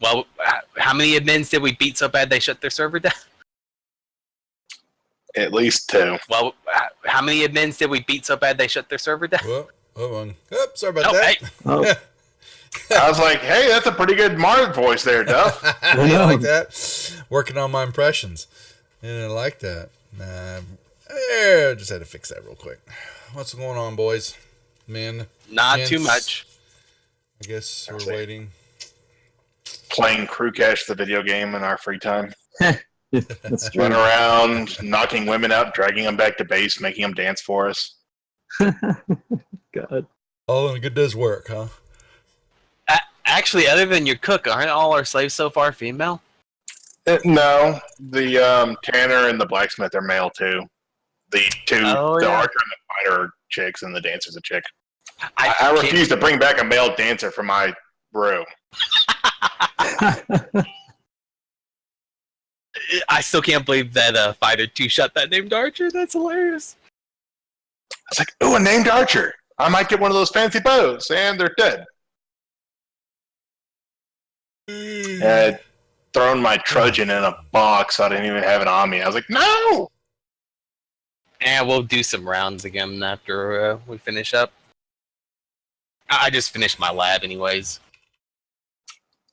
Well, how many admins did we beat so bad they shut their server down? At least 2. Well, how many admins did we beat so bad they shut their server down? Well, hold on. Oh, sorry about that. Hey. Oh, I was like, hey, that's a pretty good Mars voice there, Duff. You like that? Working on my impressions. And I like that. Just had to fix that real quick. What's going on, boys? Men? Not gents? too much. I guess we're waiting. Playing Crew Cash, the video game, in our free time. that's true. Run around, knocking women out, dragging them back to base, making them dance for us. God. All in good does work, huh? Actually, other than your cook, aren't all our slaves so far female? No, the Tanner and the blacksmith are male too. The two, the archer and the fighter are chicks, and the dancer's a chick. I refuse to bring back a male dancer from my room. I still can't believe that Fighter 2 shot that named Archer. That's hilarious. It's like, ooh, a named Archer. I might get one of those fancy bows, and they're dead. I'd thrown my Trojan in a box, so I didn't even have it on me. I was like, no! And we'll do some rounds again after we finish up. I just finished my lab anyways.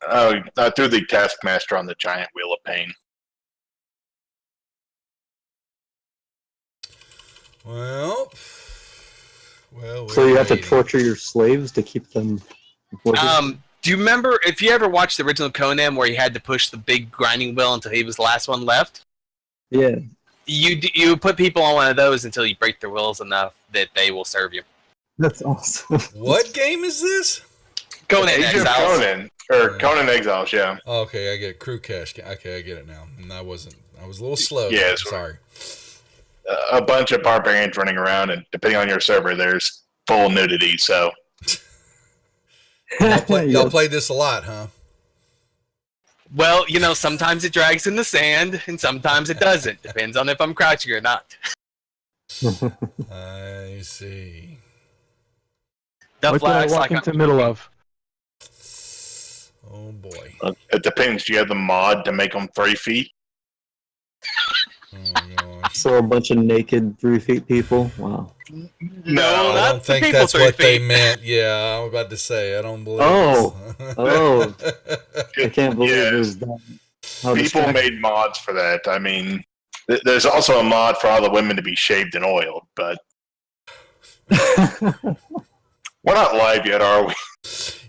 Oh, I threw the Taskmaster on the giant wheel of pain. Well, So you have to torture your slaves to keep them working? Do you remember, if you ever watched the original Conan where you had to push the big grinding wheel until he was the last one left? Yeah. You put people on one of those until you break their wills enough that they will serve you. That's awesome. What game is this? Conan Age of Exiles. Conan. Or Conan Exiles, yeah. Oh, okay, I get it. Crew Cash. Okay, I get it now. And I was a little slow. Yeah, sorry. A bunch of barbarians running around, and depending on your server, there's full nudity, so... Y'all play this a lot, huh? Well, sometimes it drags in the sand, and sometimes it doesn't. Depends on if I'm crouching or not. I see. The What did I flags walk like into the middle of? Oh, boy. It depends. Do you have the mod to make them 3 feet? Oh, gosh. So a bunch of naked 3 feet people? Wow. No, I don't think that's what they meant. Yeah, I was about to say. I don't believe Oh, I can't believe it was that. People made mods for that. I mean, there's also a mod for all the women to be shaved and oiled, but we're not live yet, are we?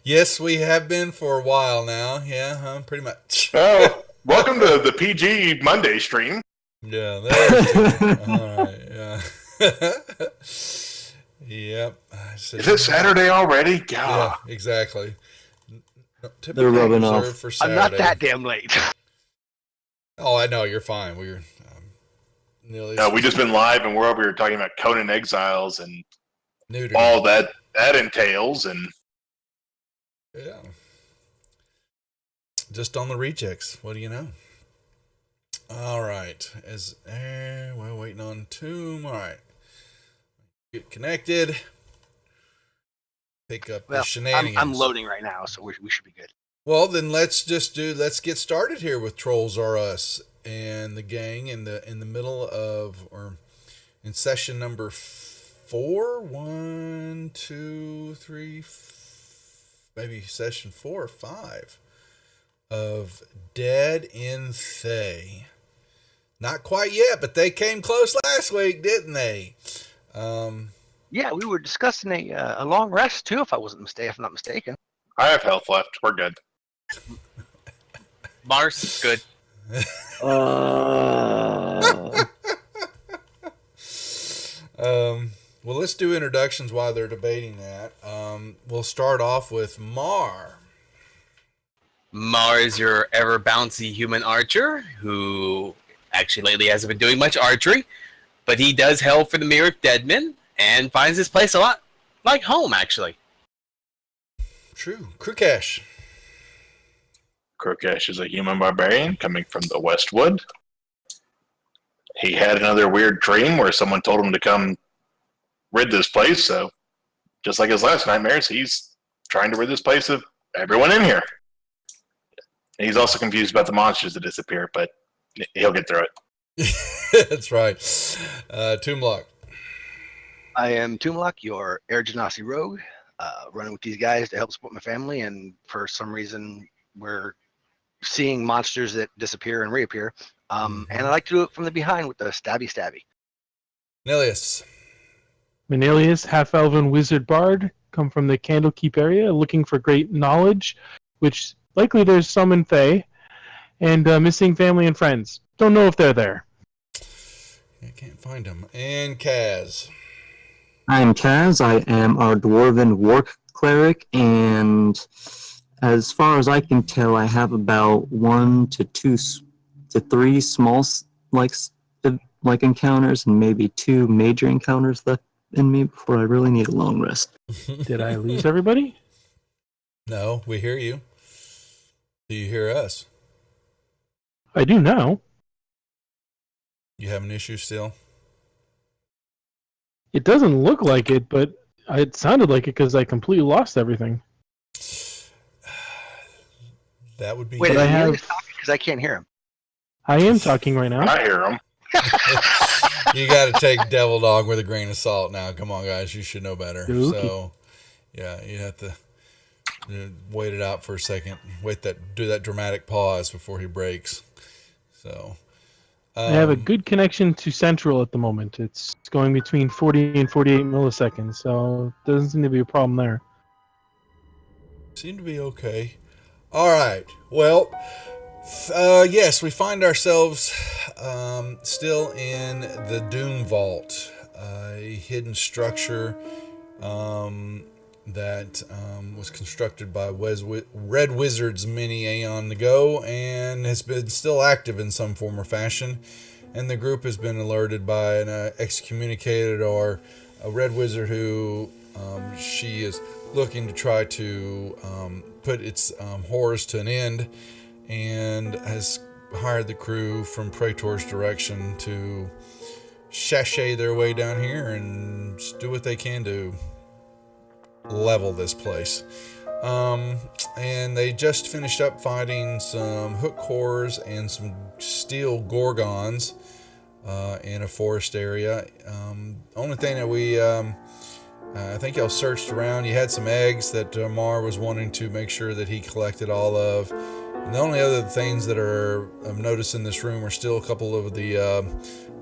Yes, we have been for a while now. Yeah, pretty much. Oh, welcome to the PG Monday stream. Yeah, there's all right, yeah. Yep. Is it Saturday already? God. Yeah, exactly. They're rubbing off. For I'm not that damn late. Oh, I know. You're fine. We're nearly... No, we just been live, and we're over here talking about Conan Exiles and nudity. all that entails, and... Yeah. Just on the rejects. What do you know? All right. We're waiting on Tomb. All right. Get connected. Pick up the shenanigans. I'm loading right now, so we should be good. Well, then let's get started here with Trolls R Us and the gang in the middle of, or in session number 4. 1, 2, 3, maybe session 4 or 5 of Dead in Thay. Not quite yet, but they came close last week, didn't they? Yeah, we were discussing a long rest too, if I'm not mistaken. I have health left. We're good. Mars, good. Well, let's do introductions while they're debating that. We'll start off with Mar. Mar is your ever bouncy human archer who actually lately hasn't been doing much archery, but he does hail for the Mirror of Deadmen and finds this place a lot like home, actually. True. Krukesh. Krokesh is a human barbarian coming from the Westwood. He had another weird dream where someone told him to come rid this place, so just like his last nightmares, he's trying to rid this place of everyone in here. He's also confused about the monsters that disappear, but he'll get through it. That's right. Toomlock. I am Toomlock, your Air Genasi rogue, running with these guys to help support my family, and for some reason we're seeing monsters that disappear and reappear. And I like to do it from the behind with the stabby. Nilius. Menelius, half-elven wizard bard, come from the Candlekeep area, looking for great knowledge, which likely there's some in Thay, and missing family and friends. Don't know if they're there. I can't find them. And Kaz. I'm Kaz. I am our dwarven war cleric, and as far as I can tell, I have about 1 to 3 small like encounters, and maybe 2 major encounters left in me before I really need a long rest. Did I lose everybody? No, we hear you. Do you hear us? I do now. You have an issue still? It doesn't look like it, but it sounded like it because I completely lost everything. That would be. Wait, I have because I can't hear him. I am talking right now. it. I hear him. You got to take Devil Dog with a grain of salt now. Come on, guys. You should know better. Okay. So, yeah, you have to wait it out for a second. Do that dramatic pause before he breaks. So, I have a good connection to Central at the moment. It's going between 40 and 48 milliseconds, so it doesn't seem to be a problem there. Seem to be okay. All right. Well, yes, we find ourselves still in the Doom Vault, a hidden structure that was constructed by Red Wizards many aeon ago and has been still active in some form or fashion. And the group has been alerted by an excommunicated or a Red Wizard who she is looking to try to put its horrors to an end, and has hired the crew from Praetor's direction to sashay their way down here and just do what they can to level this place. And they just finished up fighting some hook horrors and some steel gorgons in a forest area. Only thing that we I think y'all searched around. You had some eggs that Mar was wanting to make sure that he collected all of. And the only other things that are of notice in this room are still a couple of the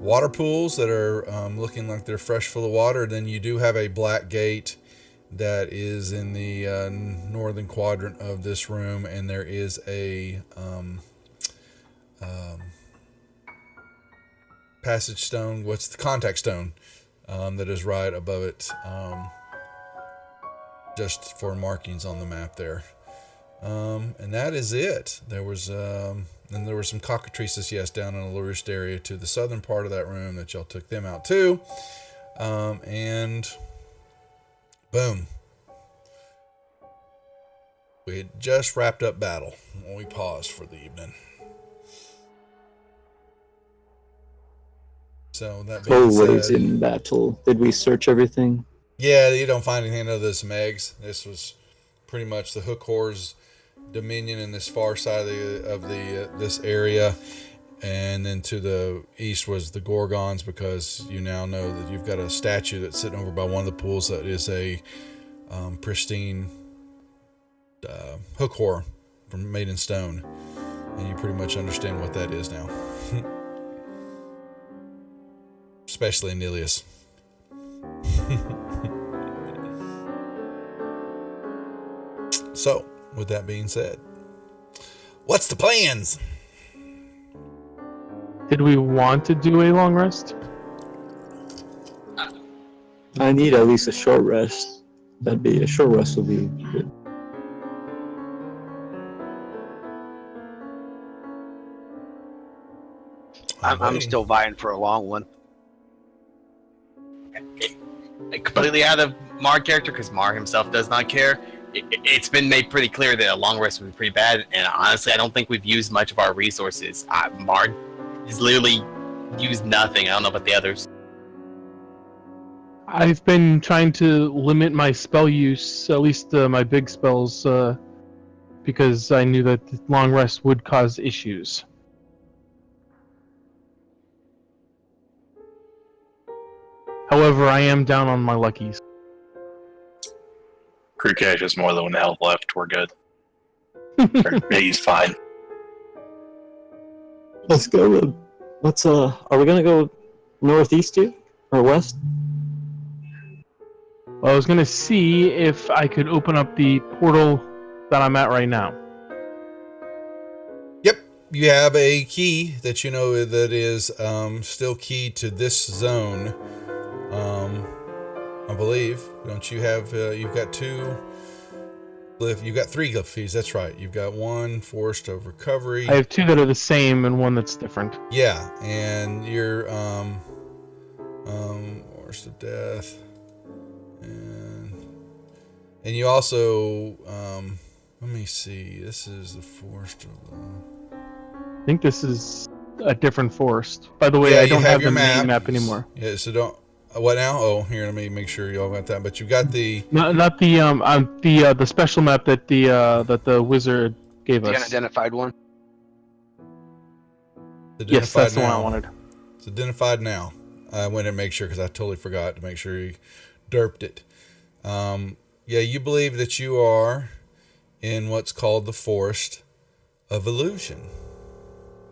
water pools that are looking like they're fresh full of water. Then you do have a black gate that is in the northern quadrant of this room, and there is a passage stone. What's the contact stone? That is right above it, just for markings on the map there. And that is it. There was then there were some cockatrices, yes, down in the Lurist area to the southern part of that room that y'all took them out too. And boom. We had just wrapped up battle when we paused for the evening. So that being Always said, in battle. Did we search everything? yeah, you don't find anything other than some eggs. This was pretty much the hook horror's dominion in this far side of the this area, and then to the east was the Gorgons, because you now know that you've got a statue that's sitting over by one of the pools that is a pristine hook horror made in stone, and you pretty much understand what that is now. Especially Nilius. So, with that being said, what's the plans? Did we want to do a long rest? I need at least a short rest. A short rest will be good. I'm still vying for a long one. Completely out of Mar character, because Mar himself does not care. It's been made pretty clear that a long rest would be pretty bad, and honestly, I don't think we've used much of our resources. Mar has literally used nothing. I don't know about the others. I've been trying to limit my spell use, at least my big spells, because I knew that the long rest would cause issues. However, I am down on my luckies. Crew cash is more than one health left. We're good. He's fine. Let's go. Are we gonna go northeast here or west? Well, I was gonna see if I could open up the portal that I'm at right now. Yep, you have a key that you know that is still key to this zone. I believe. Don't you have? You've got two. You've got three glyph keys. That's right. You've got one forced of recovery. I have two that are the same and one that's different. Yeah, and your forced of death, and you also let me see. This is the forced of. I think this is a different forest. By the way, Yeah, I you don't have have your the main map. map anymore. Yeah, so don't. What now? Oh, here, let me make sure you all got that. But you got the. No, not the special map that the wizard gave The us. unidentified one. Yes, that's the now. one I wanted. It's identified now. I went and make sure because I totally forgot to make sure you derped it. Yeah, you believe that you are in what's called the Forest of Illusion.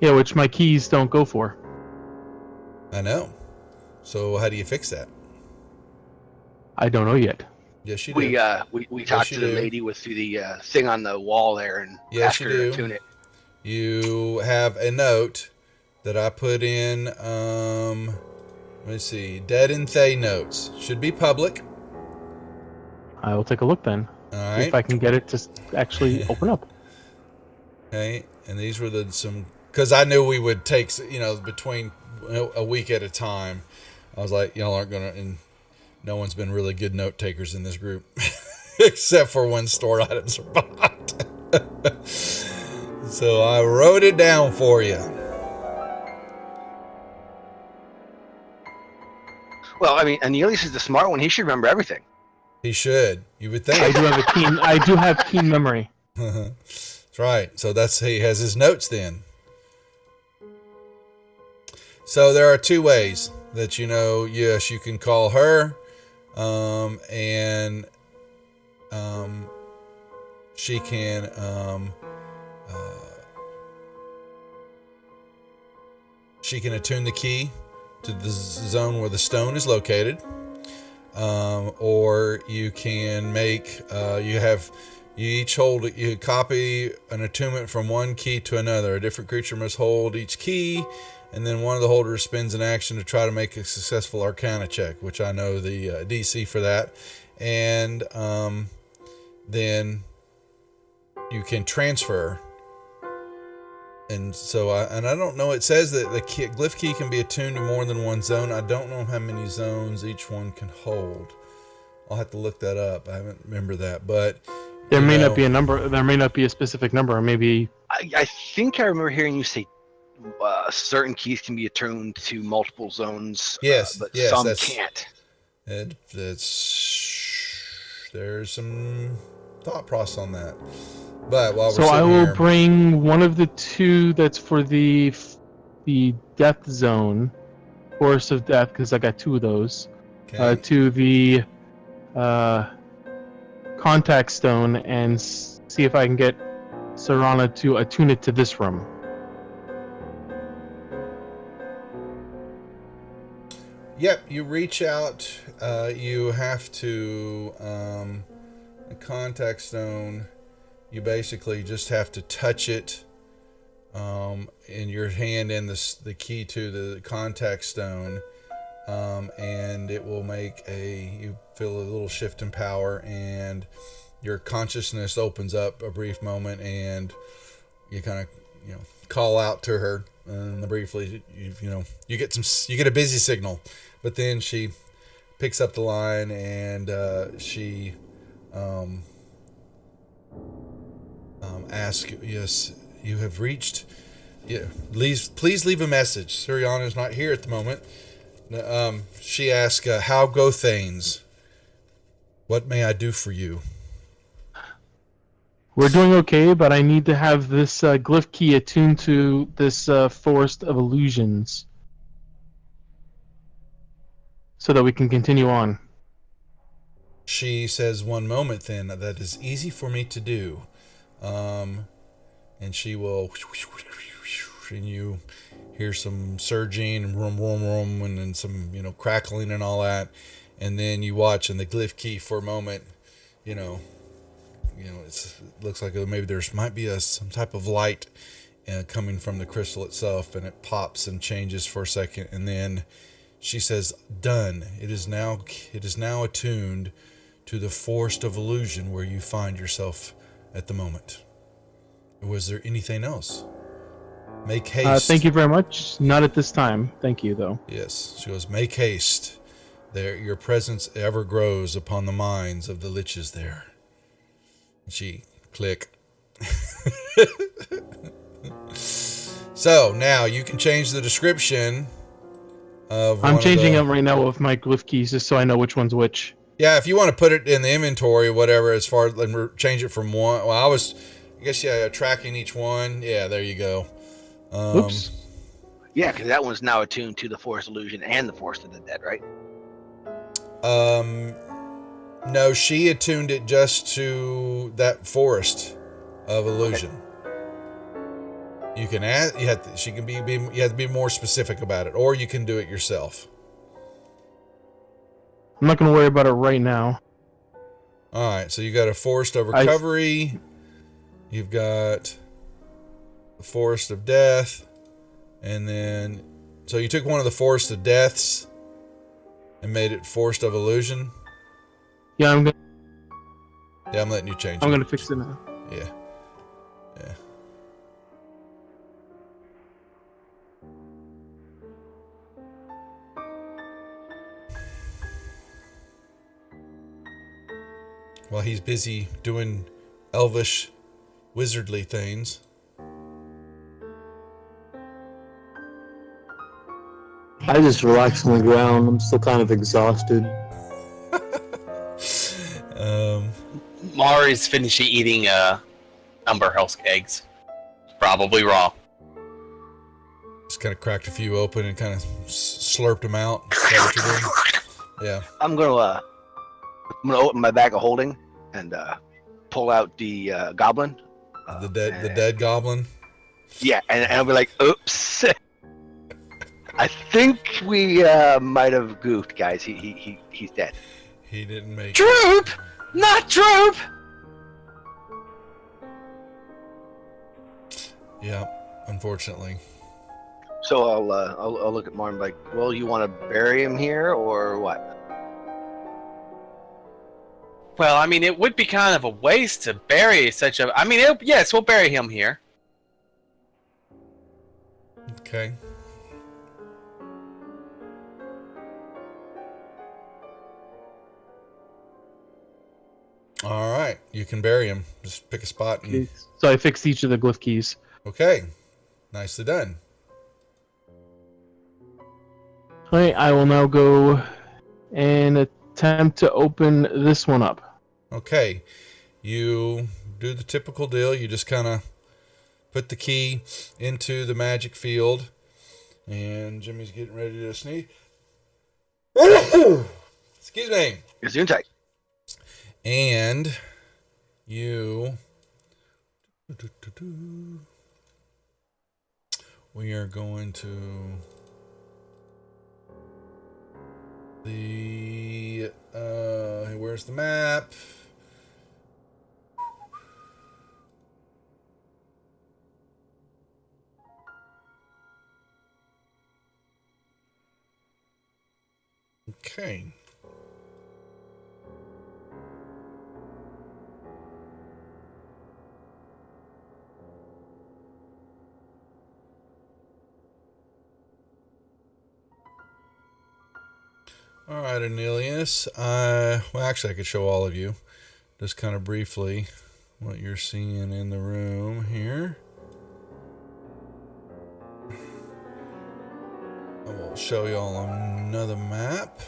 Yeah, which my keys don't go for. I know. So how do you fix that? I don't know yet. Yes, you do. We talked you to the do. lady with the thing on the wall there and Yes, asked you her do. to tune it. You have a note that I put in. Let me see. Dead and Thay notes should be public. I will take a look then. All See if right. I can get it to actually open up. Okay. And these were some because I knew we would take between a week at a time. I was like, y'all aren't gonna, and no one's been really good note takers in this group, except for when store items are bought. So I wrote it down for you. Well, I mean, Aeneas is the smart one. He should remember everything. He should. You would I think. do have keen memory. That's right. So he has his notes then. So there are two ways that yes, you can call her, and she can attune the key to the zone where the stone is located, or you can make you copy an attunement from one key to another. A different creature must hold each key, and then one of the holders spends an action to try to make a successful Arcana check, which I know the DC for that. And then you can transfer. And so, I don't know, it says that the glyph key can be attuned to more than one zone. I don't know how many zones each one can hold. I'll have to look that up. I haven't remember that, but There may not be a number. There may not be a specific number, or maybe. I think I remember hearing you say certain keys can be attuned to multiple zones. Yes, but yes, some that's- can't. There's some thought process on that. But while we're So sitting I will here, bring one of the two that's for the death zone, Forest of Death, because I got two of those. okay. To the contact stone and see if I can get Serana to attune it to this room. Yep, you reach out. You have to the contact stone. You basically just have to touch it in your hand and the key to the contact stone, and it will make you feel a little shift in power, and your consciousness opens up a brief moment, and you kind of call out to her, and briefly you get a busy signal, but then she picks up the line, and she asks, yes, you have reached. Yeah, please leave a message. Siriana is not here at the moment. She asks, how go things? What may I do for you? We're doing okay, but I need to have this glyph key attuned to this forest of illusions so that we can continue on. She says, "One moment, then. That is easy for me to do." And she will, and you hear some surging and rum, and then some, crackling and all that. And then you watch, and the glyph key for a moment, it looks like maybe might be some type of light coming from the crystal itself, and it pops and changes for a second, and then she says, "Done. It is now attuned to the forest of illusion where you find yourself at the moment." Was there anything else? Make haste. Thank you very much. Not at this time. Thank you, though. Yes. She goes, "Make haste. There, your presence ever grows upon the minds of the liches there." And she click. So now you can change the description of. I'm changing them right now with my glyph keys just so I know which one's which. Yeah, if you want to put it in the inventory or whatever, as far as change it from one. Well, I guess tracking each one. Yeah, there you go. Oops. Yeah, because that one's now attuned to the Forest Illusion and the Forest of the Dead, right? No, she attuned it just to that Forest of Illusion. Okay. You can add. You have to be more specific about it, or you can do it yourself. I'm not going to worry about it right now. All right, so you got a Forest of Recovery. You've got the Forest of Death, and then so you took one of the Forest of Deaths and made it Forest of Illusion. Yeah, I'm letting you change. I'm gonna fix it now. Yeah. While he's busy doing elvish, wizardly things. I just relax on the ground. I'm still kind of exhausted. Mari's finishing eating Umber Health eggs. Probably raw. Just kind of cracked a few open and kind of slurped them out. Is that what you're doing? Yeah. I'm gonna open my bag of holding and pull out the goblin. The dead goblin. Yeah, and I'll be like, "Oops, I think we might have goofed, guys. He's dead." He didn't make Droop, not Droop. Yeah, unfortunately. So I'll look at Martin like, "Well, you want to bury him here or what?" Well, I mean, it would be kind of a waste to bury such a. I mean, yes, we'll bury him here. Okay. All right, you can bury him. Just pick a spot. And... So I fixed each of the glyph keys. Okay, nicely done. All right, I will now go and attempt to open this one up. Okay, you do the typical deal. You just kind of put the key into the magic field, and Jimmy's getting ready to sneeze. Excuse me. You're doing tight. And you... We are going to... where's the map? Okay. All right, Anilius. Well, actually, I could show all of you, just kind of briefly, what you're seeing in the room here. I will show you all another map,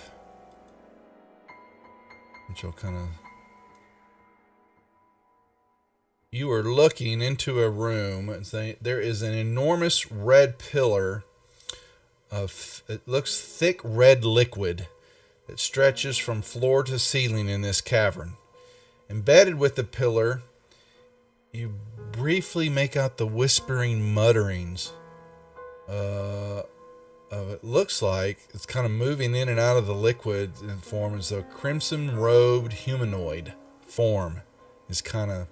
which will kind of you are looking into a room. There is an enormous red pillar of, it looks thick red liquid that stretches from floor to ceiling in this cavern. Embedded with the pillar, you briefly make out the whispering mutterings of, it looks like it's kind of moving in and out of the liquid in form as a crimson robed humanoid form is kind of,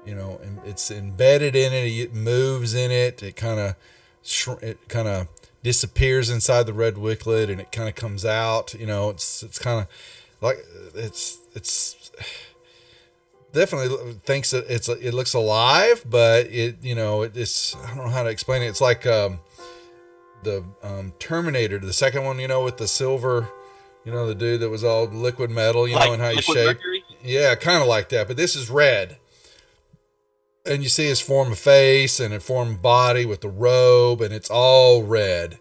it's embedded in it. It moves in it. It kind of disappears inside the red liquid, and it kind of comes out. It's kind of like it's definitely thinks that it looks alive, but it's, I don't know how to explain it. It's like the Terminator, the second one, with the silver, the dude that was all liquid metal, and how he's shaped. Mercury? Yeah, kind of like that, but this is red. And you see his form of face and a form of body with the robe, and it's all red.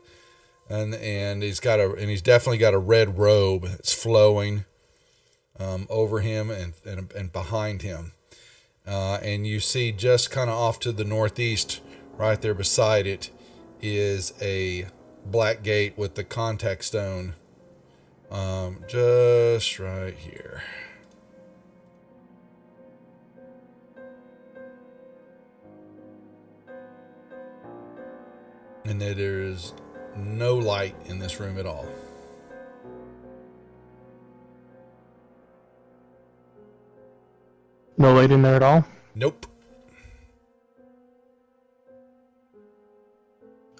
And he's definitely got a red robe. It's flowing over him and behind him. And you see just kind of off to the northeast, right there beside it, is a black gate with the contact stone. Just right here. And there is no light in this room at all. No light in there at all? Nope.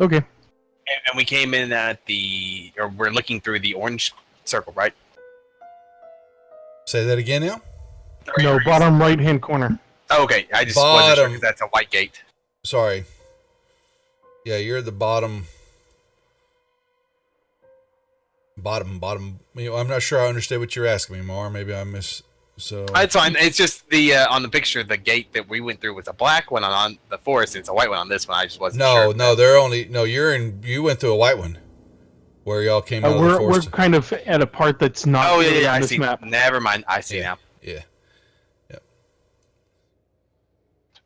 Okay. And we came in or we're looking through the orange circle, right? Say that again now? No, bottom right-hand corner. Oh, okay. I just wasn't sure because that's a white gate. Sorry. Yeah, you're at the bottom. I'm not sure I understand what you're asking me, Mar. Maybe I miss. So It's fine. It's just the on the picture, the gate that we went through was a black one on the forest. It's a white one on this one. I just wasn't sure. You went through a white one, where y'all came out of the forest. We're kind of at a part that's not. Oh really yeah, on I this see. map. Never mind. I see now. Yeah. Yep.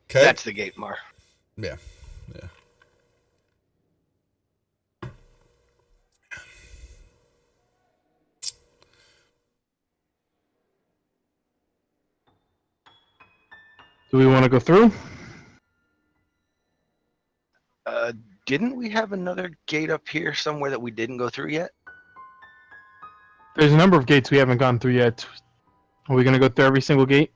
Okay. That's the gate, Mar. Yeah. Do we want to go through? Didn't we have another gate up here somewhere that we didn't go through yet? There's a number of gates we haven't gone through yet. Are we going to go through every single gate?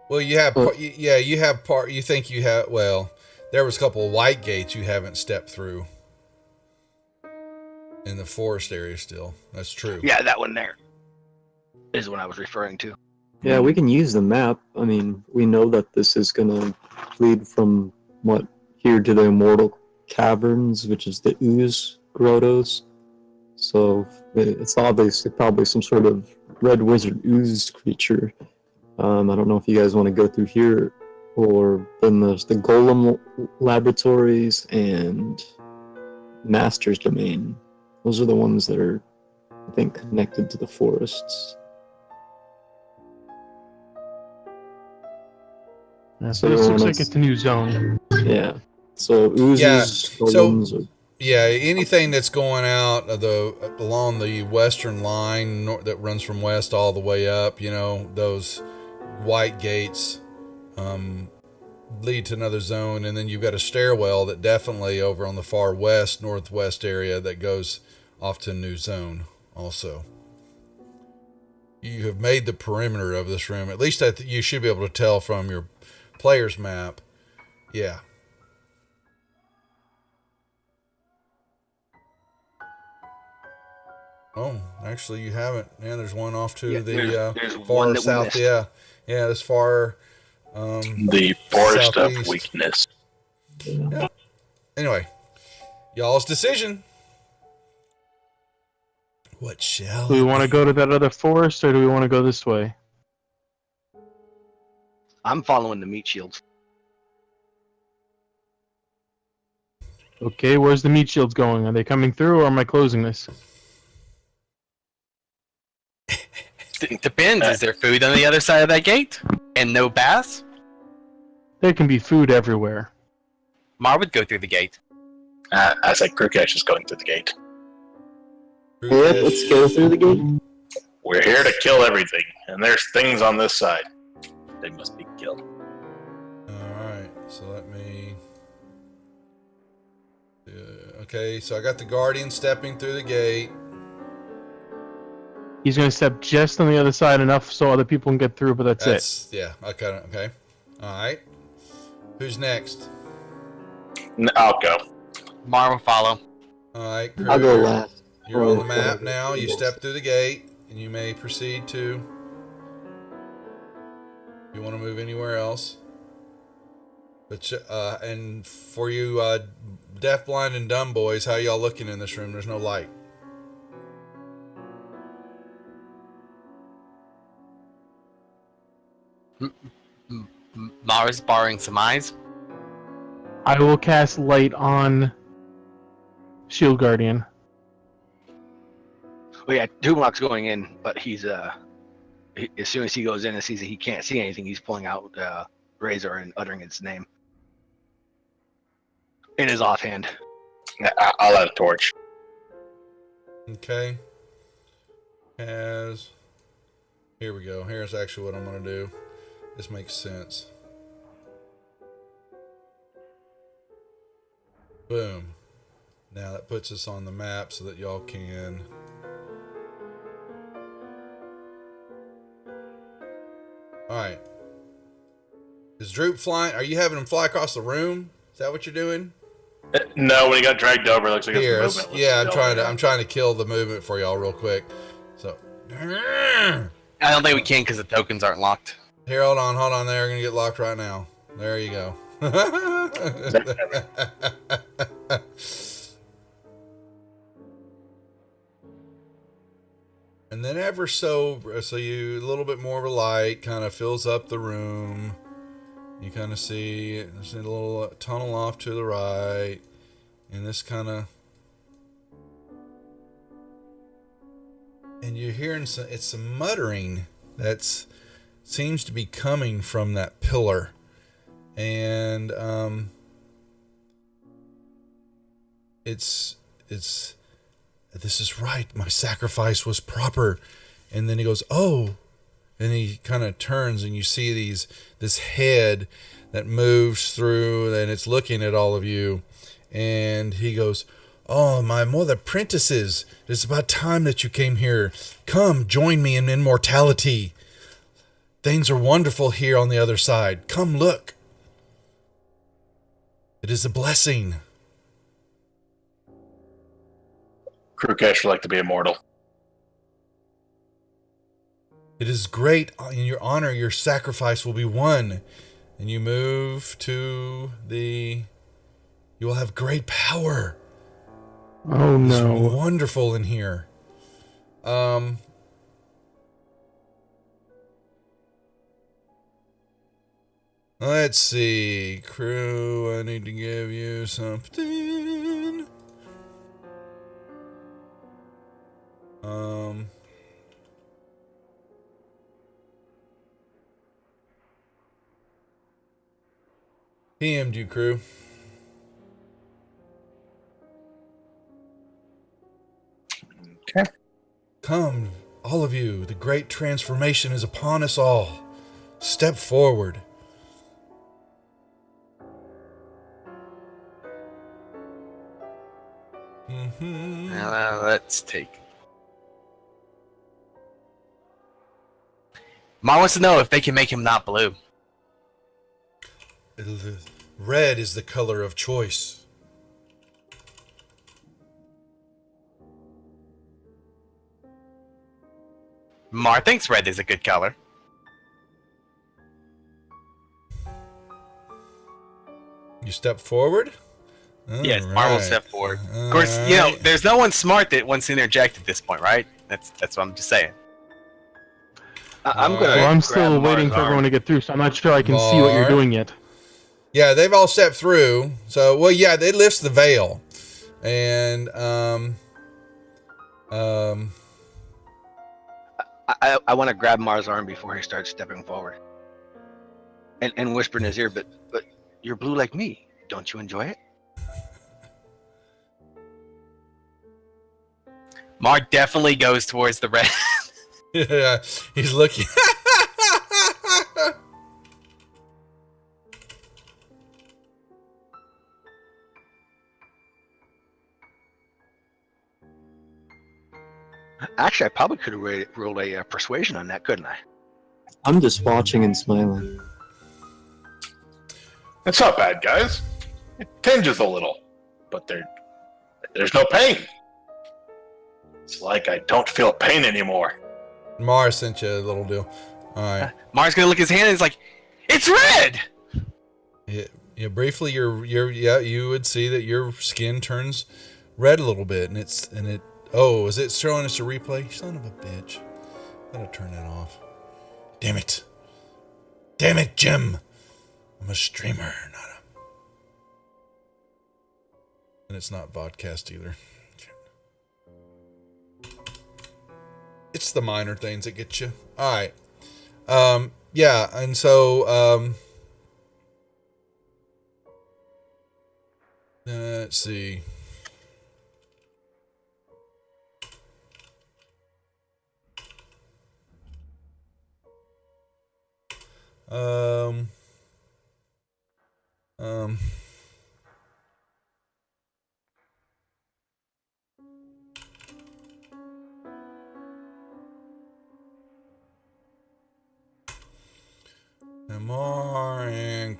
Well, you have you think you have, well, there was a couple of white gates you haven't stepped through in the forest area still. That's true. Yeah, that one there is what I was referring to. Yeah, we can use the map. I mean, we know that this is going to lead from here to the Immortal Caverns, which is the Ooze grottos. So it's obviously probably some sort of red wizard ooze creature. I don't know if you guys want to go through here, or then there's the Golem Laboratories and Master's Domain. Those are the ones that are, I think, connected to the forests. So this looks like it's a new zone. Yeah. So oozes, golems, anything that's going out along the western line that runs from west all the way up, those white gates lead to another zone, and then you've got a stairwell that definitely over on the far west northwest area that goes off to a new zone also. You have made the perimeter of this room, at least you should be able to tell from your player's map. Yeah. Oh, actually you haven't. Yeah, there's one off to there's far one south. Yeah, this far. The forest southeast. of weakness. Yeah. Anyway, y'all's decision. What shall Do we want to go to that other forest, or do we want to go this way? I'm following the meat shields. Okay, where's the meat shields going? Are they coming through, or am I closing this? Depends. Is there food on the other side of that gate? And no baths? There can be food everywhere. Mar would go through the gate. I said Krukesh is going through the gate. Yeah, let's go through the gate. We're here to kill everything, and there's things on this side. They must be killed. Alright, so let me... okay, so I got the Guardian stepping through the gate. He's going to step just on the other side enough so other people can get through, but that's it. Yeah, okay. Alright. Who's next? I'll go. Mar will follow. Alright, I'll go last. You're on the map now. You step through the gate, and you may proceed to... You want to move anywhere else? But and for you deaf, blind, and dumb boys, how y'all looking in this room? There's no light. Mara's borrowing some eyes. I will cast light on Shield Guardian. Well, yeah, Doomlock's going in, but he's as soon as he goes in and sees that he can't see anything, he's pulling out Razor and uttering its name in his offhand. I'll have a torch. Okay. Here we go. Here's actually what I'm going to do. This makes sense. Boom. Now that puts us on the map so that y'all can... Alright. Is Droop flying? Are you having him fly across the room? Is that what you're doing? No, when he got dragged over, it looks like Here, his movement. yeah, I'm trying to kill the movement for y'all real quick. So, I don't think we can because the tokens aren't locked. here, hold on. They're gonna get locked right now. There you go. And then ever so you a little bit more of a light kind of fills up the room. You kind of see there's a little tunnel off to the right, and this kind of, and you're hearing it's some muttering that seems to be coming from that pillar, and it's this is right. My sacrifice was proper. And then he goes, oh, and he kind of turns and you see this head that moves through and it's looking at all of you. And he goes, oh, my mother apprentices, it's about time that you came here. Come, join me in immortality. Things are wonderful here on the other side. Come look. It is a blessing. Krukesh would like to be immortal. It is great. In your honor, your sacrifice will be won. And you move to you will have great power. Oh no. It's wonderful in here. Let's see. Crew, I need to give you something. PM'd you, crew. Okay. Come, all of you. The great transformation is upon us all. Step forward. Let's take. Mom wants to know if they can make him not blue. Red is the color of choice. Mar thinks red is a good color. You step forward? Yes, Mar will step forward. Of course, you know, there's no one smart that wants to interject at this point, right? That's what I'm just saying. I'm still waiting for everyone to get through, so I'm not sure I can see what you're doing yet. Yeah, they've all stepped through. So, well, yeah, they lift the veil. And, I want to grab Mars' arm before he starts stepping forward, and whisper in his ear, but you're blue like me. Don't you enjoy it? Mar definitely goes towards the red. Yeah, he's looking. Actually, I probably could have rolled a persuasion on that, couldn't I? I'm just watching and smiling. That's not bad, guys. It tinges a little, but there's no pain. It's like I don't feel pain anymore. Mars sent you a little deal. All right. Mar's gonna look at his hand and he's like, "It's red." Yeah. Briefly, you would see that your skin turns red a little bit, and it. Oh, is it showing us a replay? Son of a bitch! Gotta turn that off. Damn it! Damn it, Jim! I'm a streamer, not a. And it's not vodcast either. It's the minor things that get you. All right. Yeah, and so let's see. MR and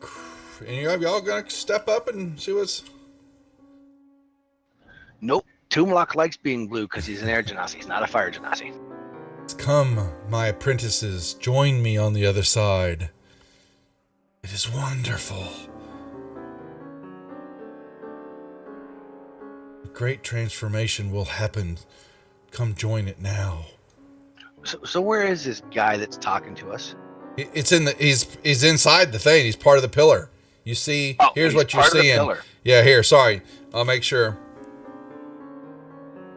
any of y'all gonna step up and see what's. Nope. Toomlock likes being blue because he's an air genasi. He's not a fire genasi. Come, my apprentices, join me on the other side. It is wonderful. A great transformation will happen. Come join it now. So where is this guy that's talking to us? It's in the he's inside the thing. He's part of the pillar. You see, here's what you're seeing. Yeah, here. Sorry, I'll make sure.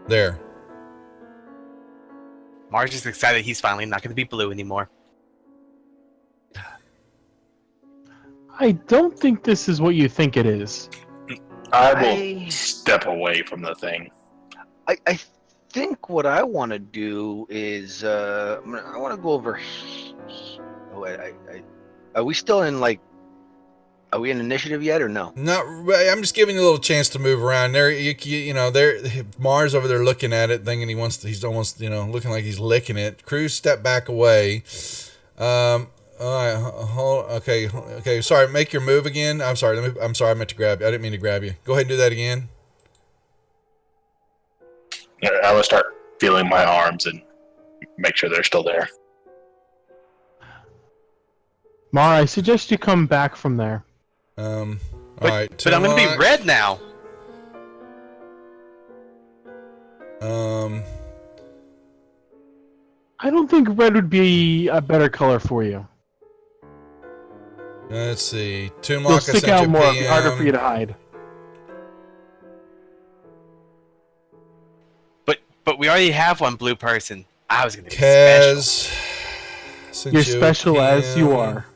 There. Mar's just excited he's finally not going to be blue anymore. I don't think this is what you think it is. I will step away from the thing. I think what I want to do is I want to go over. Oh, are we still in Are we in initiative yet or no? Not. I'm just giving you a little chance to move around. There, you know, there. Mars over there looking at it, thinking he's almost, looking like he's licking it. Cruz step back away. All right, okay. Sorry, make your move again. I'm sorry. I meant to grab you. I didn't mean to grab you. Go ahead and do that again. I will start feeling my arms and make sure they're still there. Mar, I suggest you come back from there. All right. But I'm going to be red now. I don't think red would be a better color for you. Let's see. Toomlock, You'll stick out more, harder for you to hide. But we already have one blue person. I was going to be Kaz, special. You're special as you are.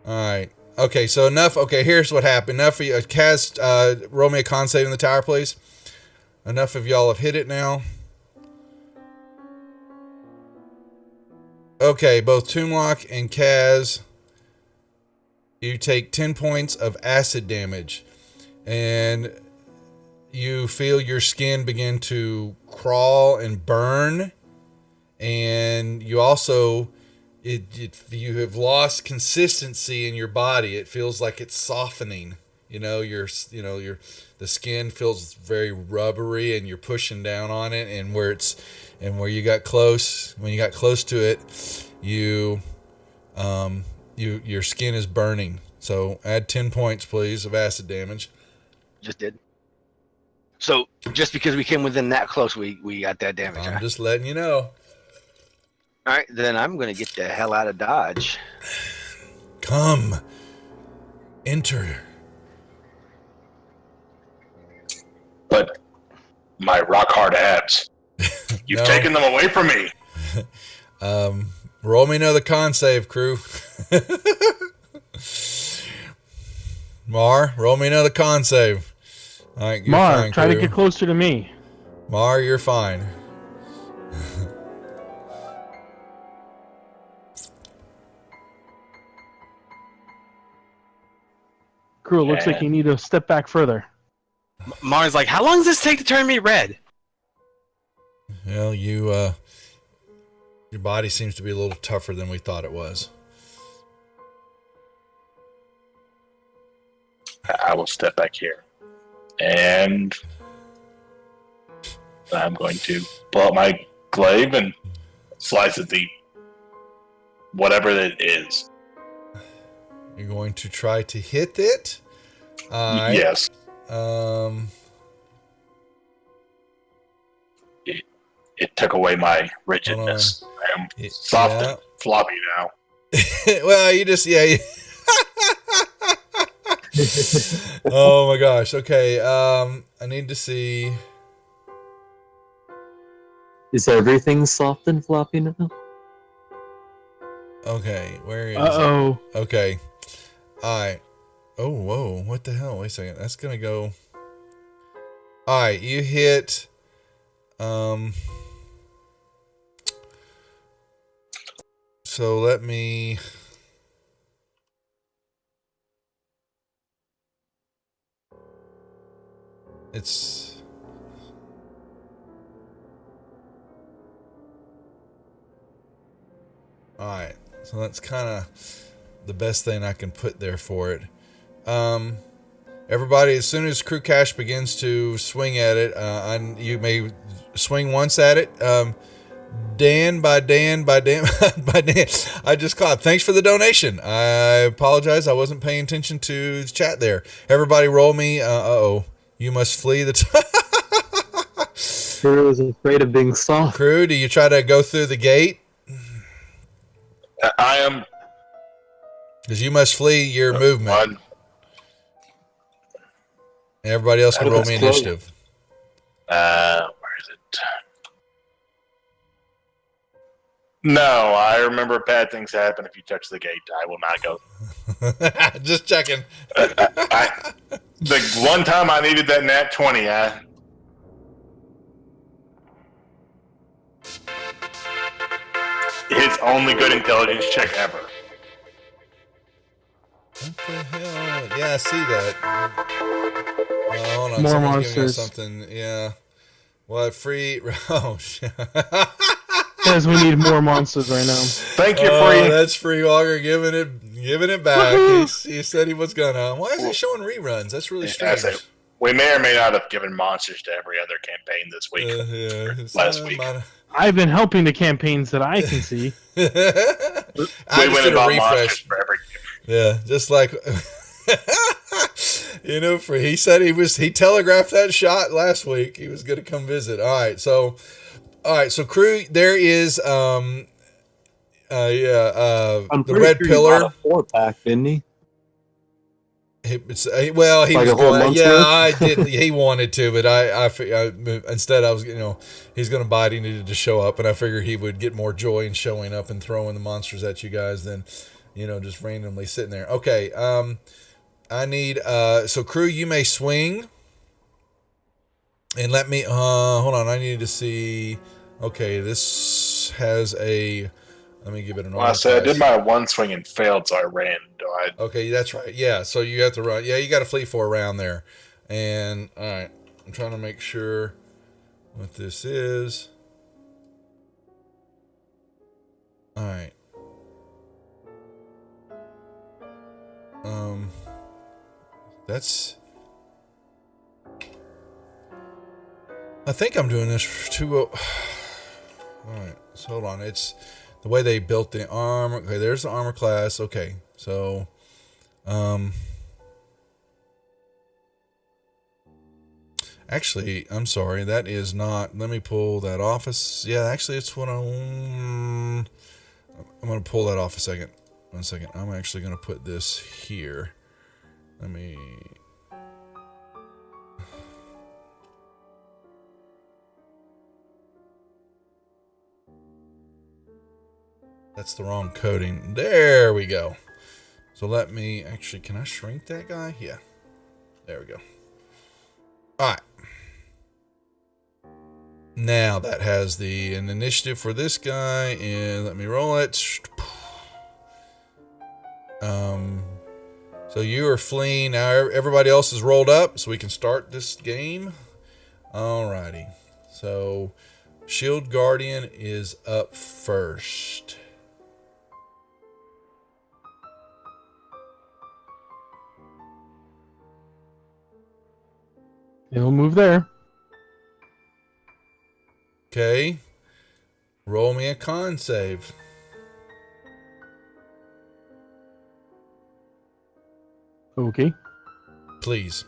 All right. Okay, so enough. Okay, here's what happened. Enough for you. Kaz, roll me a con save in the tower, please. Enough of y'all have hit it now. Okay, both Toomlock and Kaz, you take 10 points of acid damage. And you feel your skin begin to crawl and burn. And you also... you have lost consistency in your body. It feels like it's softening. The skin feels very rubbery, and you're pushing down on it. And when you got close to it, your skin is burning. So add 10 points, please, of acid damage. Just did. So just because we came within that close, we got that damage. I'm just letting you know. All right, then I'm going to get the hell out of Dodge. Come. Enter. But my rock hard abs. You've taken them away from me. Roll me another con save, crew. Mar, roll me another con save. All right, you're Mar, fine, try to crew. get closer to me. Mar, you're fine. Crew, it looks like you need to step back further. Mars like, how long does this take to turn me red? Well, your body seems to be a little tougher than we thought it was. I will step back here. And I'm going to pull out my glaive and slice at the whatever that is. You're going to try to hit it? Yes. It took away my rigidness. I am soft and floppy now. Well, you just, yeah. Oh my gosh. Okay. I need to see. Is everything soft and floppy now? Okay. Where is Uh-oh. it? Okay. Alright. Oh, whoa. What the hell? Wait a second. That's gonna go. Alright. You hit. So let me. It's. Alright. So that's kind of the best thing I can put there for it. Everybody, as soon as Crew Cash begins to swing at it, you may swing once at it. Dan, by Dan. I just caught. Thanks for the donation. I apologize. I wasn't paying attention to the chat there. Everybody roll me. You must flee the... Crew is afraid of being soft. Crew, do you try to go through the gate? I am... Because you must flee your movement. Everybody else can roll me initiative. Where is it? No, I remember bad things happen if you touch the gate. I will not go. Just checking. The one time I needed that nat 20, his only good intelligence check ever. What the hell? Yeah, I see that. Hold on, More someone's giving us monsters. something. Yeah. What free? Oh shit. Because we need more monsters right now. Thank you, Free. That's Free Walker giving it back. He said he was gonna. Why is he showing reruns? That's really strange. We may or may not have given monsters to every other campaign this week. Last week. I've been helping the campaigns that I can see. I just did a refresh. For every... Yeah, just like he said he telegraphed that shot last week. He was going to come visit. All right, so crew, there is I'm the pretty red sure pillar. He bought a 4-pack, didn't he? He like was going. Yeah, monster? I did. He wanted to, but I instead I was he's going to bite. He needed to show up, and I figured he would get more joy in showing up and throwing the monsters at you guys than just randomly sitting there. Okay, I need so crew, you may swing, and let me hold on. I need to see. Okay, this has a. Let me give it an. Well, I said I did my one swing and failed, so I ran. Okay, that's right. Yeah, so you have to run. Yeah, you got to flee for a round there. And all right, I'm trying to make sure what this is. All right. That's. I think I'm doing this for 2. All right, so hold on. It's the way they built the armor. Okay, there's the armor class. Okay, so, actually, I'm sorry. That is not. Let me pull that off. Yeah, actually, it's what I'm going to pull that off a second. 1 second. I'm actually going to put this here. Let me. That's the wrong coding. There we go. So let me actually, can I shrink that guy? Yeah. There we go. All right. Now that has an initiative for this guy, and let me roll it. So you are fleeing. Now everybody else is rolled up, so we can start this game. Alrighty. So Shield Guardian is up first. He'll move there. Okay. Roll me a con save. Okay. Please.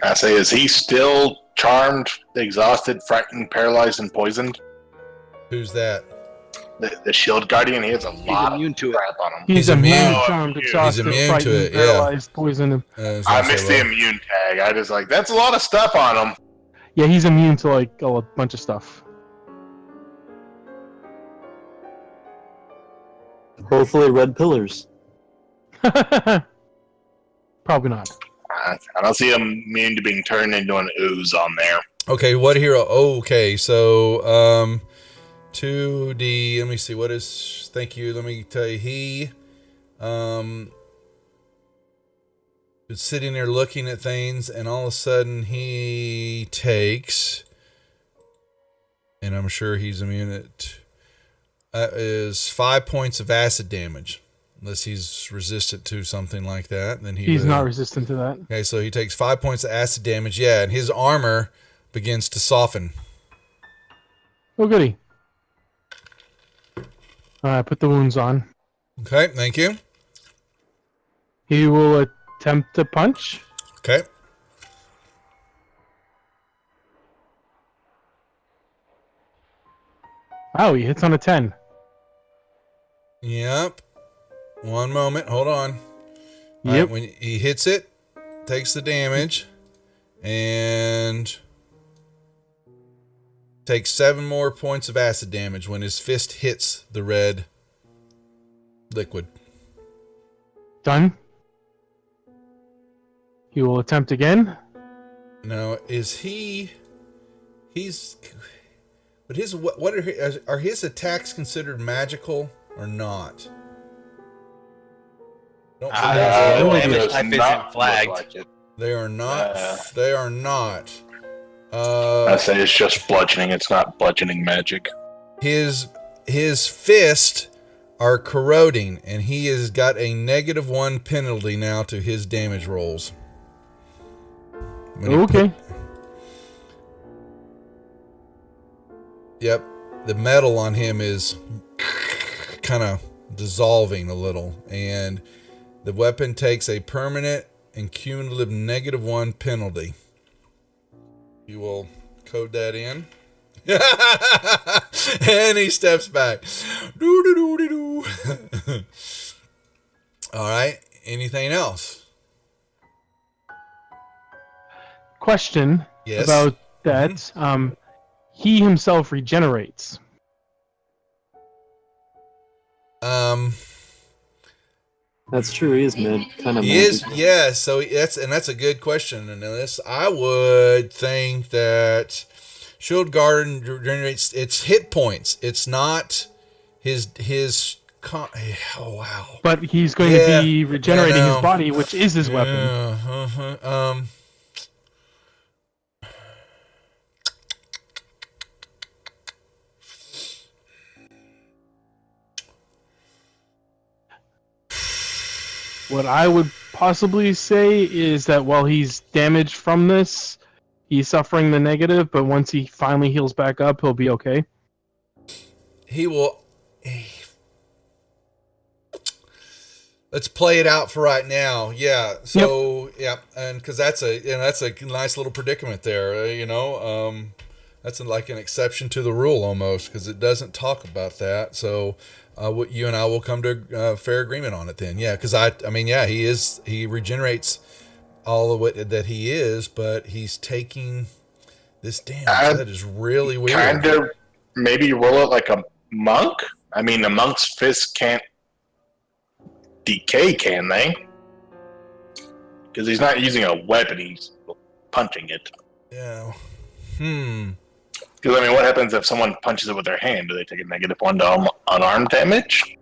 I say, is he still charmed, exhausted, frightened, paralyzed, and poisoned? Who's that? The Shield Guardian, he has a lot of immune to it. crap on him. He's immune. immune, Oh, charmed, he's exhausted, immune to frightened, it, yeah. paralyzed, poisoned. I missed the immune tag. I just like, that's a lot of stuff on him. Yeah, he's immune to like a bunch of stuff. Hopefully, red pillars. Probably not. I don't see him immune to being turned into an ooze on there. Okay, what hero? Okay, so 2D. Let me see. What is? Thank you. Let me tell you. He was sitting there looking at things, and all of a sudden he takes, and I'm sure he's immune to. That is 5 points of acid damage, unless he's resistant to something like that. Then He's not resistant to that. Okay, so he takes 5 points of acid damage. Yeah, and his armor begins to soften. Oh, goody. Put the wounds on. Okay, thank you. He will attempt to punch. Okay. Wow, he hits on a 10. Yep. One moment. Hold on. All Yep. right, when he hits it, takes the damage, and takes 7 more points of acid damage when his fist hits the red liquid. Done. He will attempt again. Now, is he's, but his, what are his attacks considered magical or not? Don't The it damage does type not isn't look flagged. like it. They are not. They are not. I say it's just bludgeoning. It's not bludgeoning magic. His fists are corroding, and he has got a -1 penalty now to his damage rolls. When he Okay. Yep, the metal on him is kind of dissolving a little, and the weapon takes a permanent and cumulative -1 penalty. You will code that in. And he steps back. Doo-doo-doo-doo-doo. All right. Anything else? Question Yes. about that. He himself regenerates. That's true. He is kind of He is, yeah. So that's a good question. And this, I would think that Shield Guardian generates its hit points. It's not his. Oh wow! But he's going to be regenerating his body, which is his weapon. What I would possibly say is that while he's damaged from this, he's suffering the negative, but once he finally heals back up, he'll be okay. He will. Let's play it out for right now. Yeah. So and because that's a nice little predicament there. That's like an exception to the rule almost, because it doesn't talk about that. So you and I will come to a fair agreement on it then. Yeah, because he regenerates all of it that he is, but he's taking this damage. That is really weird. maybe roll it like a monk. I mean, a monk's fist can't decay, can they? Because he's not using a weapon; he's punching it. Yeah. Because I mean, what happens if someone punches it with their hand? Do they take a -1 to unarmed damage?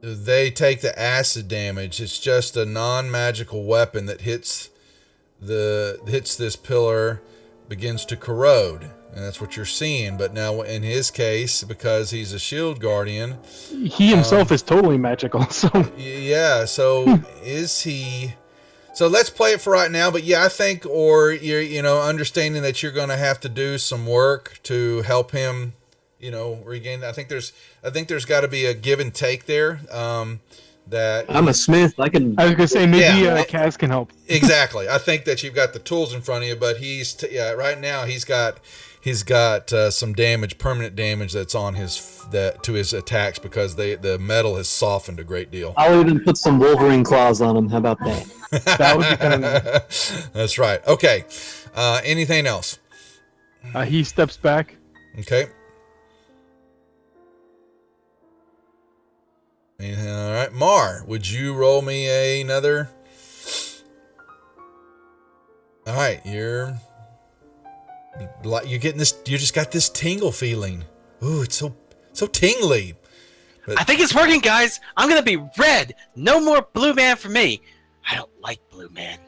They take the acid damage. It's just a non-magical weapon that hits this pillar, begins to corrode, and that's what you're seeing. But now, in his case, because he's a shield guardian, he himself is totally magical. So yeah. So is he? So let's play it for right now. But yeah, I think, or you're understanding that you're going to have to do some work to help him, regain. I think there's got to be a give and take there. That I'm a smith. I was gonna say maybe Kaz can help. Exactly. I think that you've got the tools in front of you, but right now he's got some damage, permanent damage that's on to his attacks because the metal has softened a great deal. I'll even put some Wolverine claws on him. How about that? That would be kind of nice. That's right. Okay. Anything else? He steps back. Okay. All right, Mar, would you roll me another? All right, you're getting this. You just got this tingle feeling. Ooh, it's so tingly. I think it's working, guys. I'm gonna be red. No more blue man for me. I don't like blue man.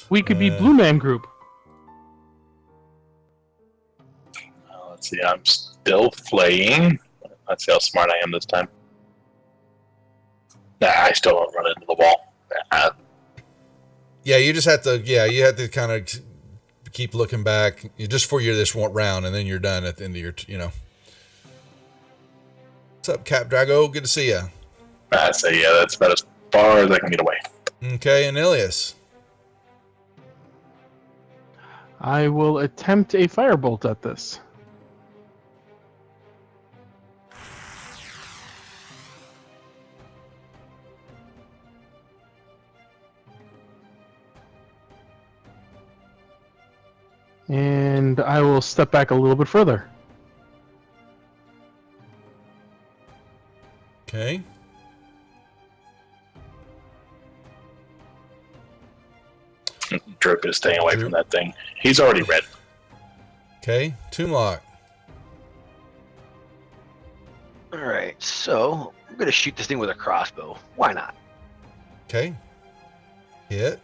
We could be Blue Man Group. Let's see. I'm still flaying. Let's see how smart I am this time. Nah, I still don't run into the wall. Yeah, you just have to. Yeah, you have to kind of keep looking back just for this one round, and then you're done at the end of your. What's up, Cap Drago? Good to see you. So yeah, that's about as far as I can get away. Okay, and Ilias. I will attempt a firebolt at this. And I will step back a little bit further. Okay. Droop is staying away from that thing. He's already red. Okay, Toonlock. Alright, so I'm going to shoot this thing with a crossbow. Why not? Okay. Hit.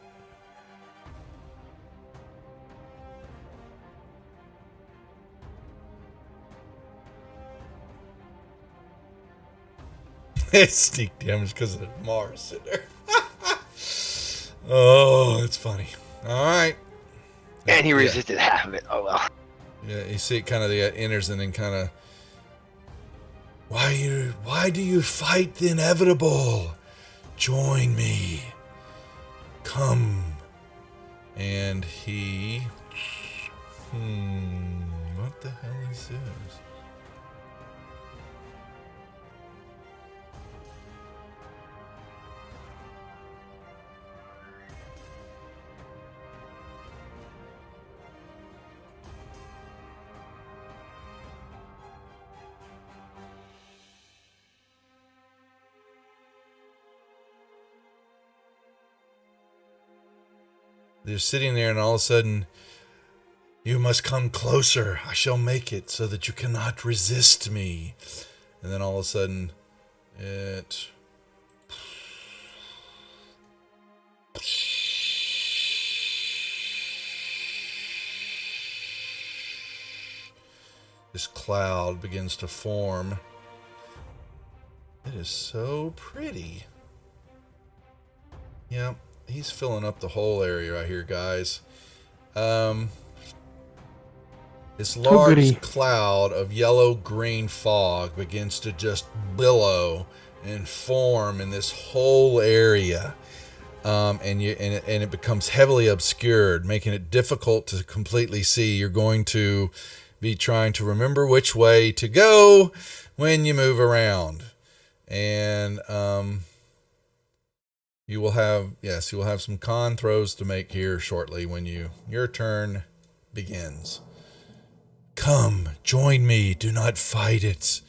It's sneak damage because of Mars sitting there. Oh, it's funny. All right. And he resisted half of it. Oh well. Yeah, you see it kind of enters and then kind of. Why do you fight the inevitable? Join me. Come. And he. What the hell is this? They're sitting there, and all of a sudden, you must come closer. I shall make it so that you cannot resist me. And then all of a sudden, it. This cloud begins to form. It is so pretty. Yep. He's filling up the whole area right here, guys. This large cloud of yellow-green fog begins to just billow and form in this whole area, and it becomes heavily obscured, making it difficult to completely see. You're going to be trying to remember which way to go when you move around, and you will have some con throws to make here shortly when your turn begins. Come, join me. Do not fight it.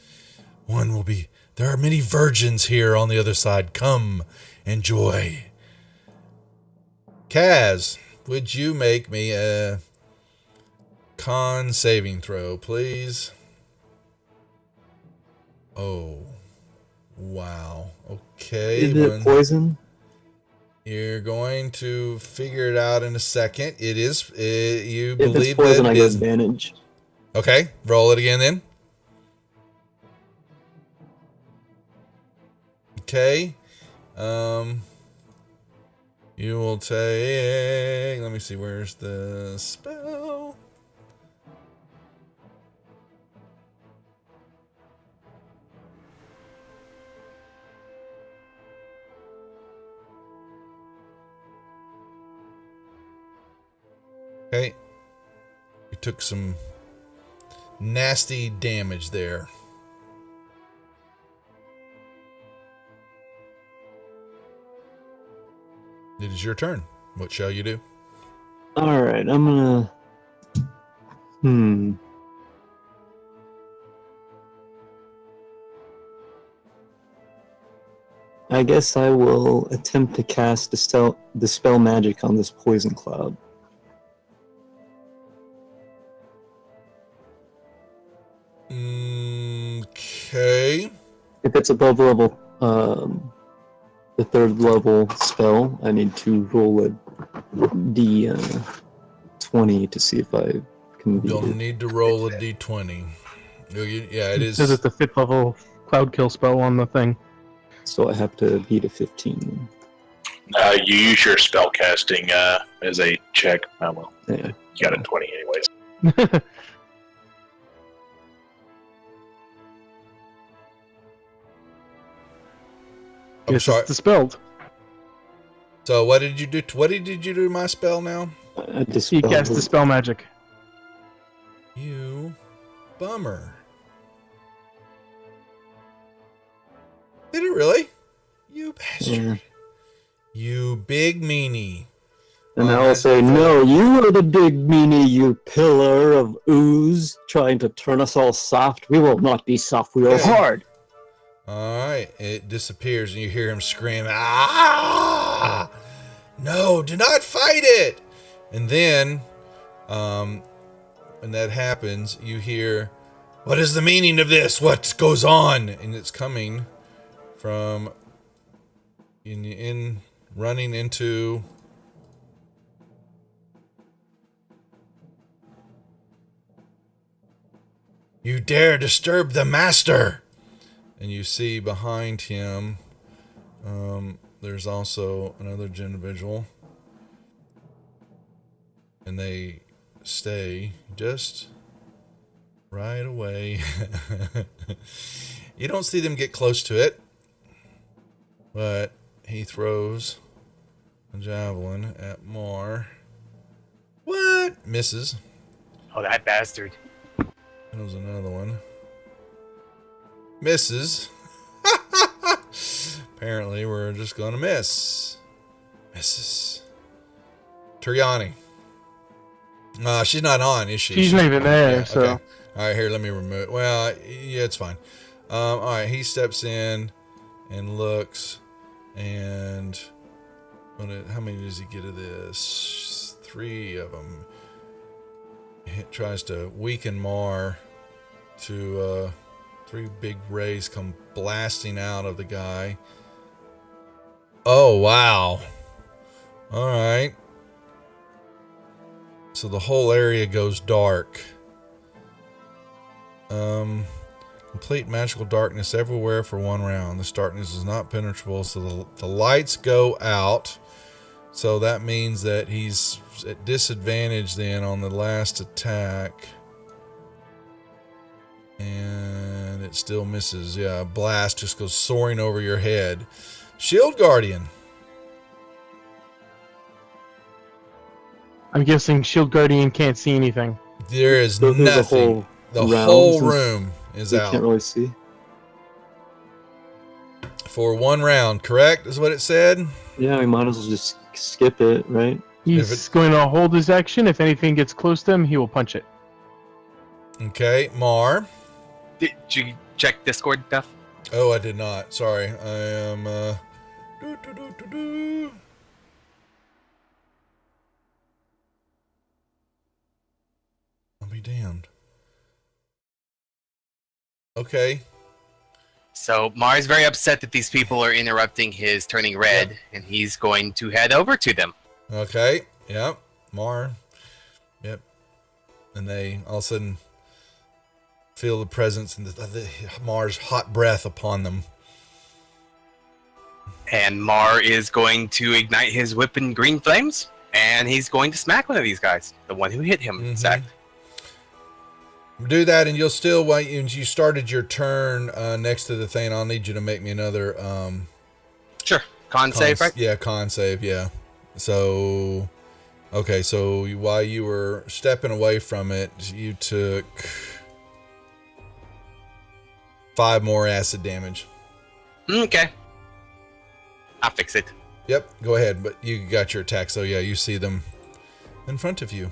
There are many virgins here on the other side. Come, enjoy. Kaz, would you make me a con saving throw, please? Oh, wow. Okay. Is it poison? You're going to figure it out in a second. It is. You If believe it's poison, that I it get is. advantage. Okay, roll it again then. Okay. You will take. Let me see. Where's the spell? Okay. You took some nasty damage there. It is your turn. What shall you do? All right, I'm gonna. I guess I will attempt to cast dispel magic on this poison cloud. Okay. If it's above level, the third level spell, I need to roll a d20 to see if I can beat You'll it. need to roll a d20. Yeah, it is. Because it's a 5th level cloud kill spell on the thing. So I have to beat a 15. You use your spell casting as a check. Oh, well. Yeah. You got a 20 anyways. I'm Yes, sorry. it's dispelled. So what did you do? What did you do to my spell now? I You dispel cast dispel magic. You bummer. Did it really? You bastard. Yeah. You big meanie. And Well, I will say, no, you are the big meanie, you pillar of ooze, trying to turn us all soft. We will not be soft, we are Okay. hard. Alright, it disappears and you hear him scream, ah! No, do not fight it! And then, when that happens, you hear, what is the meaning of this? What goes on? And it's coming from running into you dare disturb the master. And you see behind him, there's also another individual. And they stay just right away. You don't see them get close to it. But he throws a javelin at Mar. What? Misses. Oh, that bastard. There's another one. Misses. Apparently, we're just going to miss. Misses. Turiani. She's not on, is she? She's not even there, so. Okay. All right, here, let me remove. Well, yeah, it's fine. All right, he steps in and looks, and how many does he get of this? 3 of them. He tries to weaken Mar to 3 big rays come blasting out of the guy. Oh, wow. All right. So the whole area goes dark. Complete magical darkness everywhere for 1 round. This darkness is not penetrable, so the lights go out. So that means that he's at disadvantage then on the last attack. And it still misses. Yeah, a blast just goes soaring over your head. Shield Guardian. I'm guessing Shield Guardian can't see anything. There is So there's a nothing. The round whole since room is You out. can't really see. For 1 round, correct? Is what it said? Yeah, we might as well just skip it, right? He's going to hold his action. If anything gets close to him, he will punch it. Okay, Mar. Did you check Discord stuff? Oh, I did not. Sorry. I am I'll be damned. Okay. So Mar's very upset that these people are interrupting his turning red, and he's going to head over to them. Okay. Yep. Mar. Yep. And they all of a sudden feel the presence and the Mar's hot breath upon them. And Mar is going to ignite his whip in green flames, and he's going to smack one of these guys, the one who hit him. In fact. Do that, and you'll still, when you started your turn next to the thing, I'll need you to make me another. Sure. Con save, right? Yeah, con save, yeah. So, okay, so while you were stepping away from it, you took 5 more acid damage. Okay. I'll fix it. Yep, go ahead, but you got your attack, so yeah, you see them in front of you.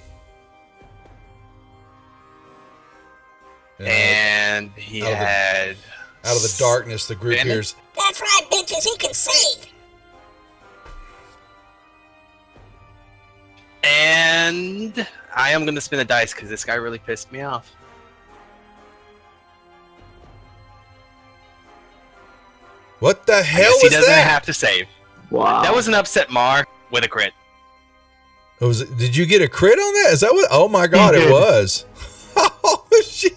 And he had... Out of the darkness, the group hears, "That's right, bitches, he can save." And I am going to spin a dice because this guy really pissed me off. what the hell he was doesn't that? have to save. Wow. That was an upset Mar with a crit. Did you get a crit on that? Is that what? Oh my god, it was. Oh shit.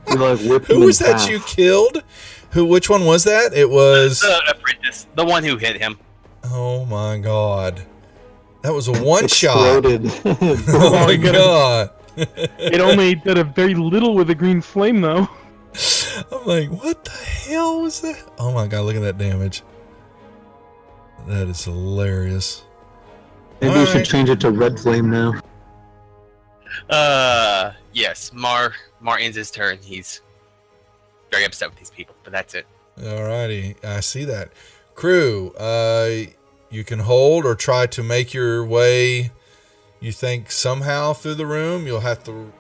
Who was that you killed? Which one was that? It was the apprentice, the one who hit him. Oh my god. That was a one shot. Exploded. Oh my god. It only did a very little with a green flame, though. I'm like, what the hell was that? Oh my god, look at that damage. That is hilarious. Maybe you should change it to red flame now. Yes, Mar ends his turn. He's very upset with these people, but that's it. Alrighty, I see that. Crew, you can hold or try to make your way, you think, somehow through the room. You'll have to...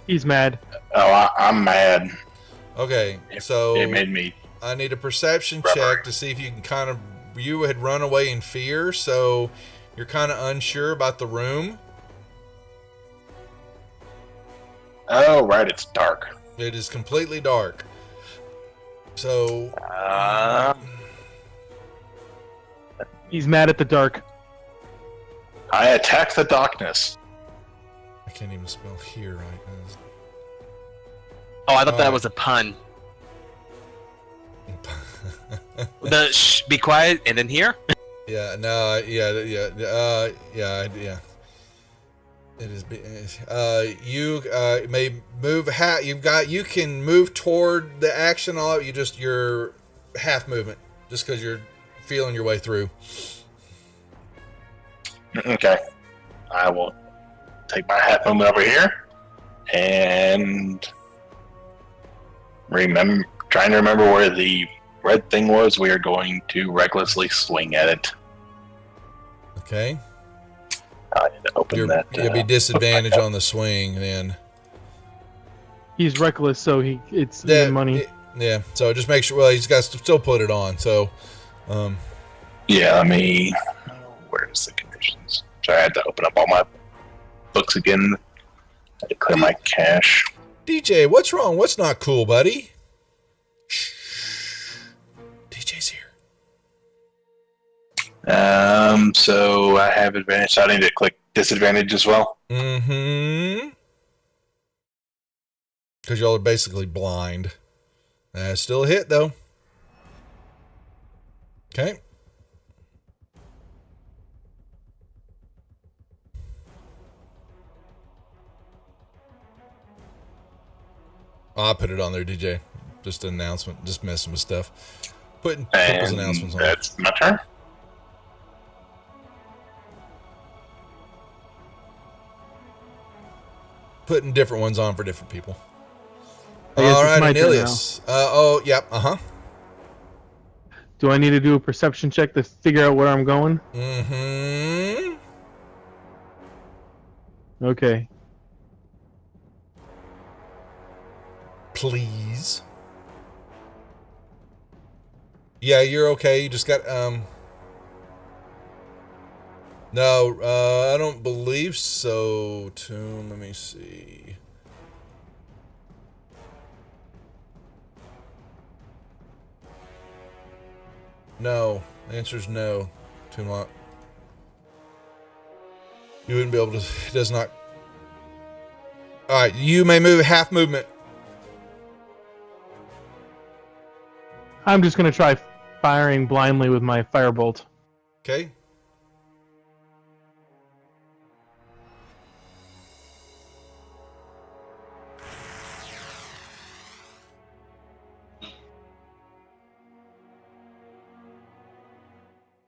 He's mad. Oh, I'm mad. Okay, so... It made me... I need a perception check to see if you can kind of... You had run away in fear, so you're kind of unsure about the room. Oh, right, it's dark. It is completely dark. So... He's mad at the dark. I attack the darkness. I can't even spell here right. Oh, I thought that was a pun. Be quiet, and then here? Yeah, no, yeah. It is. You may move. You can move toward the action. All your half movement, just because you're feeling your way through. Okay, I will take my half movement over here and trying to remember where the red thing was. We are going to recklessly swing at it. Okay. I need to open that. You'll be disadvantaged on the swing then. He's reckless, so it's money. Yeah. So just make sure. Well, he's got to still put it on. So. Yeah. Let me. Where's the conditions? So I had to open up all my books again. I had to clear my cache. DJ, what's wrong? What's not cool, buddy? Shh. DJ's here. So I have advantage. So I need to click disadvantage as well. Mm-hmm. Because y'all are basically blind. Still a hit though. Okay. I'll put it on there, DJ. Just an announcement. Just messing with stuff. Putting people's announcements on. That's my turn. Putting different ones on for different people. I guess All it's right, my turn Anilius. Yep. Do I need to do a perception check to figure out where I'm going? Mm-hmm. Okay. Please. Yeah, you're okay. You just got No, I don't believe so. Tomb, let me see. No. The answer is no. Toonlock. You wouldn't be able to. It does not. Alright, you may move half movement. I'm just going to try firing blindly with my firebolt. Okay.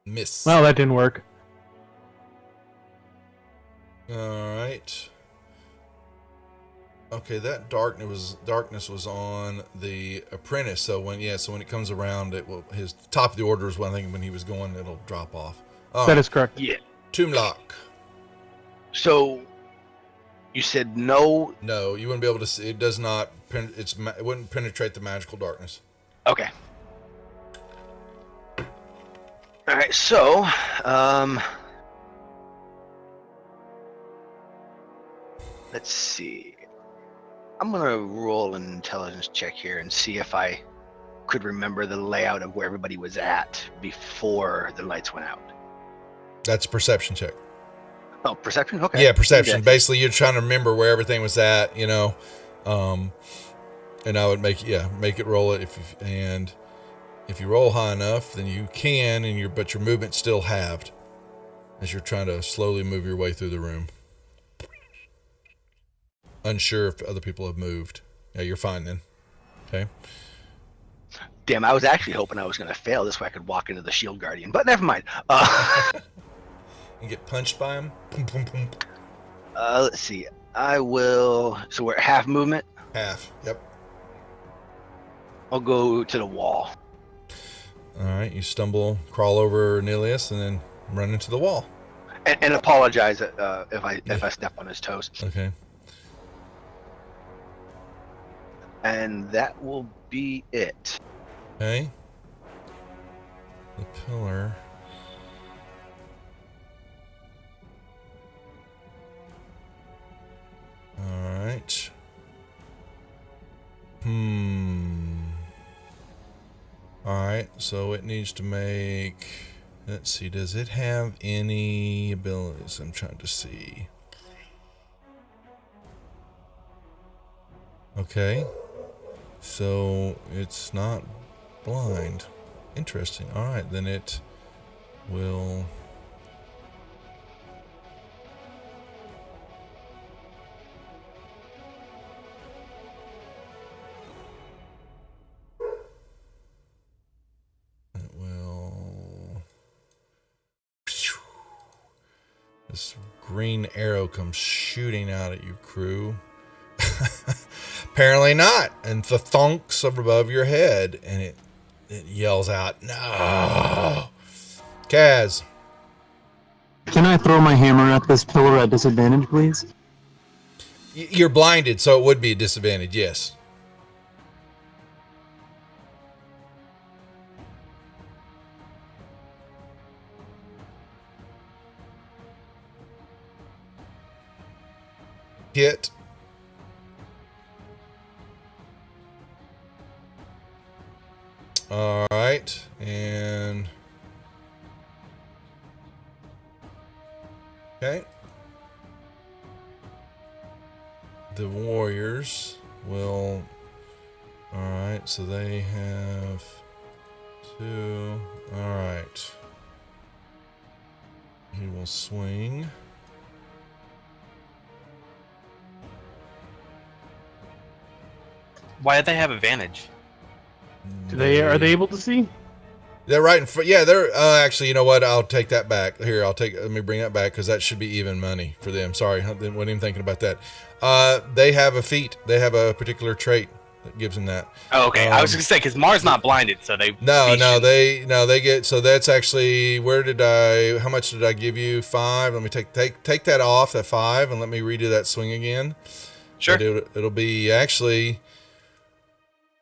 Miss. Well, that didn't work. Alright. Okay, that darkness was on the apprentice. So when it comes around, it will his top of the order is one thing. When he was going, it'll drop off. That is correct. Yeah. Toonlock. So you said no. No, you wouldn't be able to see. It does not. It wouldn't penetrate the magical darkness. Okay. All right. So, let's see. I'm gonna roll an intelligence check here and see if I could remember the layout of where everybody was at before the lights went out. That's a perception check. Oh, perception. Okay. Yeah, perception. Okay. Basically, you're trying to remember where everything was at. And I would make it roll it if you roll high enough, then you can, but your movement's still halved as you're trying to slowly move your way through the room. Unsure if other people have moved. Yeah, you're fine then. Okay. Damn, I was actually hoping I was going to fail this way I could walk into the shield guardian, but never mind. You get punched by him. Boom, boom, boom. Let's see. I will. So we're at half movement. Half. Yep. I'll go to the wall. All right. You crawl over Nilius, and then run into the wall. And apologize if I step on his toes. Okay. And that will be it. Okay. The pillar. All right. All right. So it needs to make. Let's see. Does it have any abilities? I'm trying to see. Okay. So it's not blind. Interesting. All right, then it will. It will. This green arrow comes shooting out at you, crew. Apparently not. And the thunks up above your head, and it yells out, "No!" Kaz. Can I throw my hammer at this pillar at disadvantage, please? You're blinded, so it would be a disadvantage, yes. Hit. All right, and okay. The warriors will. All right, so they have 2. All right. He will swing. Why do they have advantage? Are they able to see? They're right in front. Yeah, they're actually. You know what? I'll take that back. Here, let me bring that back because that should be even money for them. Sorry, I wasn't even thinking about that. They have a feat. They have a particular trait that gives him that. Oh, okay. I was gonna say because Mars not blinded, so they they get. So that's actually how much did I give you? 5. Let me take that off, that 5, and let me redo that swing again. Sure. But it'll be actually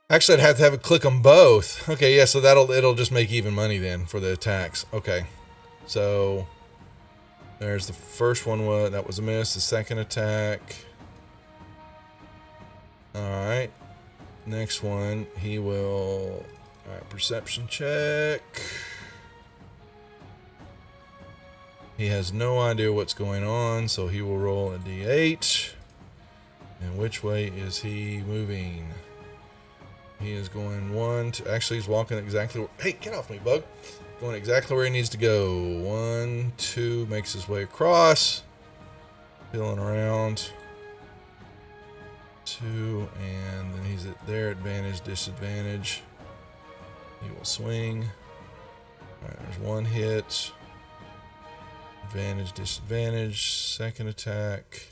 I'd have to have a click on both. Okay, yeah, so it'll just make even money then for the attacks. Okay. So there's the first one. That was a miss. The second attack. All right. Next one, he will. All right, perception check. He has no idea what's going on, so he will roll a d8. And which way is he moving? He is going actually, he's walking exactly. Hey, get off me, bug! Going exactly where he needs to go. 1, 2, makes his way across. Peeling around. 2, and then he's at their advantage, disadvantage. He will swing. Alright, there's 1 hit. Advantage, disadvantage. Second attack.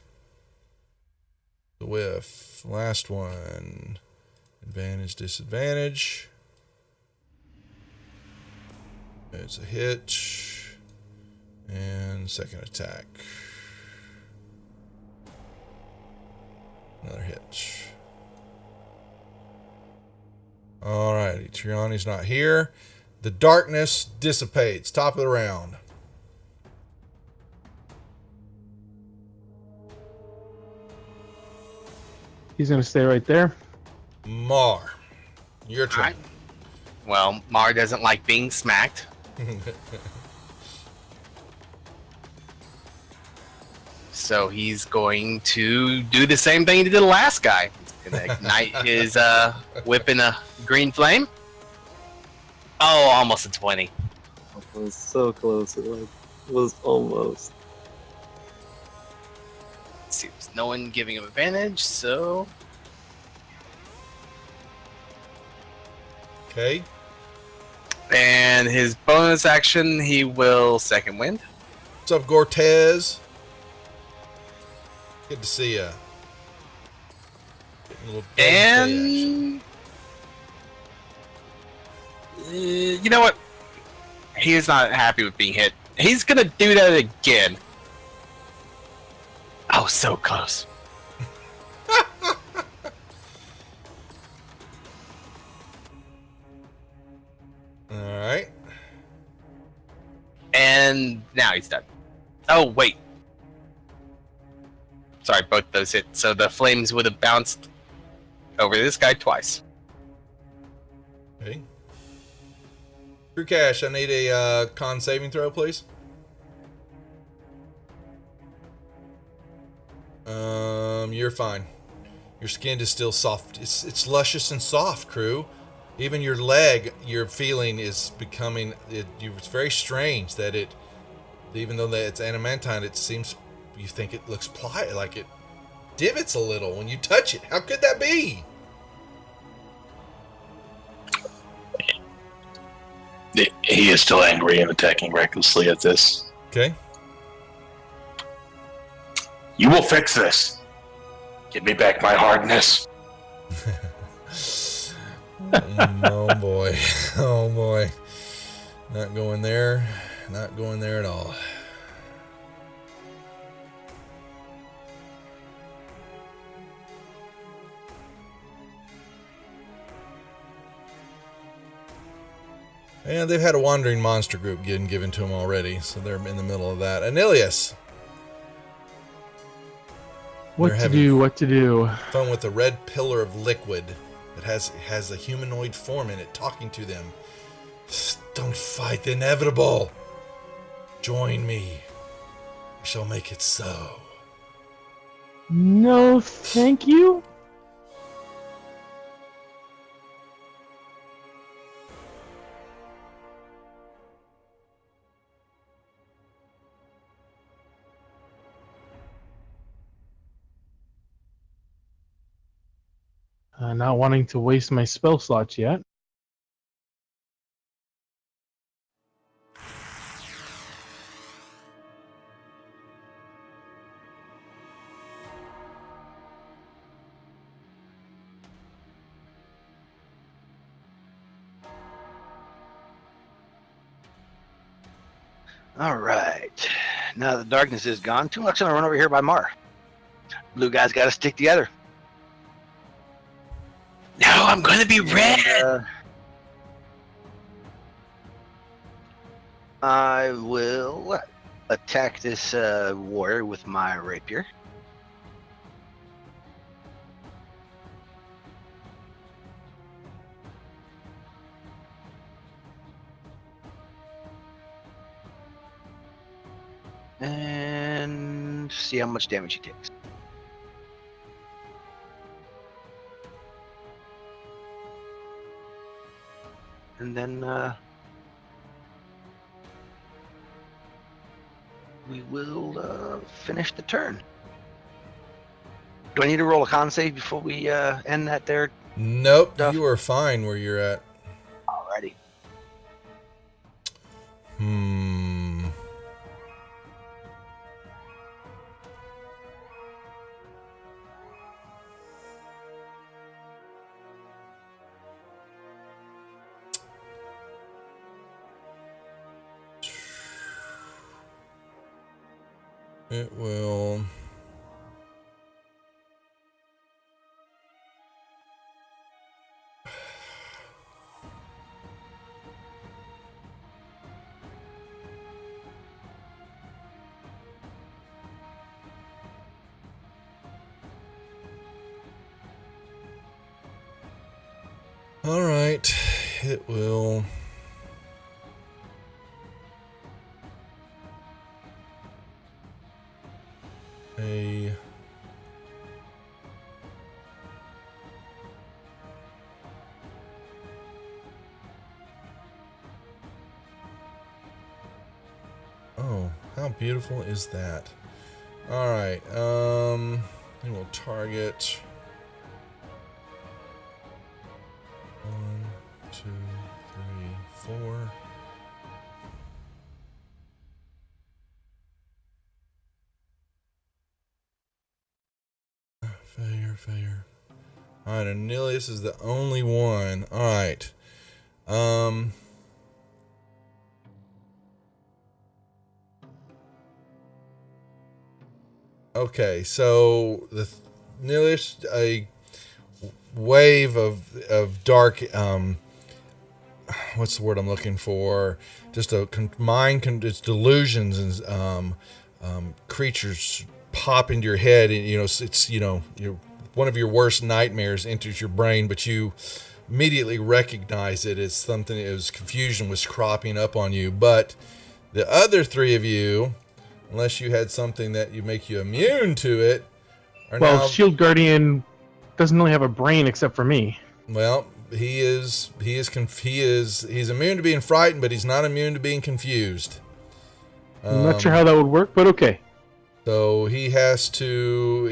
The whiff. Last one. Advantage, disadvantage. It's a hit. And second attack. Another hit. Alrighty, Triani's not here. The darkness dissipates. Top of the round. He's going to stay right there. Mar, your turn. Alright. Well, Mar doesn't like being smacked. So he's going to do the same thing he did to the last guy. He's going to ignite his whip in a green flame. Oh, almost a 20. It was so close. It was almost. Let's see, there's no one giving him advantage, so... Okay. And his bonus action, he will second wind. What's up, Gortez? Good to see ya. And... you know what? He is not happy with being hit. He's gonna do that again. Oh, so close. Alright. And now he's done. Oh, wait. Sorry, both those hit. So the flames would have bounced over this guy twice. Okay. True Cash, I need a con saving throw, please. You're fine. Your skin is still soft. It's luscious and soft, crew. Even your leg, your feeling is becoming. It's very strange that even though that it's adamantine, it seems you think it looks like it divots a little when you touch it. How could that be? He is still angry and attacking recklessly at this. Okay. You will fix this. Give me back my hardness. Oh boy. Oh boy. Not going there. Not going there at all. And they've had a wandering monster group getting given to them already, so they're in the middle of that. Anilius. What to do? Fun with a red pillar of liquid that has a humanoid form in it talking to them. Don't fight the inevitable. Join me. We shall make it so. No, thank you. Not wanting to waste my spell slots yet. All right. Now the darkness is gone. Toonluck's gonna run over here by Mar. Blue guys got to stick together. No, I'm gonna be red. And, I will attack this warrior with my rapier. And see how much damage he takes. And then we will finish the turn. Do I need to roll a con save before we end that there? Nope, Stuff? you are fine where you're at. Alrighty. It will. All right, it will. Oh, how beautiful is that? All right, we will target 1, 2, 3, 4. Failure. All right, Anilius is the only one. All right. Okay, so the Anilius, a wave of dark. What's the word I'm looking for? Just it's delusions and creatures pop into your head, and it's one of your worst nightmares enters your brain, but you immediately recognize it as something. It was confusion was cropping up on you. But the other three of you, unless you had something that you make you immune to it, are now. Shield Guardian doesn't really have a brain except for me. Well, he's immune to being frightened, but he's not immune to being confused. I'm not sure how that would work, but okay. So he has to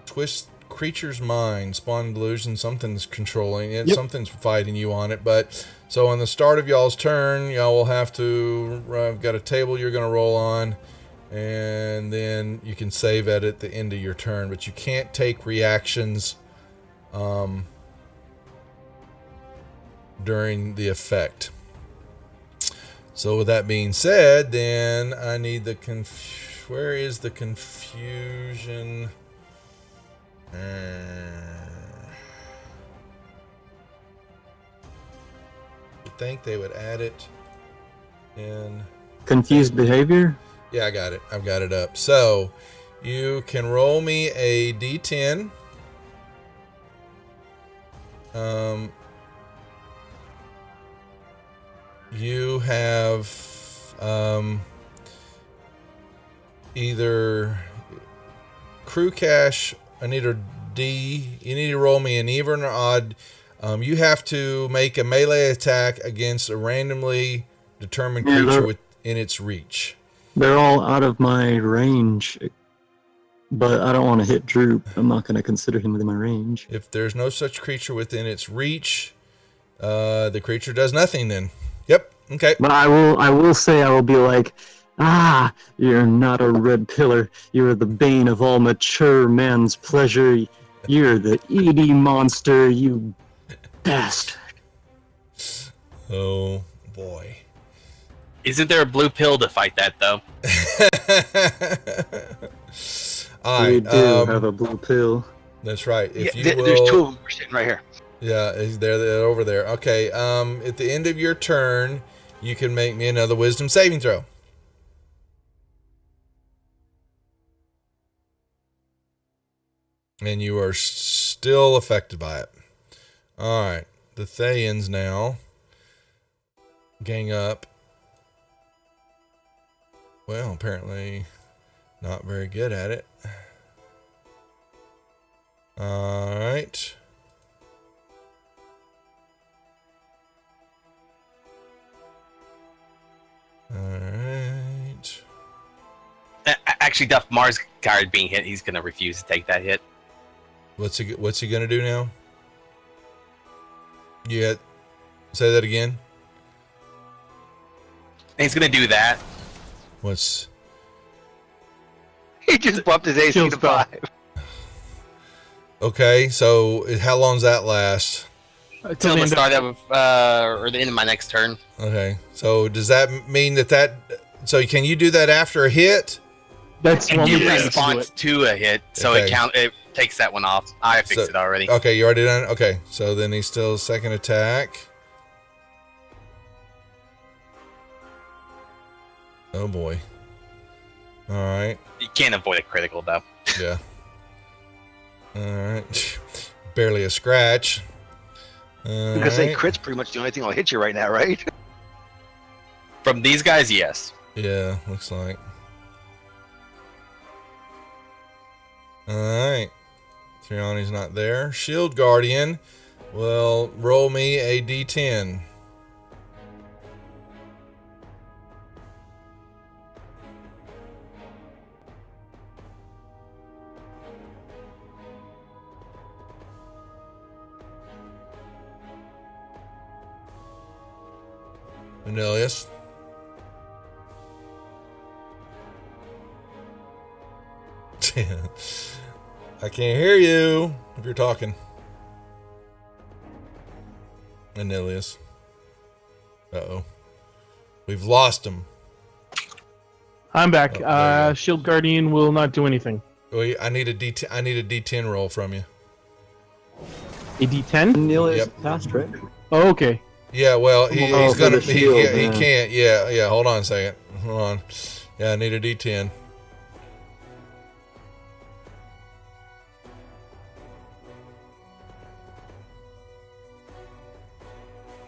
twist creature's mind, spawn delusion. Something's controlling it. Yep. Something's fighting you on it. But so on the start of y'all's turn, y'all will have to got a table you're going to roll on, and then you can save it at the end of your turn. But you can't take reactions during the effect. So with that being said, then I need the where is the confusion? I think they would add it in Confused behavior? Yeah, I got it. I've got it up. So you can roll me a d10. You have either crew cash. I need a D. You need to roll me an even or odd. You have to make a melee attack against a randomly determined creature within its reach. They're all out of my range, but I don't want to hit Droop. I'm not going to consider him within my range. If there's no such creature within its reach, the creature does nothing then. Yep. Okay. But I will say I will be like, you're not a red pillar. You're the bane of all mature man's pleasure. You're the ED monster, you bastard. Oh boy. Isn't there a blue pill to fight that though? All We right. do have a blue pill. That's right. If you There's will, 2 of them sitting right here. yeah, they're over there. Okay. At the end of your turn, you can make me another wisdom saving throw. And you are still affected by it. All right. The Thayans now gang up. Well, apparently not very good at it. All right. All right. Actually, Duff Mars tired being hit. He's gonna refuse to take that hit. What's he gonna do now? Yeah. Say that again. He's gonna do that. What's He just bumped his AC Shield to spell. 5. okay? So how long does that last? Till the start of or the end of my next turn. Okay. So does that mean that? So can you do that after a hit? That's And one you way to do response it. to a hit, so Okay. it takes that one off. I fixed So- it already. Okay, you already done it? Okay. So then he's still second attack. Oh boy. All right. You can't avoid a critical though. Yeah. All right. Barely a scratch. All Because say right. crit's pretty much the only thing that'll hit you right now, right? From these guys, yes. Yeah, looks like. Alright. Triani's not there. Shield Guardian will roll me a d10. Cornelius. I can't hear you if you're talking. Cornelius. Uh-oh. We've lost him. I'm back. Oh, there you go. Shield Guardian will not do anything. Wait, I need a D10 roll from you. A D10? Cornelius Yep. passed, right? Oh, okay. Yeah, well, Oh, he's for gonna. the shield, He yeah. can't. Yeah. Hold on a second. Hold on. Yeah, I need a D10.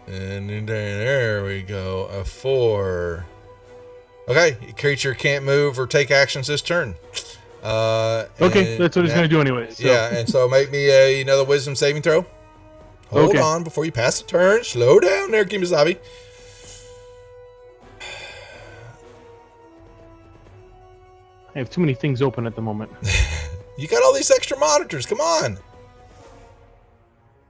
And then there we go. A 4. Okay, creature can't move or take actions this turn. Okay, and that's what he's that- going to do anyway. So. Yeah, and so make me another wisdom saving throw. Hold Okay. on before you pass the turn. Slow down there, Kimasabi. I have too many things open at the moment. You got all these extra monitors. Come on.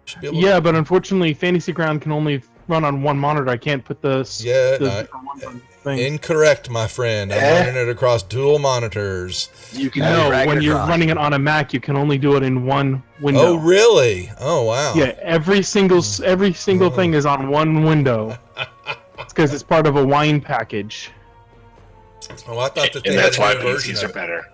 Should be able to- Yeah, but unfortunately, Fantasy Ground can only run on one monitor. I can't put the Yeah, different ones on things. incorrect, my friend. I'm running it across dual monitors. You can No, drag when it you're across. running it on a Mac, you can only do it in one window. Oh, really? Oh, wow. Yeah, every single thing is on one window. It's because it's part of a wine package. Oh, I thought that they And that's had why a new version PCs of are it. better.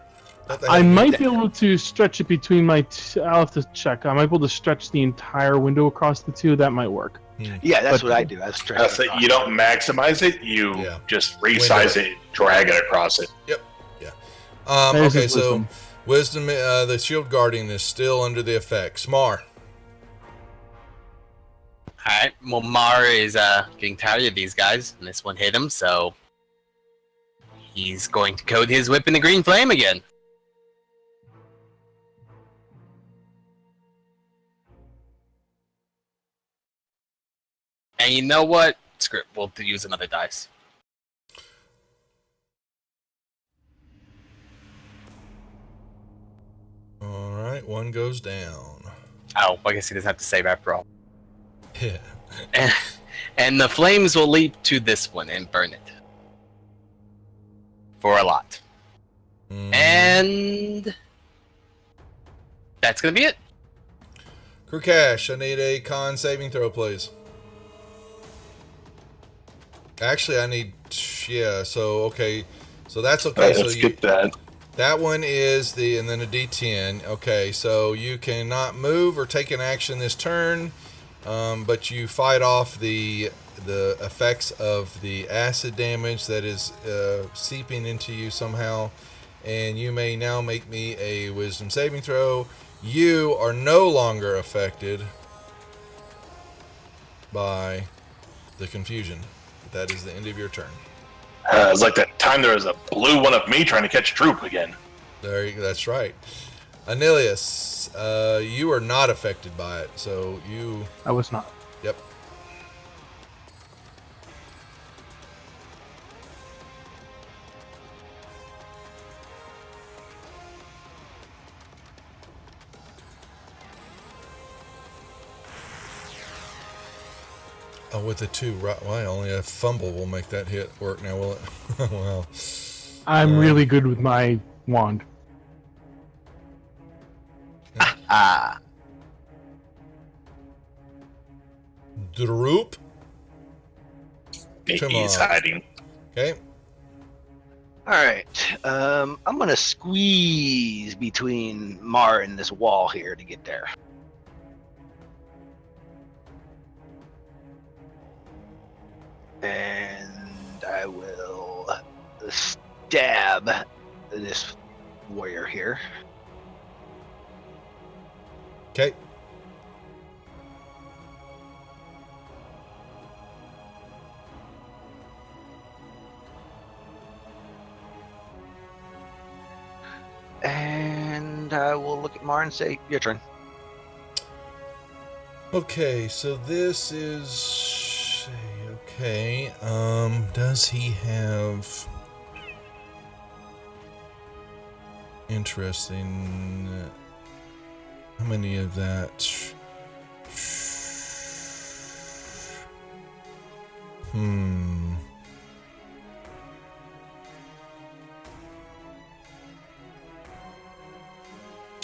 Thought they I had a new- might be able to stretch it between my. I'll have to check. I might be able to stretch the entire window across the two. That might work. Yeah, that's But- what I do. I stretch So it across. you don't maximize it, you Yeah. just resize it, drag it across it. There's Okay, his so wisdom. wisdom, the shield guardian is still under the effect. Smar. Alright, well, Mar is getting tired of these guys, and this one hit him, so he's going to coat his whip in the green flame again. And you know what? Screw it, we'll use another dice. All right, one goes down. Oh, I guess he doesn't have to save after all. Yeah. And the flames will leap to this one and burn it. For a lot. And that's gonna be it. Krukash, I need a con saving throw, please. Actually, I need. Yeah. So okay. So that's okay. Alright, So let's get that. that one is the, and then a D10. Okay. So you cannot move or take an action this turn, but you fight off the effects of the acid damage that is seeping into you somehow, and you may now make me a wisdom saving throw. You are no longer affected by the confusion. That is the end of your turn. It's like that time there was a blue one of me trying to catch Droop again. That's right. Anilius, you are not affected by it, so you. I was not. Yep. Oh, with the 2, right? Why only a fumble will make that hit work now, will it? Well, I'm really good with my wand. Ah. Droop. Come He's on. hiding. Okay. All right. I'm gonna squeeze between Mar and this wall here to get there. And I will stab this warrior here. Okay. And I will look at Mar and say, your turn. Okay, so this is okay. Does he have interesting? How many of that?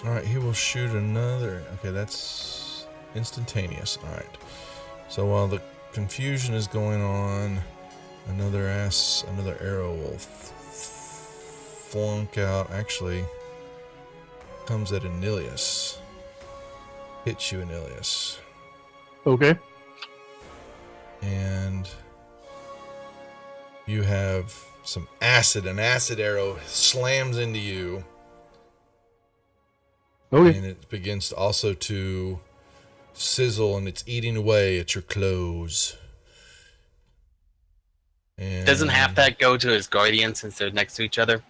All right, he will shoot another. Okay, that's instantaneous. All right. So while the confusion is going on, another arrow will flunk out. Actually, comes at Anilius. Hits you, Anilius. Okay. And you have some acid. An acid arrow slams into you. Okay. And it begins also to sizzle, and it's eating away at your clothes. And Doesn't half that go to his guardian since they're next to each other?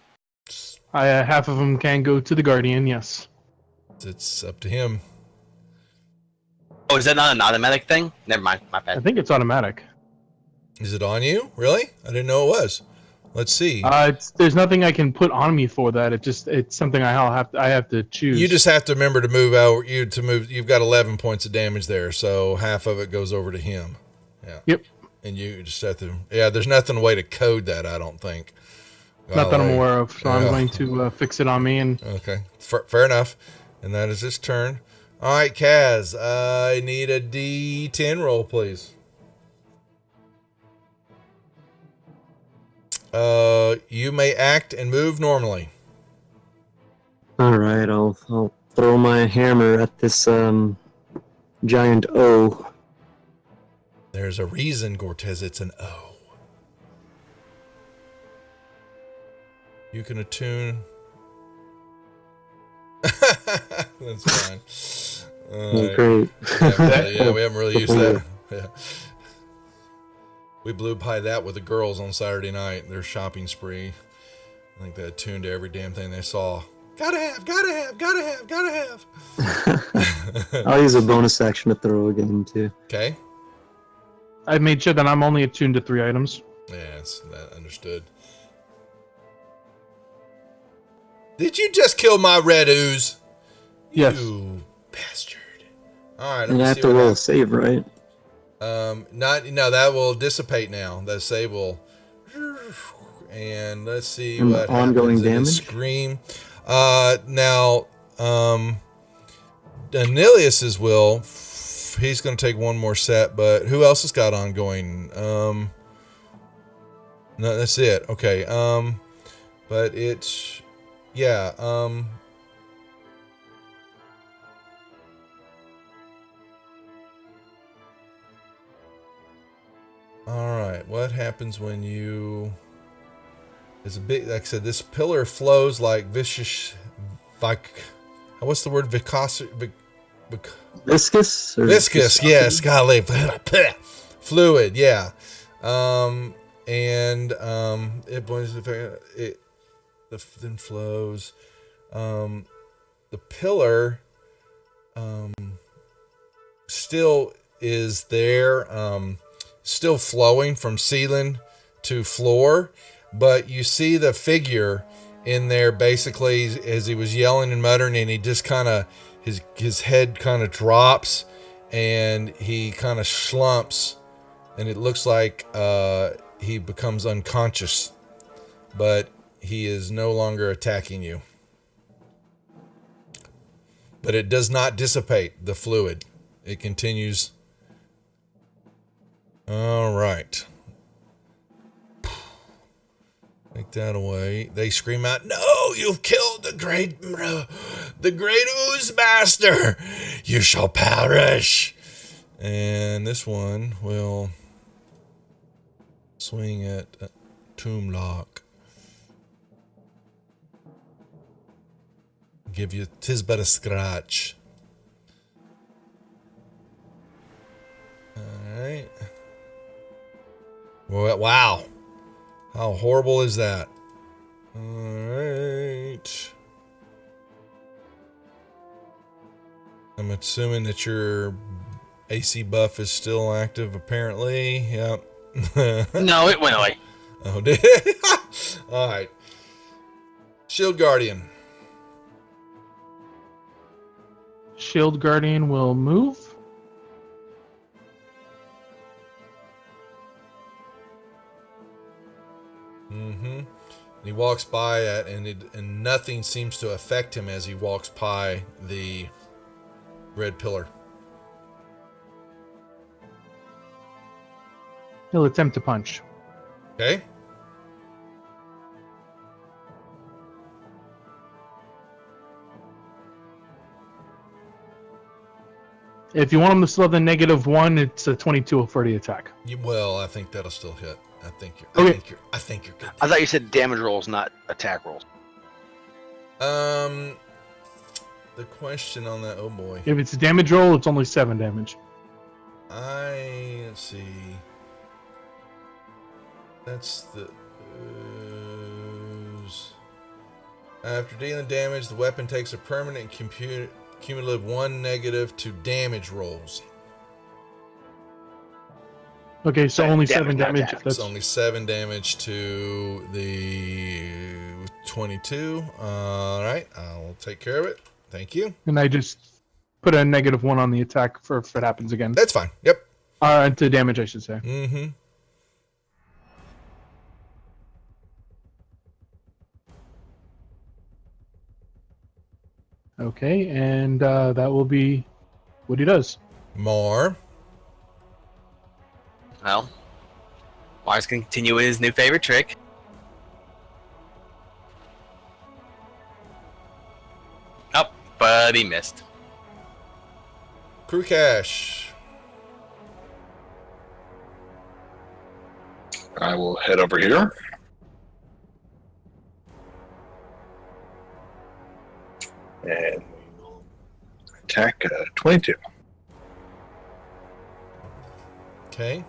Half of them can go to the Guardian, yes. It's up to him. Oh, is that not an automatic thing? Never mind, my I bad. think it's automatic. Is it on you? Really? I didn't know it was. Let's see. There's nothing I can put on me for that. It's something I have to choose. You just have to remember to move out. You've got 11 points of damage there, so half of it goes over to him. Yeah. Yep. And you just have to. Yeah. There's nothing way to code that. I don't think. Not that I'm aware of. So I'm going to fix it on me and. Okay. Fair enough. And that is his turn. All right, Kaz. I need a D10 roll, please. You may act and move normally. All right, I'll throw my hammer at this giant O. There's a reason, Gortez, it's an O. You can attune. That's fine. Right. Great. Yeah, we haven't really used that. Yeah. We blew by that with the girls on Saturday night. Their shopping spree. I think they attuned to every damn thing they saw. Gotta have. I'll use a bonus action to throw again, too. Okay. I made sure that I'm only attuned to 3 items. Yeah, that's understood. Did you just kill my red ooze? Yes. You bastard. All right, And I have to roll a save, right? That will dissipate now. That save will. And let's see And what ongoing happens in his damage? scream. Now, Anilius's will. He's going to take one more set, but who else has got ongoing? No, that's it. Okay. But it's yeah. All right. What happens when you? It's a big. Like I said, this pillar flows like vicious. What's the word? Viscous. Viscous. Viscous. Yes. Golly. Fluid. Yeah. It then flows. The pillar still is there, still flowing from ceiling to floor, but you see the figure in there basically as he was yelling and muttering, and he just kind of his head kind of drops and he kind of slumps, and it looks like he becomes unconscious, but he is no longer attacking you. But it does not dissipate the fluid. It continues. All right. Take that away. They scream out, "No, you've killed the great ooze master. You shall perish." And this one will swing at Toomlock. Give you 'tis but a scratch. Alright. Wow. How horrible is that? Alright. I'm assuming that your AC buff is still active, apparently. Yep. No, it went away. Oh, did it? Alright. Shield Guardian. Shield Guardian will move. Mm-hmm. He walks by it, and nothing seems to affect him as he walks by the red pillar. He'll attempt to punch. Okay. If you want him to still have the -1, it's a 22 for the attack. Well, I think that'll still hit. I think you're good. I thought you said damage rolls, not attack rolls. The question on that, oh boy. If it's a damage roll, it's only 7 damage. Let's see. That's the. After dealing damage, the weapon takes a permanent cumulative 1 negative to damage rolls. Okay, so only 7 damage. It's only 7 damage to the 22. All right, I'll take care of it. Thank you. And I just put a -1 on the attack for if it happens again. That's fine. Yep. To damage, I should say. Mm-hmm. Okay, and that will be what he does. More. Well, Mars can continue with his new favorite trick. Oh, but he missed. Crew Cash. I will head over here. And we will attack 22. Okay.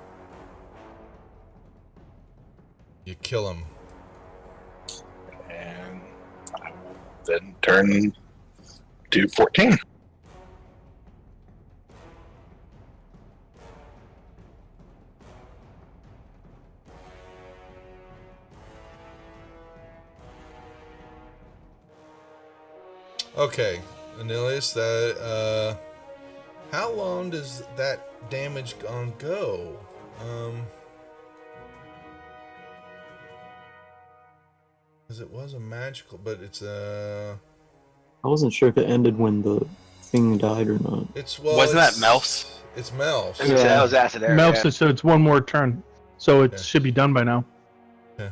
You kill him. And I will then turn to 14. Okay, Anilius, how long does that damage on go? Because it was a magical, but it's I wasn't sure if it ended when the thing died or not. Wasn't that Melf's? It's Melf's. That was acid air. Melf's, so it's one more turn. So it should be done by now. Yeah.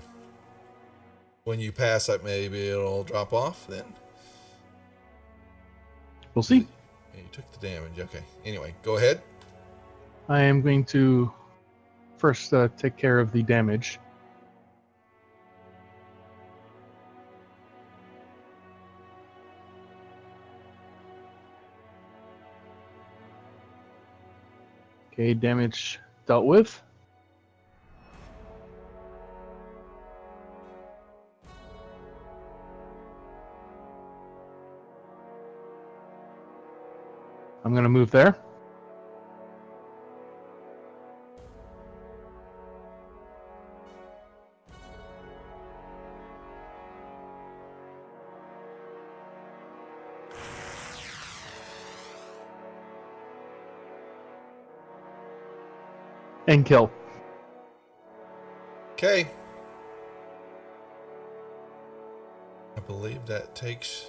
when you pass, like maybe it'll drop off then. We'll see. Yeah, you took the damage. Okay. Anyway, go ahead. I am going to first take care of the damage. Okay, damage dealt with. I'm going to move there. And kill. Okay. I believe that takes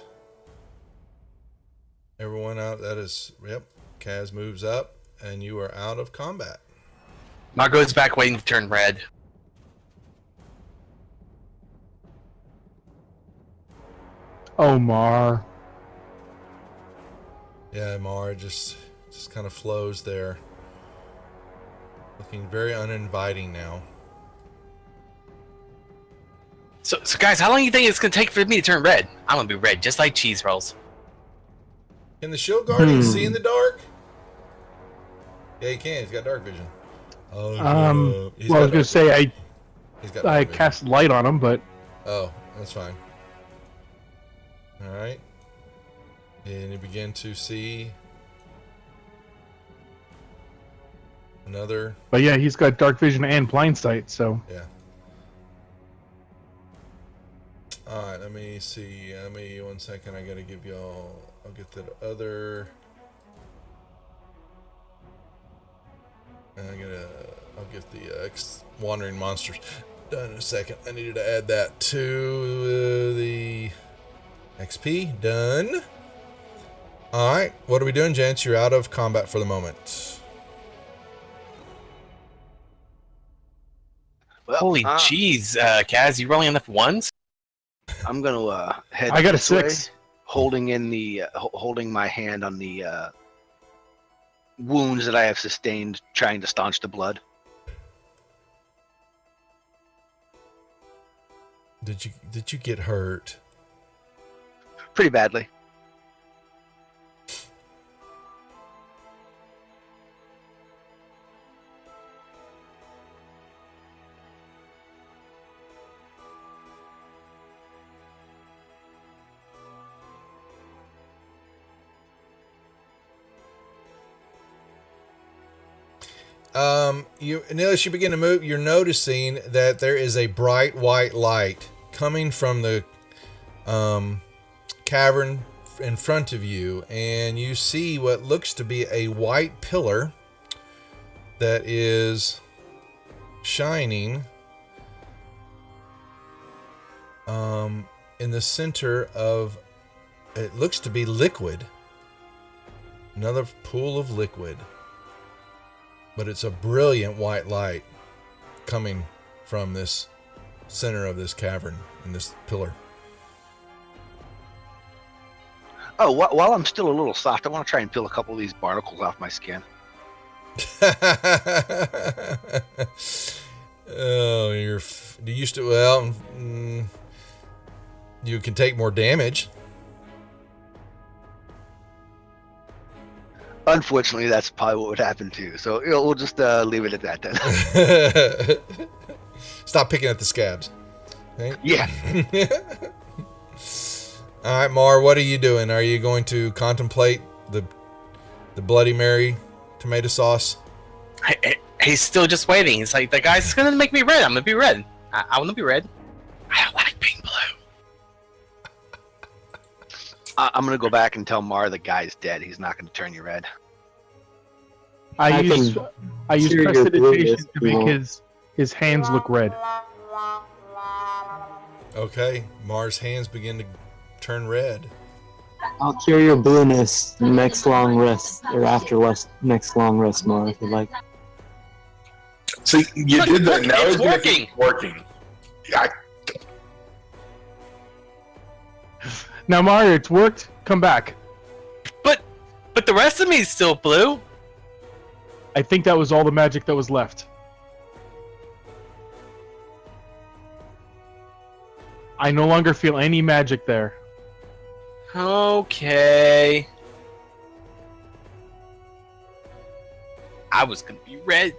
everyone out. That is, yep. Kaz moves up, and you are out of combat. Margot's back waiting to turn red. Oh, Mar. Yeah, Mar just kind of flows there. Looking very uninviting now. So guys, how long do you think it's going to take for me to turn red? I'm going to be red, just like cheese rolls. Can the shield guardian see in the dark? Yeah, he can. He's got dark vision. Oh, Well, I was going to say I cast light on him, but oh, that's fine. All right, and you begin to see another. But yeah, he's got dark vision and blind sight, so Yeah. All right, let me see. Let me 1 second. I gotta give y'all. I'll get the other. I'll get the wandering monsters done in a second. I needed to add that to the XP. Done. All right, what are we doing, gents? You're out of combat for the moment. Well, Holy jeez, Kaz, you rolling enough ones? I'm gonna head. I got a this way, 6. holding in the holding my hand on the wounds that I have sustained, trying to staunch the blood. Did you get hurt? Pretty badly. As you begin to move, you're noticing that there is a bright white light coming from the cavern in front of you, and you see what looks to be a white pillar that is shining in the center of, it looks to be liquid. Another pool of liquid. But it's a brilliant white light coming from this center of this cavern and this pillar. Oh, while I'm still a little soft, I want to try and peel a couple of these barnacles off my skin. Oh, you used to, well, you can take more damage. Unfortunately, that's probably what would happen too. So we'll just leave it at that then. Stop picking at the scabs. Right? Yeah. All right, Mar, what are you doing? Are you going to contemplate the Bloody Mary tomato sauce? He's still just waiting. He's like, the guy's going to make me red. I'm going to be red. I want to be red. I don't like being blue. I'm going to go back and tell Mar the guy's dead. He's not going to turn you red. I use cure your prestidigitation blueness, to make his hands look red. Okay, Mar's hands begin to turn red. I'll cure your blueness next long rest, or after next long rest, Mar, if you like. So you did that. Now it's working. Working. Yeah. Now, Mario, it's worked. Come back. But the rest of me is still blue. I think that was all the magic that was left. I no longer feel any magic there. Okay. I was gonna be red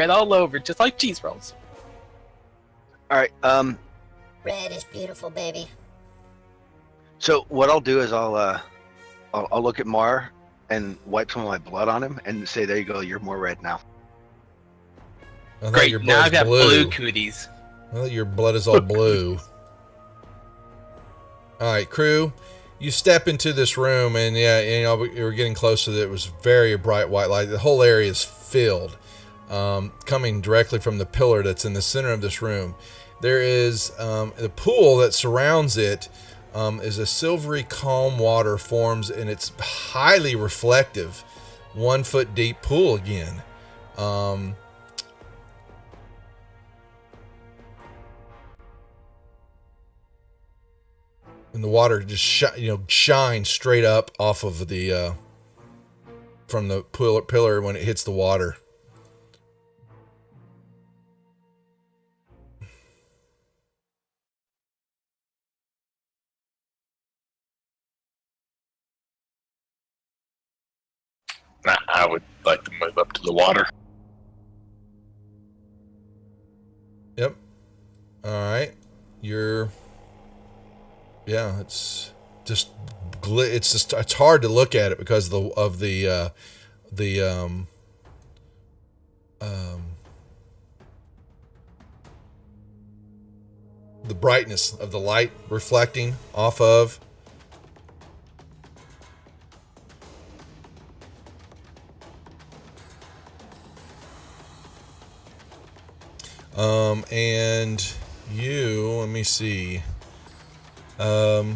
all over, just like cheese rolls. All right. Red is beautiful, baby. So what I'll do is I'll look at Mar and wipe some of my blood on him and say, "There you go. You're more red now." I thought Great, your now blood's I've got blue cooties. I thought your blood is all blue. All right, crew, you step into this room, and yeah, you know, you were getting close to it. It was very bright white light. The whole area is filled, coming directly from the pillar that's in the center of this room. There is the pool that surrounds it is a silvery, calm water forms, and it's highly reflective, 1 foot deep pool again. And the water just shines straight up off of the from the pillar when it hits the water. I would like to move up to the water. Yep. All right. Yeah, it's just it's hard to look at it because of the brightness of the light reflecting off of. And you, let me see. We're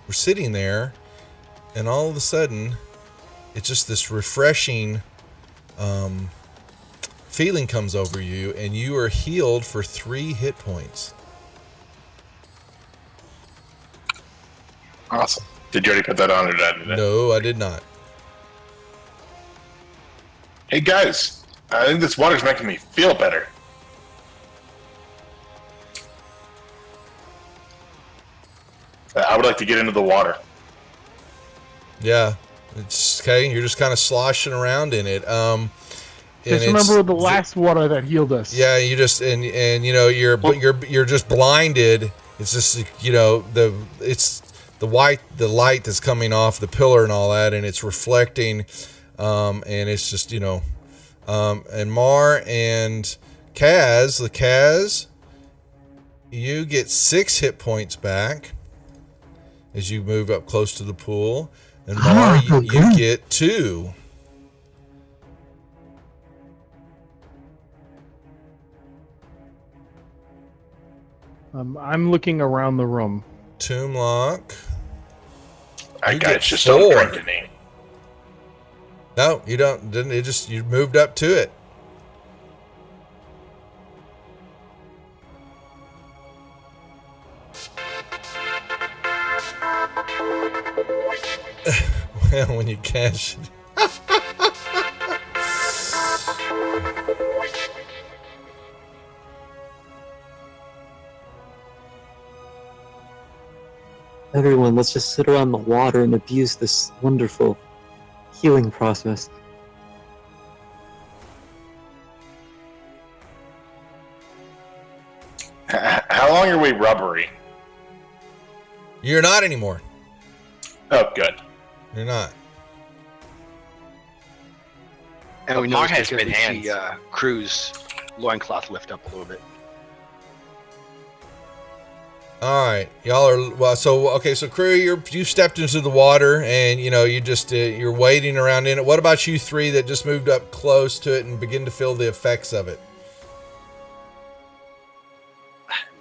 sitting there, and all of a sudden, it's just this refreshing feeling comes over you, and you are healed for 3 hit points. Awesome. Did you already put that on, or did I do that? No, I did not. Hey guys, I think this water's making me feel better. I would like to get into the water. Yeah, it's okay. You're just kind of sloshing around in it. Just remember the last water that healed us. Yeah, you just and you know you're just blinded. It's just it's the light that's coming off the pillar and all that, and it's reflecting, and it's just and Mar and Kaz, you get 6 hit points back as you move up close to the pool, and Mar, you get 2. I'm looking around the room. Toomlock. I guys just don't drink any. No, you don't. Didn't it? Just you moved up to it. Well, when you cash it. Everyone, let's just sit around the water and abuse this wonderful healing process. How long are we rubbery? You're not anymore. Oh, good. You're not. And we know Mark it's has because big we hands. see Crew's loincloth lift up a little bit. All right, y'all are well. So okay, so crew, you stepped into the water, and you just you're wading around in it. What about you 3 that just moved up close to it and begin to feel the effects of it?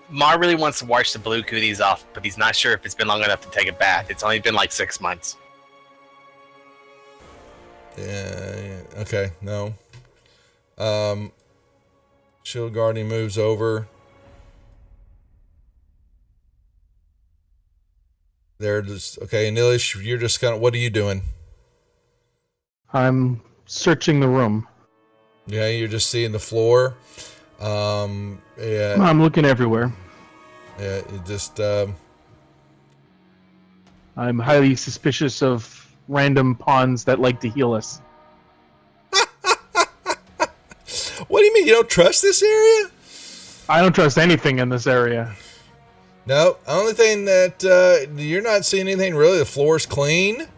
Mar really wants to wash the blue cooties off, but he's not sure if it's been long enough to take a bath. It's only been like 6 months. Yeah. Okay. No. Shield Guardian moves over. They're just okay. And Nilish, you're just kind of. What are you doing? I'm searching the room. Yeah, you're just seeing the floor. Yeah, I'm looking everywhere. yeah. It just. I'm highly suspicious of random pawns that like to heal us. What do you mean you don't trust this area? I don't trust anything in this area. No, only thing that you're not seeing anything really. The floor's clean.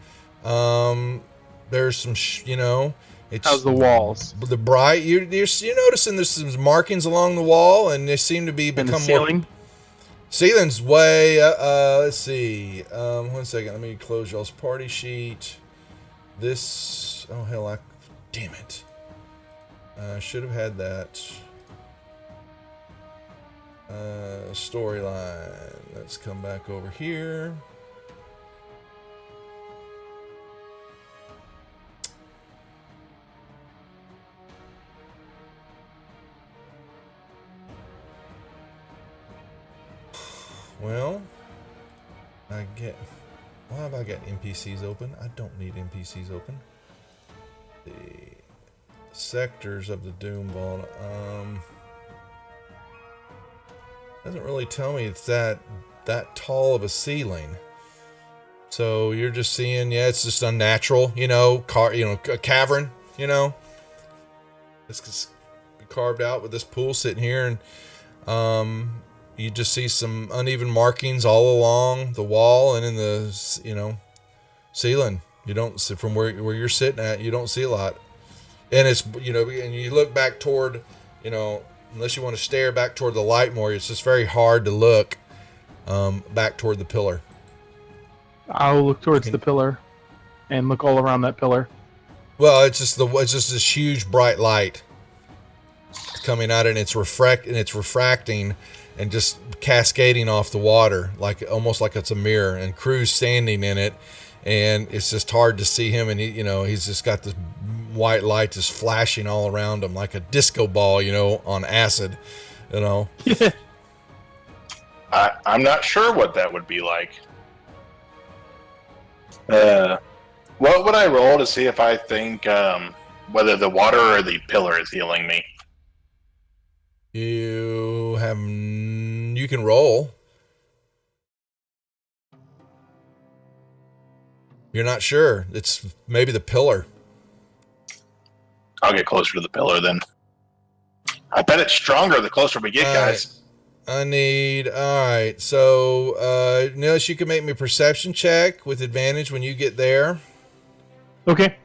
There's some, it's How's the walls? the bright. You're noticing there's some markings along the wall, and they seem to be And the become ceiling? more. Ceiling's way. Let's see. 1 second. Let me close y'all's party sheet. This. Oh hell! Damn it. I should have had that. Storyline. Let's come back over here. Well, why have I got NPCs open? I don't need NPCs open. The sectors of the Doom Vault. Doesn't really tell me it's that tall of a ceiling. So you're just seeing, it's just unnatural, a cavern, It's just carved out with this pool sitting here, and you just see some uneven markings all along the wall and in the, ceiling. You don't see from where you're sitting at, you don't see a lot. And it's, and you look back toward, unless you want to stare back toward the light more, it's just very hard to look back toward the pillar. I'll look towards the pillar and look all around that pillar. Well, it's just this huge bright light coming out, and it's refracting and just cascading off the water, almost like it's a mirror, and Crew's standing in it, and it's just hard to see him, and he's just got this white light just flashing all around him like a disco ball, on acid, I'm not sure what that would be like. What would I roll to see if I think whether the water or the pillar is healing me? You can roll. You're not sure. It's maybe the pillar. I'll get closer to the pillar then. I bet it's stronger the closer we get, guys. All right. So, Nils, you can make me a perception check with advantage when you get there. Okay.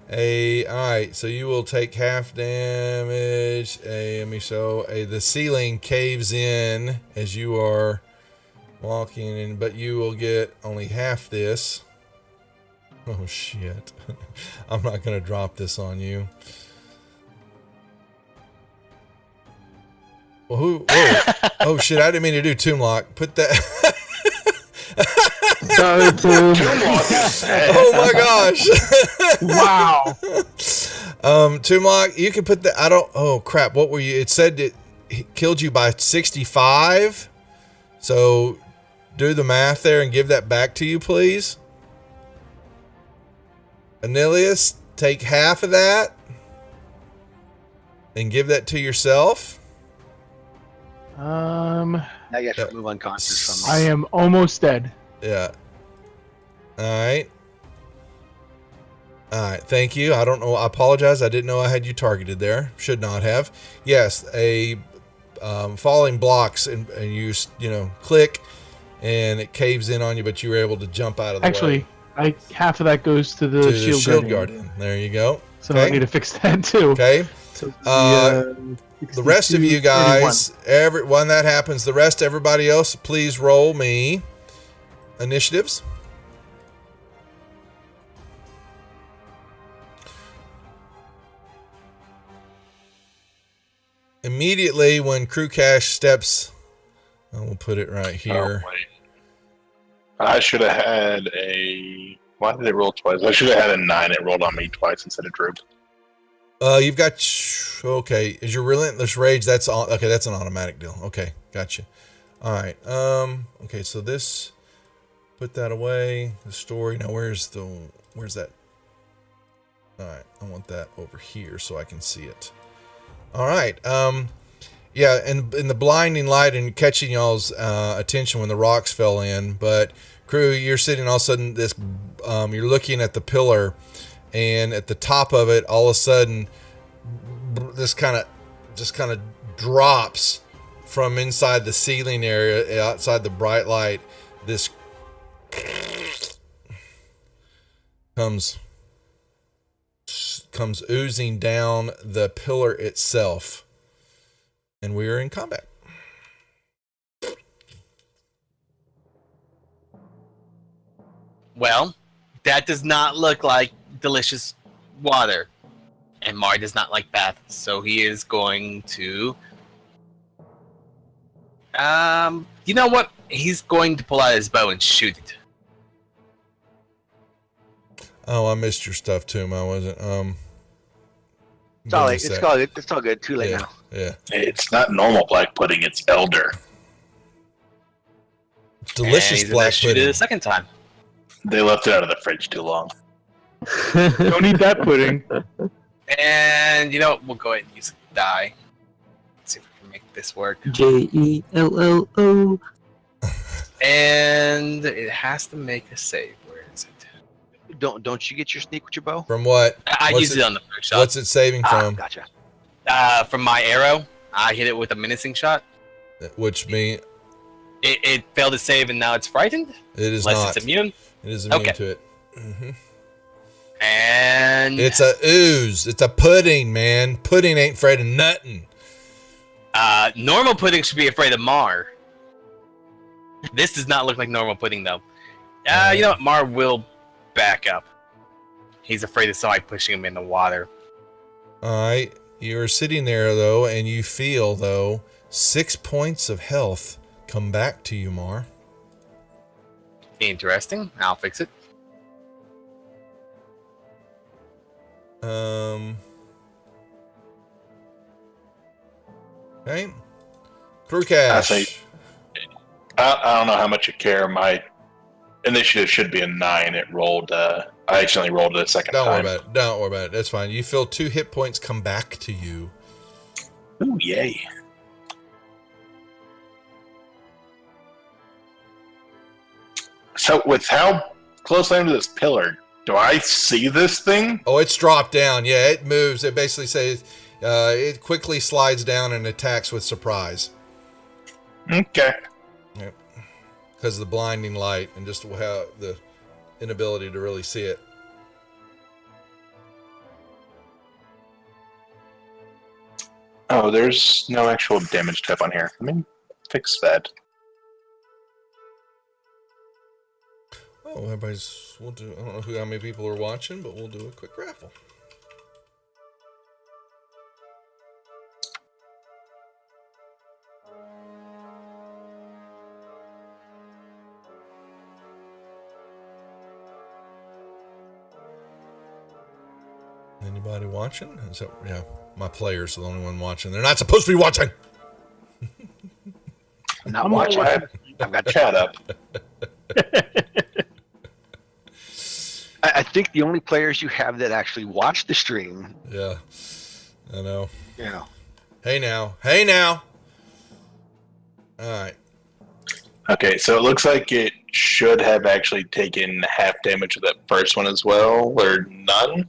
All right, so you will take half damage. The ceiling caves in as you are walking in, but you will get only half this. Oh shit. I'm not gonna drop this on you. Well, oh shit, I didn't mean to do Tomb Lock. Put that. Sorry, Tomb. Oh my gosh. Wow. Tomb Lock, you can put that. Oh crap, what were you? It said it killed you by 65. So do the math there and give that back to you, please. Anilius, take half of that and give that to yourself. Now you have to move unconscious from I am almost dead. Yeah. All right. Thank you. I don't know. I apologize. I didn't know I had you targeted there. Should not have. Yes, falling blocks and you click and it caves in on you, but you were able to jump out of the way. Actually, half of that goes to the shield guardian. There you go. So I need to fix that too. Okay. So the rest of you guys, when that happens, everybody else, please roll me initiatives. Immediately when Crew Cash steps, I will put it right here. Oh, wait. I should have had a Why did it roll twice? I should have had a 9. It rolled on me twice instead of Droop. You've got okay. Is your relentless rage? That's on. Okay, that's an automatic deal. Okay, gotcha. All right. Okay, so this. Put that away. The story. Now, where's that? All right, I want that over here so I can see it. All right. Yeah, and in the blinding light and catching y'all's attention when the rocks fell in, but crew, you're sitting all of a sudden this. You're looking at the pillar. And at the top of it, all of a sudden, this kind of drops from inside the ceiling area, outside the bright light. This comes oozing down the pillar itself, and we are in combat. Well, that does not look like delicious water, and Mar does not like baths, so he is going to you know what, he's going to pull out his bow and shoot it. Oh, I missed your stuff too, I wasn't It's all good. Too late now. Yeah, It's not normal black pudding, it's elder. delicious and black shoot it pudding. a second time. They left it out of the fridge too long. Don't eat that pudding. And you know what, we'll go ahead and use a die. Let's see if we can make this work. JELLO. And it has to make a save. Where is it? Don't you get your sneak with your bow? From what? I What's used it on the first shot. What's it saving from? Gotcha. From my arrow, I hit it with a menacing shot. Which mean It failed to save, and now it's frightened. it is Unless not. it's immune. It is immune Okay. to it. Mm-hmm. And It's a ooze. It's a pudding, man. Pudding ain't afraid of nothing. normal pudding should be afraid of Mar. This does not look like normal pudding, though. You know what? Mar will back up. He's afraid of somebody pushing him in the water. All right. You're sitting there, though, and you feel, though, 6 points of health come back to you, Mar. Interesting. I'll fix it. Okay. Crew cash. I don't know how much you care. My initiative should be a 9. It rolled. I accidentally rolled it a second Don't worry time. about it. Don't worry about it. That's fine. You feel 2 hit points come back to you. Ooh, yay. So, with how close I am to this pillar, do I see this thing? Oh, it's dropped down. Yeah, it moves. It basically says it quickly slides down and attacks with surprise. Okay. Yep. Because of the blinding light and just how the inability to really see it. Oh, there's no actual damage type on here. Let me fix that. Oh, we'll do. I don't know how many people are watching, but we'll do a quick raffle. Anybody watching? Is that, yeah, my players are the only one watching. They're not supposed to be watching. I'm not watching. I've got chat up. I think the only players you have that actually watch the stream. Yeah, I know. Yeah. Hey now. Hey now. All right. Okay, so it looks like it should have actually taken half damage of that first one as well, or none,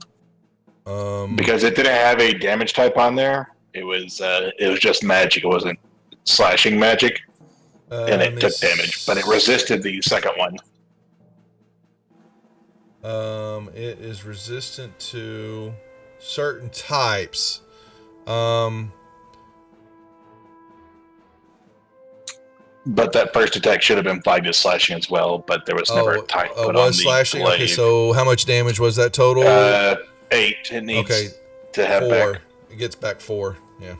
because it didn't have a damage type on there. It was just magic. It wasn't slashing magic, and it took damage, but it resisted the second one. It is resistant to certain types. But that first attack should have been 5 to slashing as well, but there was never a type put on the slashing. blade. Okay, so how much damage was that total? 8. It needs to have 4. back. It gets back 4. Yeah.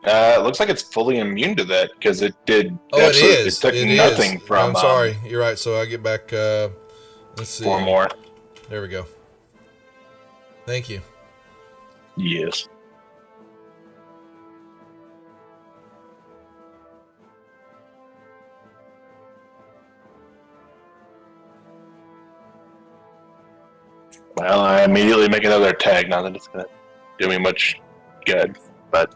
It looks like it's fully immune to that because it did. Oh, it is. It took It nothing is. from. I'm sorry. You're right. So I get back Let's see. 4 more. There we go. Thank you. Yes. Well, I immediately make another attack. Not that it's going to do me much good, but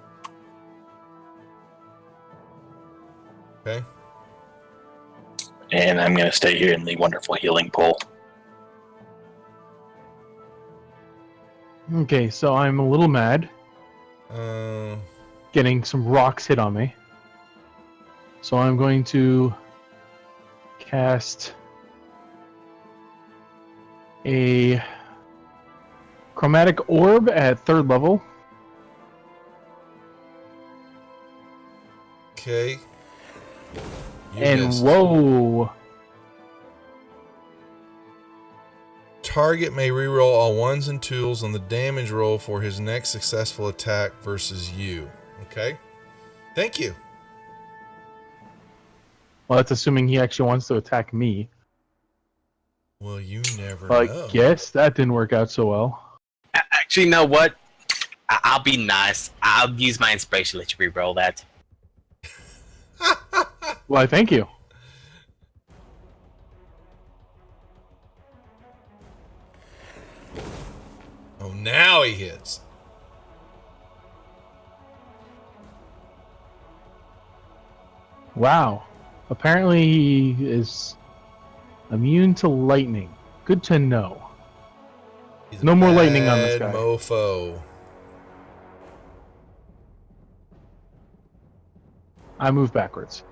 Okay. and I'm going to stay here in the wonderful healing pool. Okay, so I'm a little mad. Uh, Getting some rocks hit on me. So I'm going to cast a chromatic orb at 3rd level. okay. You And missed. whoa! Target may reroll all 1s and 2s on the damage roll for his next successful attack versus you. Okay. Thank you. Well, that's assuming he actually wants to attack me. Well, you never I know. guess that didn't work out so well. Actually, you know what? I'll be nice. I'll use my inspiration to let you re-roll that. Why, thank you. Oh, now he hits. Wow. Apparently he is immune to lightning. Good to know. He's No a more lightning on this bad guy. Mofo. I move backwards.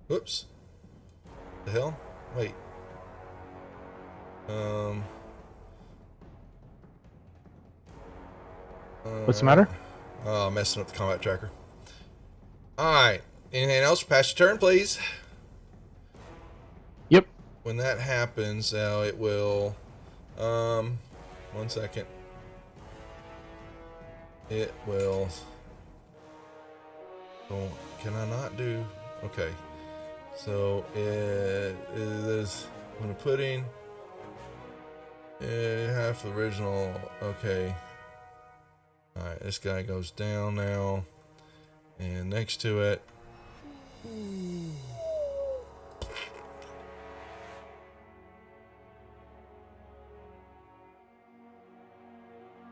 Whoops. The hell? Wait. What's the matter? Oh, messing up the combat tracker. Alright. Anything else? Pass your turn, please. Yep. When that happens, now it will... 1 second. It will... Oh, can I not do... Okay. So, it is... I'm going to put in... half the original... Okay. Alright, this guy goes down now. And next to it...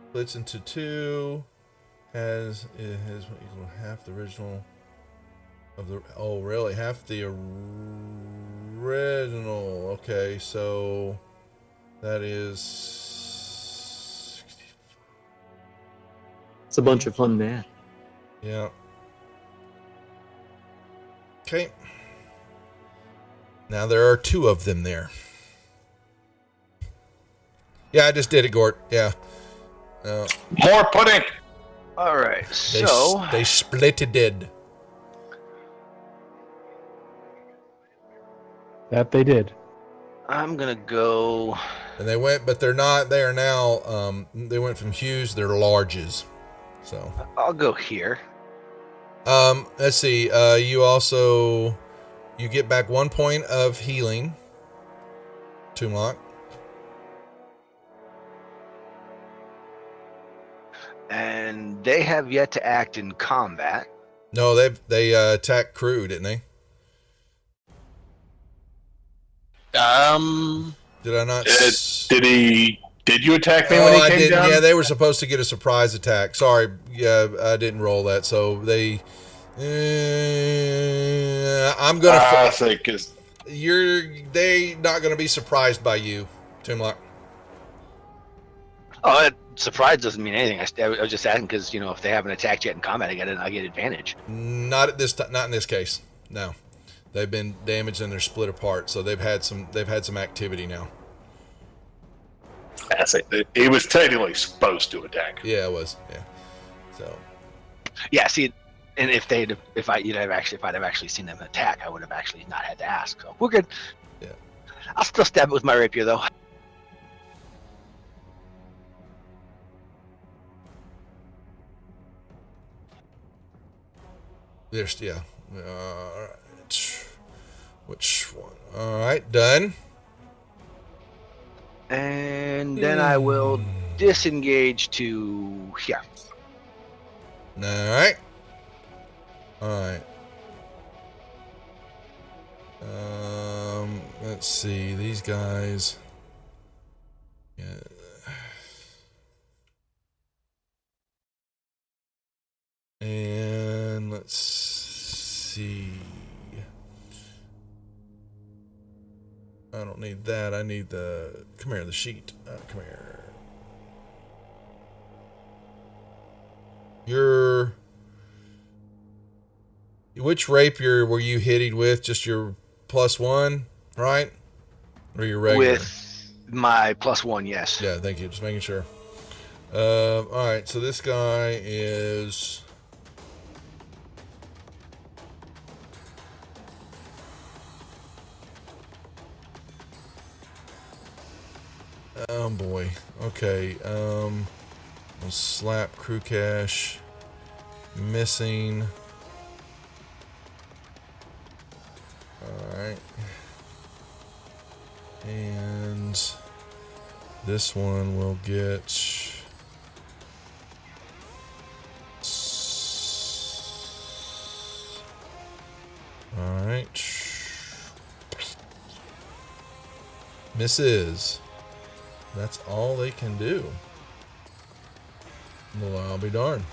splits into 2. It has what equal half the original of the... Oh, really? Half the original. Okay, so... That is... It's a bunch of fun math. Yeah. Okay. Now there are 2 of them there. Yeah, I just did it, Gort. Yeah. More pudding! Alright, They, so they splitted it. That they did. I'm gonna go. And they went, but they're not. They are now. They went from hues. They're larges. So. I'll go here. Let's see. You also, you get back 1 point of healing. Toonlock. And they have yet to act in combat. No, they attacked crew, didn't they? Did I not? Did you attack me Oh, when he I came didn't. down? Yeah, they were supposed to get a surprise attack. Sorry, yeah, I didn't roll that. So they. I'm gonna. I say because They not gonna be surprised by you, Toonlock. Oh, surprise doesn't mean anything. I was just asking because if they haven't attacked yet in combat, I get advantage. Not at this time. Not in this case. No, they've been damaged and they're split apart. So they've had some activity now. I say he was technically supposed to attack. Yeah, it was. Yeah. So. Yeah. See, and if I'd have actually seen them attack, I would have actually not had to ask. So we're good. Yeah. I'll still stab it with my rapier though. There's yeah. All right. one. All right, done. And then I will disengage to here. All right. All right. Let's see these guys. Yeah. And let's see. I don't need that. I need the. Come here, the sheet. Come here. Which rapier were you hitting with? Just your +1, right? Or your regular? With my +1, yes. Yeah, thank you. Just making sure. All right, so this guy is. Oh boy. Okay. We'll slap crew cash. Missing. Alright. And this one will get. Alright. Misses. That's all they can do. Well, I'll be darned.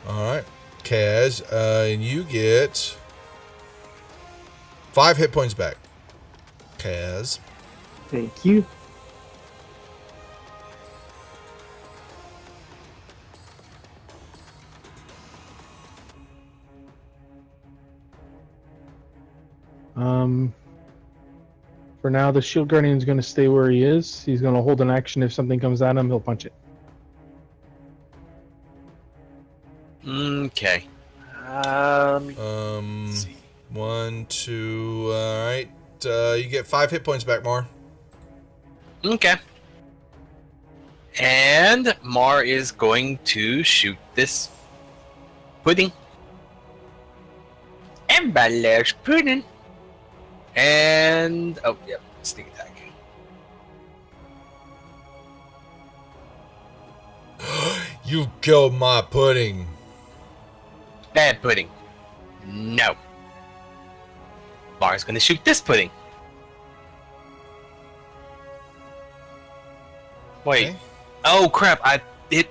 Alright. Kaz, and you get 5 hit points back. Kaz. Thank you. For now, the Shield Guardian is going to stay where he is. He's going to hold an action. If something comes at him, he'll punch it. Okay. Let's see. 1, 2. All right. You get 5 hit points back, Mar. Okay. And Mar is going to shoot this pudding. Everybody loves pudding. And oh yep, sneak attack. You killed my pudding. Bad pudding. No. Mar's gonna shoot this pudding. Wait. Okay. Oh crap! I hit.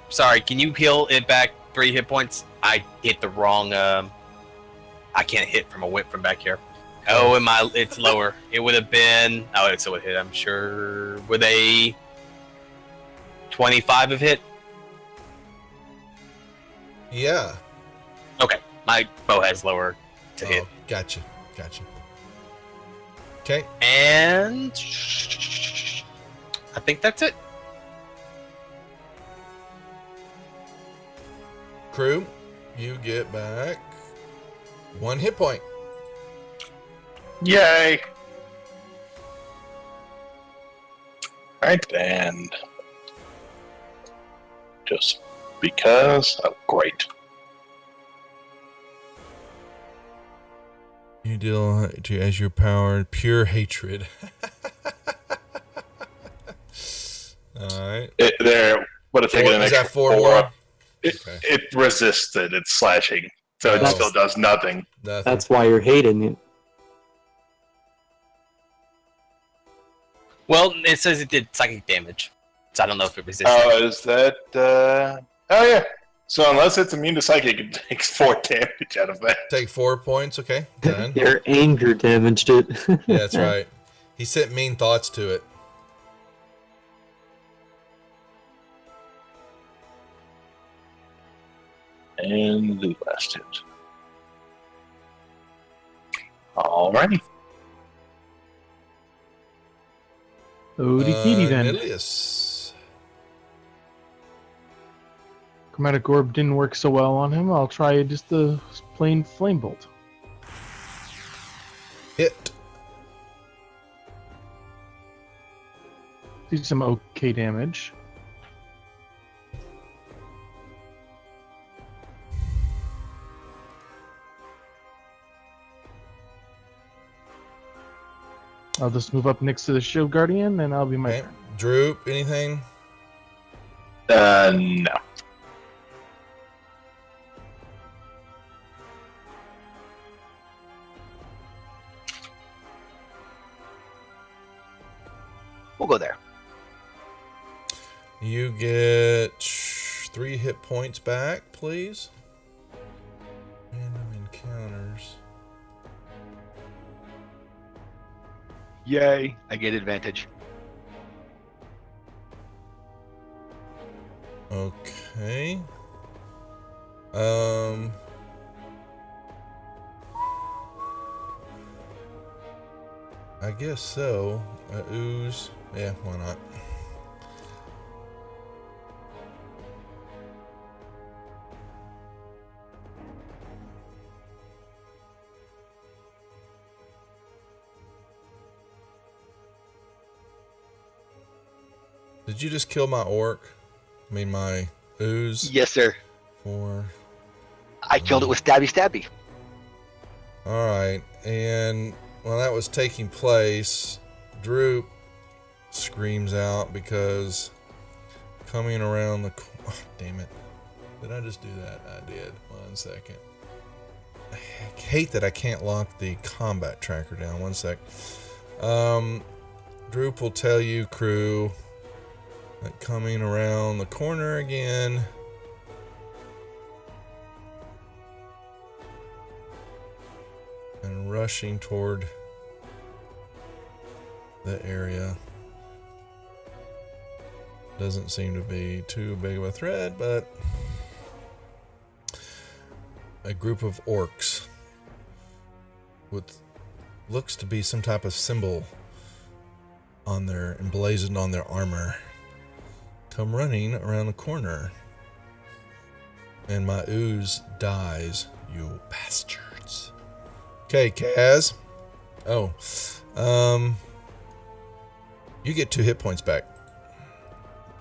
Sorry. Can you heal it back 3 hit points? I hit the wrong. I can't hit from a whip from back here. Oh, it's lower. It would have been. Oh, it still would hit. I'm sure. With a 25 of hit. Yeah. Okay, my bow has lower to hit. Gotcha. Okay. And I think that's it. Crew, you get back 1 hit point. Yay! Alright, and just because. Oh, great. You deal to as your power pure hatred. All right. There would have taken an Is extra that 4 more? It resisted. It's slashing, so it still does nothing. That's why you're hating it. Well, it says it did psychic damage, so I don't know if it resisted. Oh, is that? Oh yeah. So unless it's immune to psychic, it takes 4 damage out of that. Take 4 points. Okay. Done. Your anger damaged it. Yeah, that's right. He sent mean thoughts to it. And the last hit. Alrighty. Odie kitty then. Nilius. Chromatic Orb didn't work so well on him. I'll try just the plain Flame Bolt. Hit. Do some okay damage. I'll just move up next to the shield guardian, and I'll be my Okay. turn. Droop, anything? No. We'll go there. You get 3 hit points back, please. Random encounters. Yay! I get advantage. Okay. I guess so. Ooze. Yeah, why not? Did you just kill my orc? I mean, my ooze? Yes, sir. 4. I killed it with stabby stabby. All right. And while that was taking place, Droop screams out because coming around the... Oh, damn it. Did I just do that? I did. 1 second. I hate that I can't lock the combat tracker down. 1 sec. Droop will tell you, crew, that coming around the corner again... and rushing toward the area. Doesn't seem to be too big of a threat, but a group of orcs with looks to be some type of symbol on their emblazoned on their armor come running around the corner, and my ooze dies. You bastards. Okay, Kaz. Oh, you get 2 hit points back.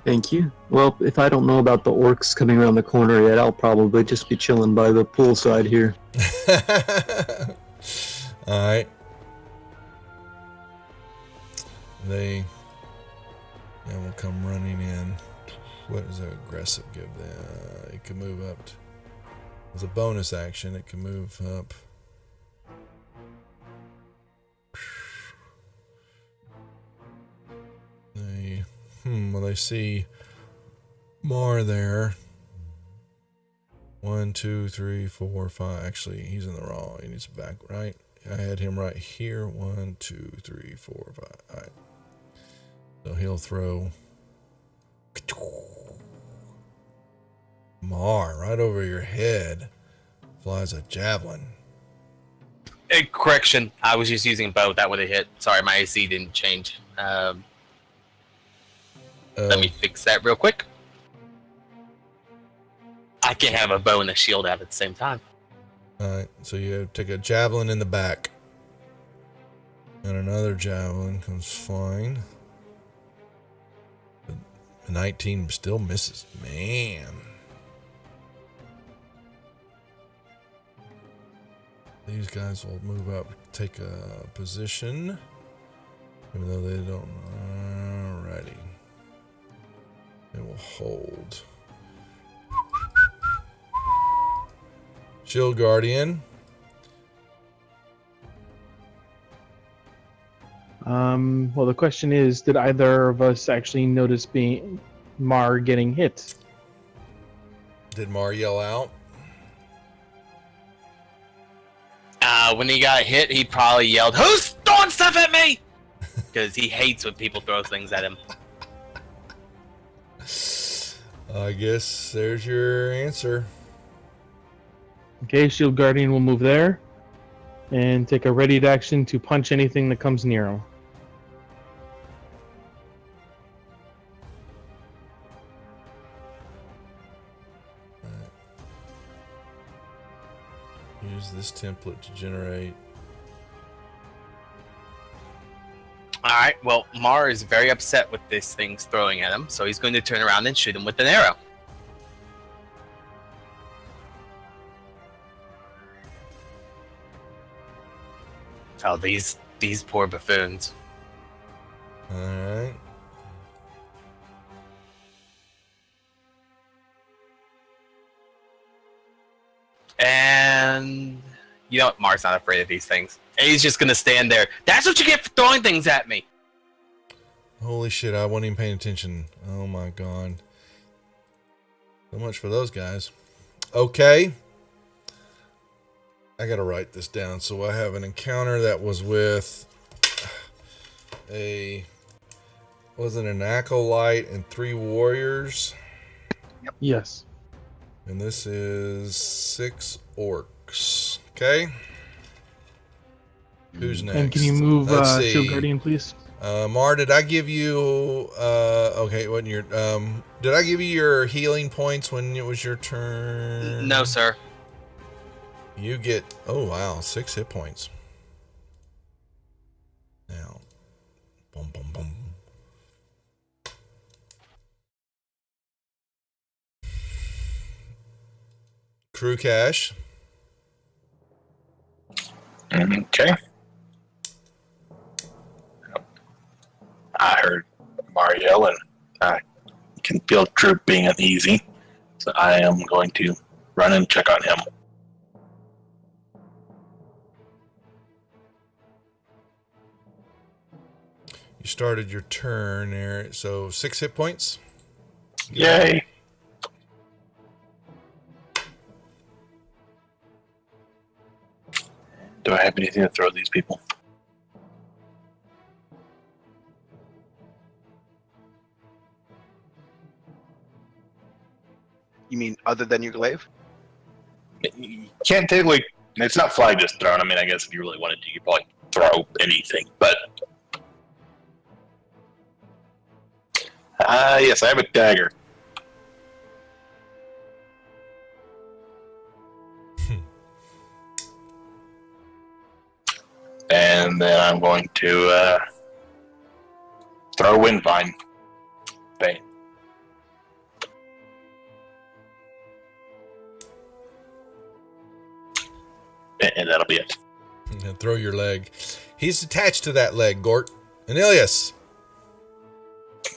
Thank you. Well, if I don't know about the orcs coming around the corner yet, I'll probably just be chilling by the poolside here. Alright. They will come running in. What does an aggressive give them? It can move up. As a bonus action, it can move up. Well, they see Mar there. 1, 2, 3, 4, 5. Actually, he's in the wrong. He needs back, right? I had him right here. 1, 2, 3, 4, 5. All right. So he'll throw Mar right over your head. Flies a javelin. Correction. I was just using bow. That would have hit. Sorry, my AC didn't change. Let me fix that real quick. I can't have a bow and a shield out at the same time. Alright, so you take a javelin in the back. And another javelin comes flying. The 19 still misses. Man. These guys will move up, take a position. Even though they don't. Alrighty. They will hold. Shield Guardian. Well, the question is, did either of us actually notice Mar getting hit? Did Mar yell out? When he got hit, he probably yelled, "Who's throwing stuff at me?" Because he hates when people throw things at him. I guess there's your answer. Okay, Shield Guardian will move there and take a readied action to punch anything that comes near him. Use this template to generate. Alright, well, Mar is very upset with this thing's throwing at him, so he's going to turn around and shoot him with an arrow. Oh, these poor buffoons. All right. And you know what? Mark's not afraid of these things. And he's just gonna stand there. That's what you get for throwing things at me. Holy shit, I wasn't even paying attention. Oh my god. So much for those guys. Okay. I gotta write this down. So I have an encounter that was with was it an acolyte and 3 warriors? Yes. And this is 6 orcs. Okay. Who's next? And can you move Let's see. Shield Guardian, please? Mar, did I give you okay, wasn't your did I give you your healing points when it was your turn? No, sir. You get, oh wow, 6 hit points. Now, boom, boom, boom. Crew cash. Okay. I heard Mario, and I can feel Droop being uneasy, so I am going to run and check on him. You started your turn there, so 6 hit points. Yay! Do I have anything to throw these people? You mean other than your glaive? You can't technically. It's not flag just thrown. I mean, I guess if you really wanted to, you could probably throw anything. But yes, I have a dagger. And then I'm going to throw Windvine. Bang. And that'll be it. And throw your leg. He's attached to that leg, Gort. Anilius.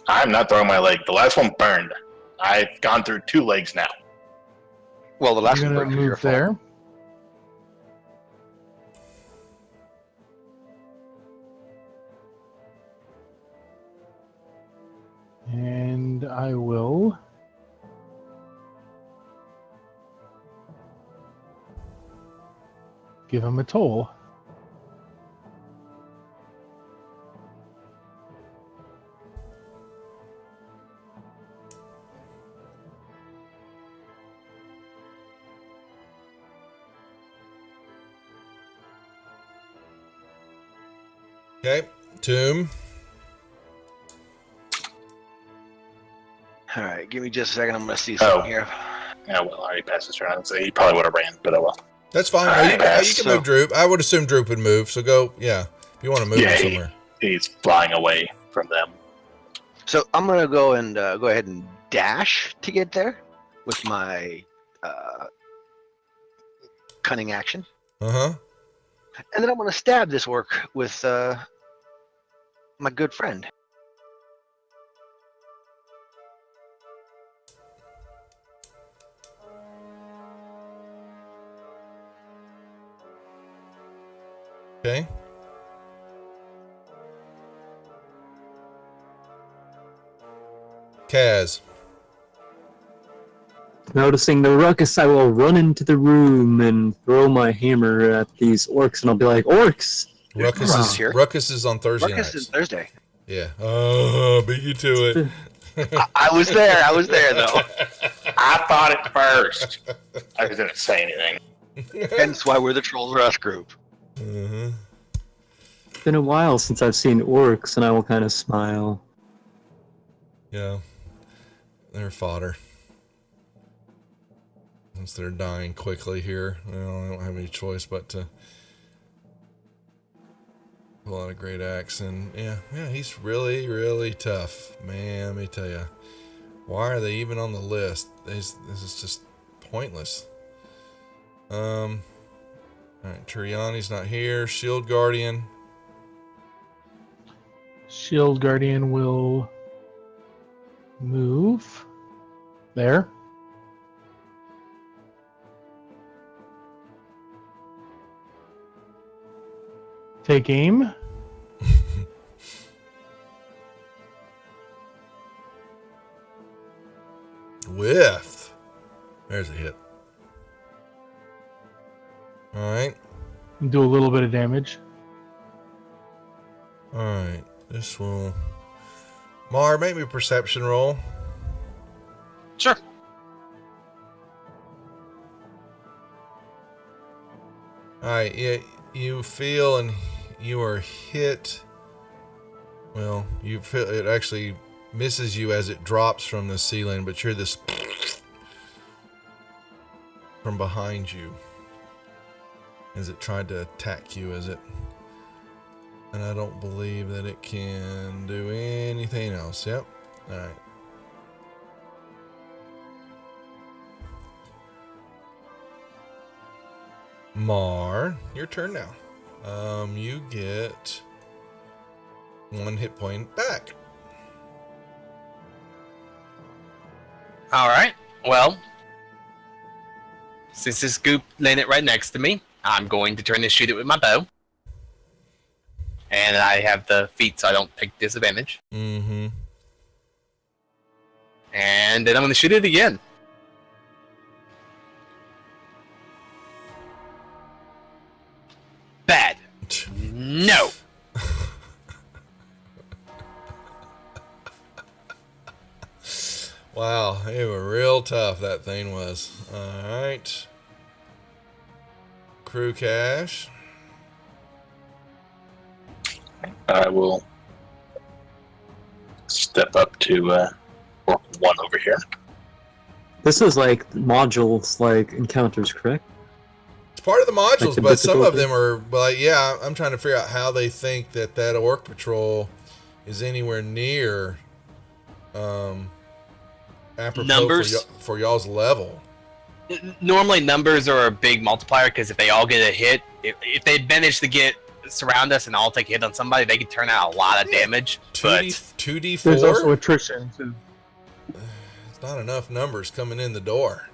I'm not throwing my leg. The last one burned. I've gone through 2 legs now. Well, the last You're one gonna broke through your move fault. there. And I will give him a toll. Okay. Tomb. All right, give me just a second. I'm going to see something here. Yeah, well, I already passed his turn. I'd say he probably would have ran, but oh well. That's fine. Alright, you pass. can move Droop. I would assume Droop would move. So go, yeah. If you want to move him Yeah, somewhere. He's flying away from them. So I'm going to go and go ahead and dash to get there with my cunning action. Uh-huh. And then I'm going to stab this orc with my good friend. Okay. Kaz. Noticing the ruckus, I will run into the room and throw my hammer at these orcs, and I'll be like, "Orcs!" Ruckus is on Thursday Ruckus nights. is Thursday. Yeah. Oh, beat you to it. I was there. I was there, though. I thought it first. I didn't say anything. Hence why we're the Trolls Rush group. Uh-huh. It's been a while since I've seen orcs, and I will kind of smile. Yeah. They're fodder. Since they're dying quickly here, well, I don't have any choice but to pull out a great axe. And yeah, he's really, really tough. Man, let me tell you. Why are they even on the list? This is just pointless. Alright, Turiani's not here. Shield Guardian. Shield Guardian will move there. Take aim. Whiff. There's a hit. Alright. Do a little bit of damage. Alright. This will... Mar, make me a perception roll. Sure. Alright, yeah, you feel and you are hit. Well, you feel it actually misses you as it drops from the ceiling, but you're this from behind you as it tried to attack you and I don't believe that it can do anything else. Yep. Alright. Mar, your turn now. You get 1 hit point back. All right. Well, since this goop landed right next to me, I'm going to turn and shoot it with my bow. And I have the feat, so I don't take disadvantage. Mm-hmm. And then I'm going to shoot it again. Bad. No. Wow, it was real tough, that thing was. Alright. Crew Cash. I will step up to work one over here. This is like modules, like encounters, correct? It's part of the modules, Like the but some of difficulty? them are, like, yeah, I'm trying to figure out how they think that orc patrol is anywhere near apropos Numbers? for y'all's level. Normally, numbers are a big multiplier because if they all get a hit, if they manage to surround us and all take a hit on somebody, they can turn out a lot of damage. But 2d4? There's also attrition too. It's not enough numbers coming in the door.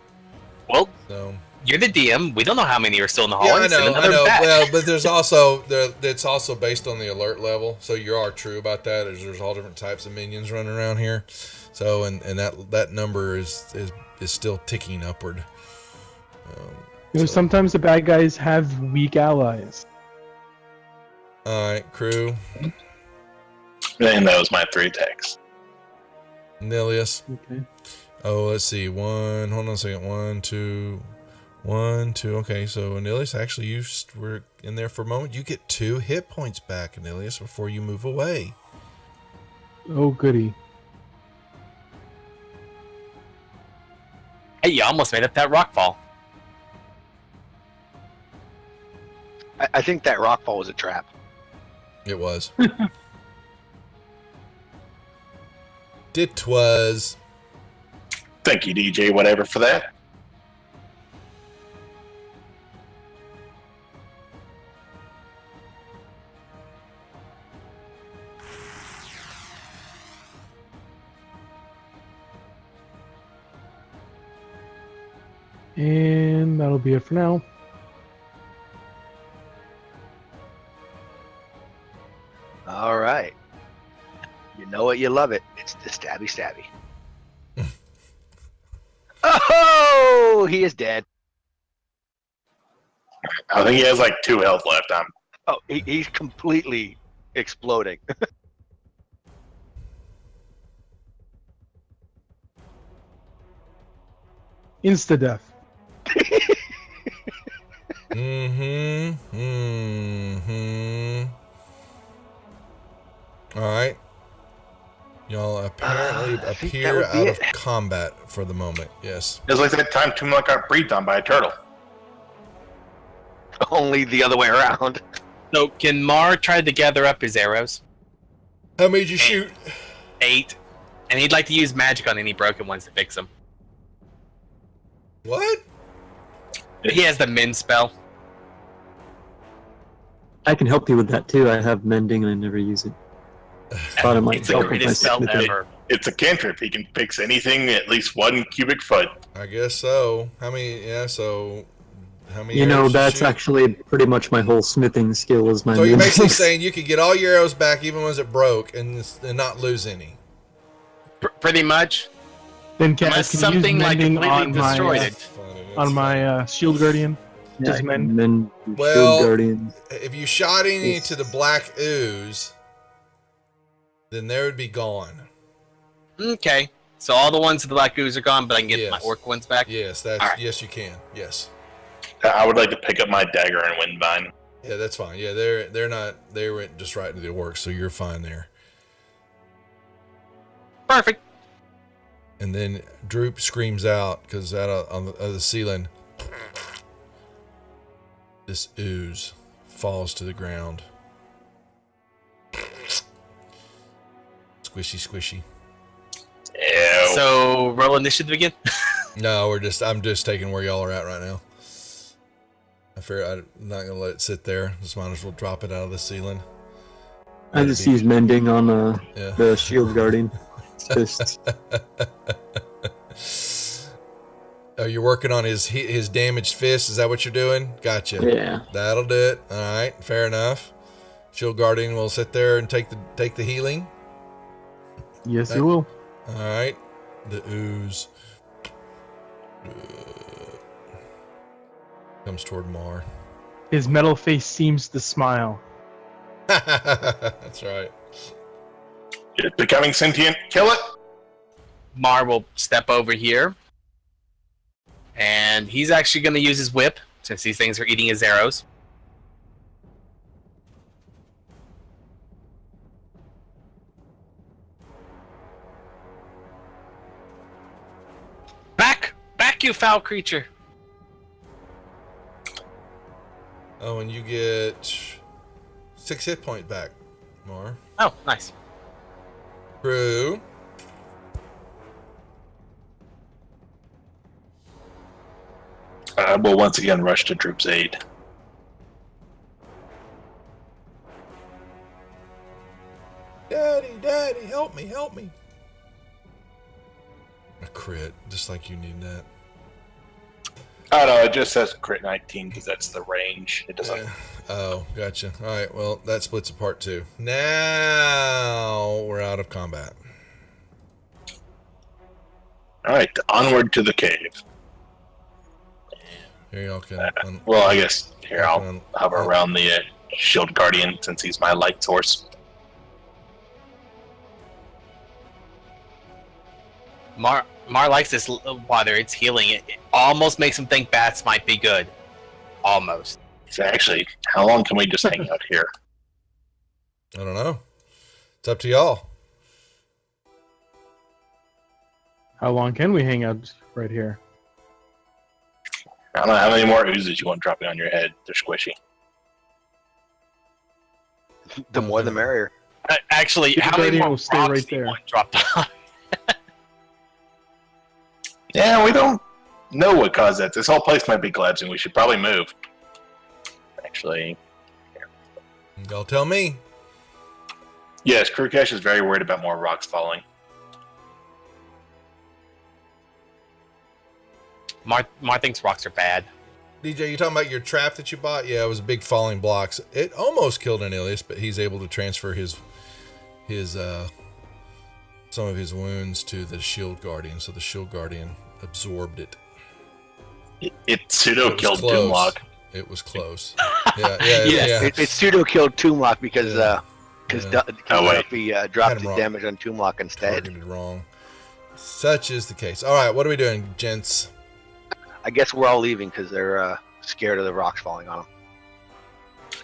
well, So you're the DM. We don't know how many are still in the yeah, hallway. I Send know. another batch. Well, but there's also it's also based on the alert level. So you are true about that. There's all different types of minions running around here. So and that number is still ticking upward. So- Sometimes the bad guys have weak allies. All right, crew. And that was my 3 attacks. Nilius. Okay. Oh, let's see. Hold on a second. 1, 2, 1, 2. Okay, so Nilius, actually, you were in there for a moment. You get 2 hit points back, Nilius, before you move away. Oh, goody. Hey, you almost made up that rock fall. I think that rockfall was a trap. It was. It was. Thank you, DJ, whatever, for that. And that'll be it for now. All right. You know it, you love it. It's the stabby stabby. Oh, he is dead. I think he has like 2 health left. Oh, he's completely exploding. Insta death. Mm-hmm. Mm-hmm. Alright. Y'all apparently I think that appear would be out it. of combat for the moment. Yes. It's like that time Tumlock got breathed on by a turtle. Only the other way around. So can Mar try to gather up his arrows? How many did you shoot? 8. And he'd like to use magic on any broken ones to fix them. What? He has the mend spell. I can help you with that too. I have mending and I never use it. Thought it might It's the help with my greatest spell smithing. ever. It's a cantrip. He can fix anything at least 1 cubic foot. I guess so. How many? Yeah. So how many? You know, arrows that's shoot? actually pretty much my whole smithing skill is my So you're basically minions. saying you could get all your arrows back, even ones that broke, and not lose any. Pretty much. Then Unless can you use something like mending completely on destroyed my, it. Funny, that's on funny. my shield guardian? Yeah, Just mend. and then Well- shield guardian. If you shot any It's- to the black ooze, then they would be gone. Okay. So all the ones with the black ooze are gone, but I can get my Yes. orc ones back. Yes, that's All right. yes you can. Yes. I would like to pick up my dagger and windvine. Yeah, that's fine. Yeah, they're not they went just right into the orcs, so you're fine there. Perfect. And then Droop screams out because out on the ceiling, this ooze falls to the ground. Squishy, squishy. Ew. So roll initiative again. No, I'm just taking where y'all are at right now. I figure I'm not gonna let it sit there. Just might as well drop it out of the ceiling. I just use mending on Yeah. the shield guardian. It's just Oh, you're working on his damaged fist. Is that what you're doing? Gotcha. yeah. That'll do it. All right, fair enough. Shield Guardian will sit there and take the healing. Yes, you will. All right, the ooze comes toward Mar. His metal face seems to smile. That's right. It's becoming sentient. Kill it. Mar will step over here. And he's actually going to use his whip, since these things are eating his arrows. Back, you foul creature! Oh, and you get 6 hit points back, Mar. Oh, nice. True. We'll once again rush to Droop's aid. Daddy, help me, help me. A crit, just like you need that. Oh no, it just says crit 19 because that's the range. It doesn't. Yeah. Oh, gotcha. All right, well, that splits apart too. Now we're out of combat. All right, onward to the cave. Here y'all can. Well, I guess here I'll un- hover around the shield guardian since he's my light source. Mar likes this water. It's healing. It almost makes him think bats might be good. Almost. So actually, how long can we just hang out here? I don't know. It's up to y'all. How long can we hang out right here? I don't know how many more oozes you want dropping on your head. They're squishy. The more the merrier. Actually, Shield how many Guardian more will stay rocks right do you there. want dropped on? Yeah, we don't know what caused that. This whole place might be collapsing. We should probably move. Actually, Y'all tell me. yes, Krukesh is very worried about more rocks falling. Mar thinks rocks are bad. DJ, you talking about your trap that you bought? Yeah, it was big falling blocks. It almost killed Anilius, but he's able to transfer his some of his wounds to the shield guardian, so the shield guardian absorbed it. It pseudo It was killed close. Doomlock. It was close. Yeah. It pseudo killed Toomlock because Yeah. Oh, wait. Duffy Had dropped him the wrong. damage on Toomlock instead. Targeted wrong. Such is the case. All right, what are we doing, gents? I guess we're all leaving because they're scared of the rocks falling on them.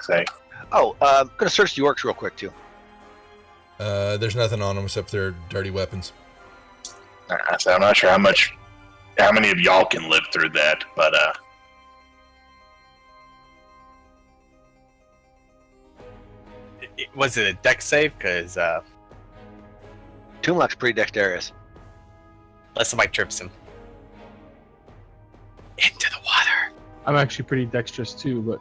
Say, Oh, I'm gonna search the orcs real quick too. There's nothing on them except their dirty weapons. so I'm not sure how many of y'all can live through that, but Was it a deck save? Because Toomlock's pretty dexterous. unless somebody trips him. Into the water. I'm actually pretty dexterous too, but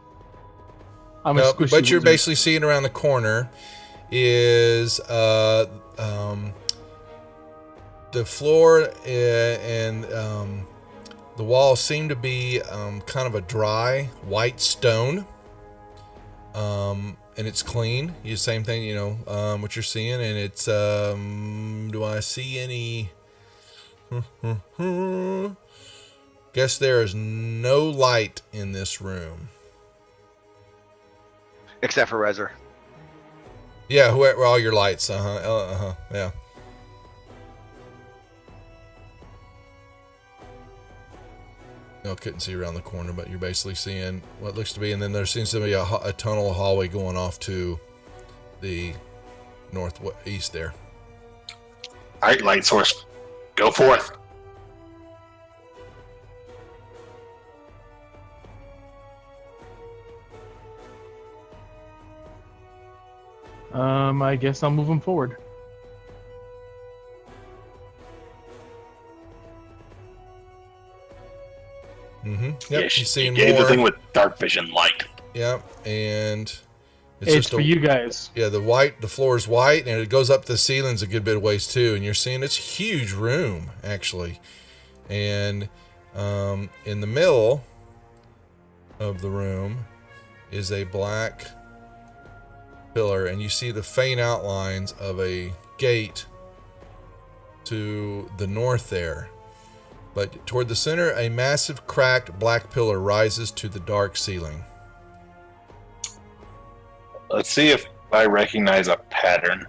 I'm a No, squishy but you're wizard. basically seeing around the corner, is the floor and the walls seem to be kind of a dry white stone, and it's clean. Same thing, what you're seeing, and it's do I see any? Guess there is no light in this room. Except for Rezer. Yeah, where all your lights. Yeah. No, couldn't see around the corner, but you're basically seeing what looks to be, and then there seems to be a tunnel hallway going off to the northeast there. All right, light source, go forth. I guess I'll move him forward. Mm-hmm. Yep, Yeah, you're seeing gave more. the thing with dark vision light. Yep, and It's just for you guys. Yeah, the floor is white, and it goes up to the ceilings a good bit of ways too. And you're seeing it's a huge room actually, and in the middle of the room is a black pillar, and you see the faint outlines of a gate to the north there. But toward the center, a massive cracked black pillar rises to the dark ceiling. Let's see if I recognize a pattern.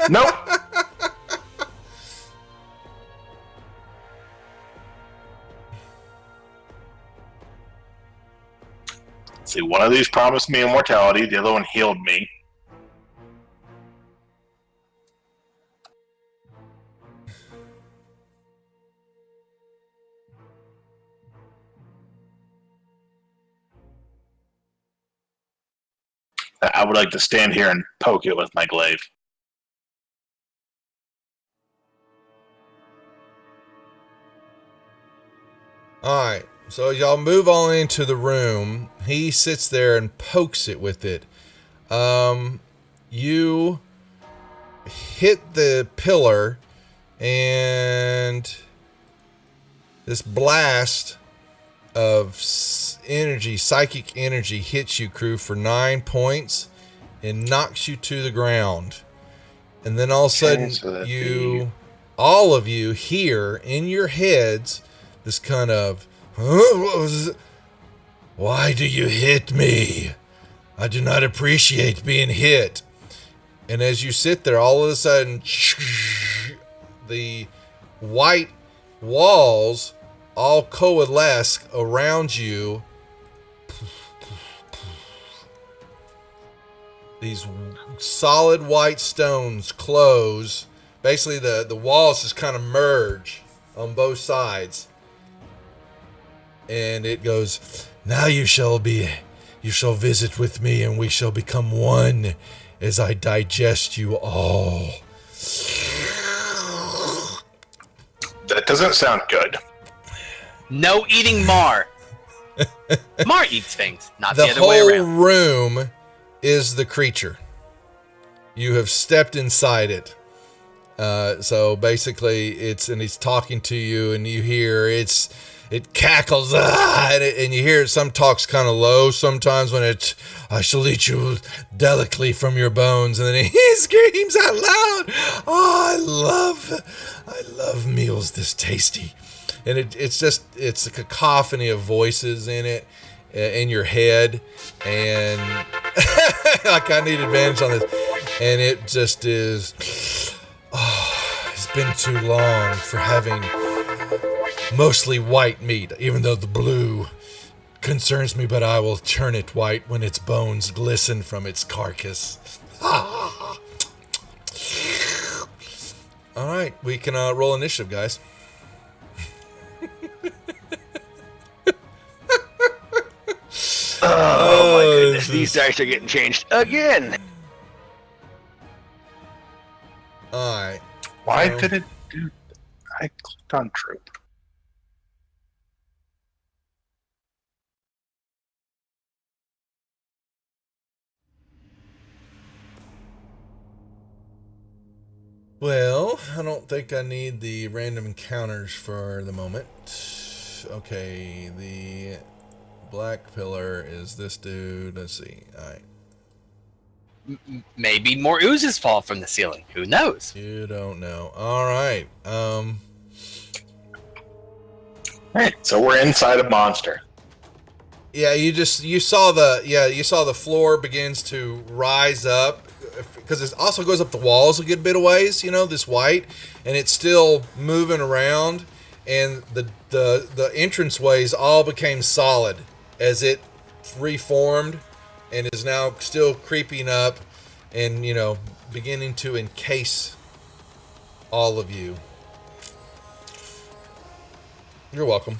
Nope. See, one of these promised me immortality, the other one healed me. I would like to stand here and poke it with my glaive. Alright, so y'all move on into the room. He sits there and pokes it with it. You hit the pillar, and this blast of energy, psychic energy, hits you, crew, for 9 points and knocks you to the ground. And then all of a sudden, all of you hear in your heads this kind of, why do you hit me? I do not appreciate being hit. And as you sit there, all of a sudden, the white walls all coalesce around you. These solid white stones close. Basically, the walls just kind of merge on both sides. And it goes, now you shall visit with me, and we shall become one as I digest you all. That doesn't sound good. No eating Mar. Mar eats things, not the The other way whole around. room is the creature. You have stepped inside it. So basically, and he's talking to you, and you hear it cackles, and you hear some talks kind of low sometimes when I shall eat you delicately from your bones, and then he screams out loud, oh, I love meals this tasty. And it's a cacophony of voices in it, in your head, and like, I need advantage on this, and it just is, it's been too long for having mostly white meat, even though the blue concerns me, but I will turn it white when its bones glisten from its carcass. All right, we can roll initiative, guys. Oh my goodness, these dice are getting changed again. All right. Why did it do? I clicked on troop. Well, I don't think I need the random encounters for the moment. Okay, the black pillar is this dude. Let's see. All right. Maybe more oozes fall from the ceiling. Who knows? You don't know. All right. Alright, so we're inside a monster. Yeah, you saw the floor begins to rise up because it also goes up the walls a good bit of ways. You know, this white, and it's still moving around, and the entranceways all became solid as it reformed, and is now still creeping up, and beginning to encase all of you. You're welcome.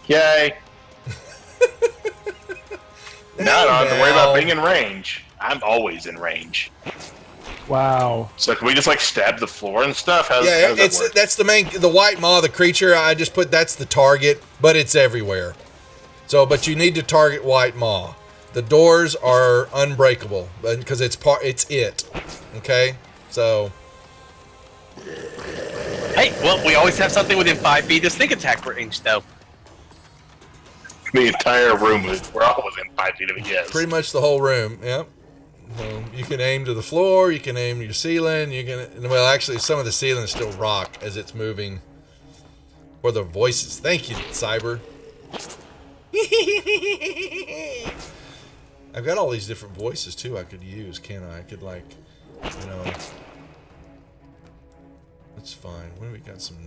Yay. Now I don't have to worry about being in range. I'm always in range. Wow. So can we just stab the floor and stuff? How's That's the white maw, the creature. I just put that's the target, but it's everywhere. So, but you need to target white maw. The doors are unbreakable because it's it. Okay, so. Hey, well, we always have something within 5 feet of sneak attack range, though. The entire room we're all within 5 feet of it, yes. Pretty much the whole room, yep. You can aim to the floor, you can aim to your ceiling, actually some of the ceiling is still rock as it's moving. Or the voices. Thank you, Cyber. I've got all these different voices too I could use, can't I? I could that's fine. When we got some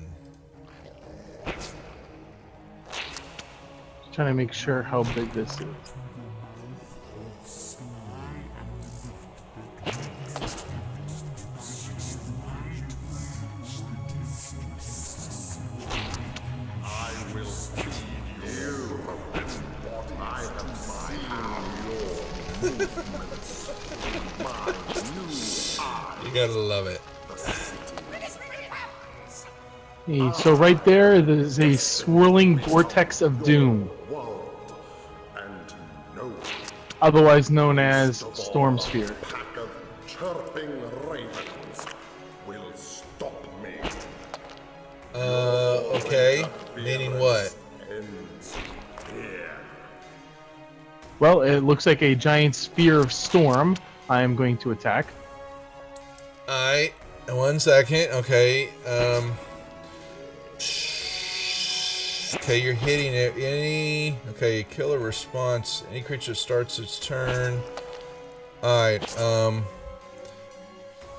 Trying to make sure how big this is. You gotta love it. Hey, so right there's a swirling vortex of doom, otherwise known as Storm Sphere. Okay. Meaning what? Well, it looks like a giant sphere of storm. I am going to attack. Alright. 1 second. Okay. Okay, you're hitting it. Okay, killer response. Any creature starts its turn. Alright,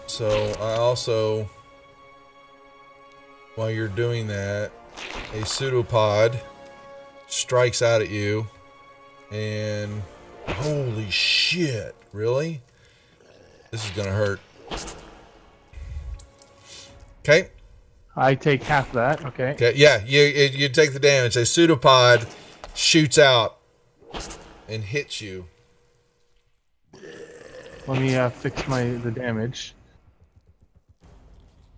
so I also, while you're doing that, a pseudopod strikes out at you, and holy shit, really? This is gonna hurt. Okay. I take half that, okay. Okay, yeah, you take the damage. A pseudopod shoots out and hits you. Let me fix the damage.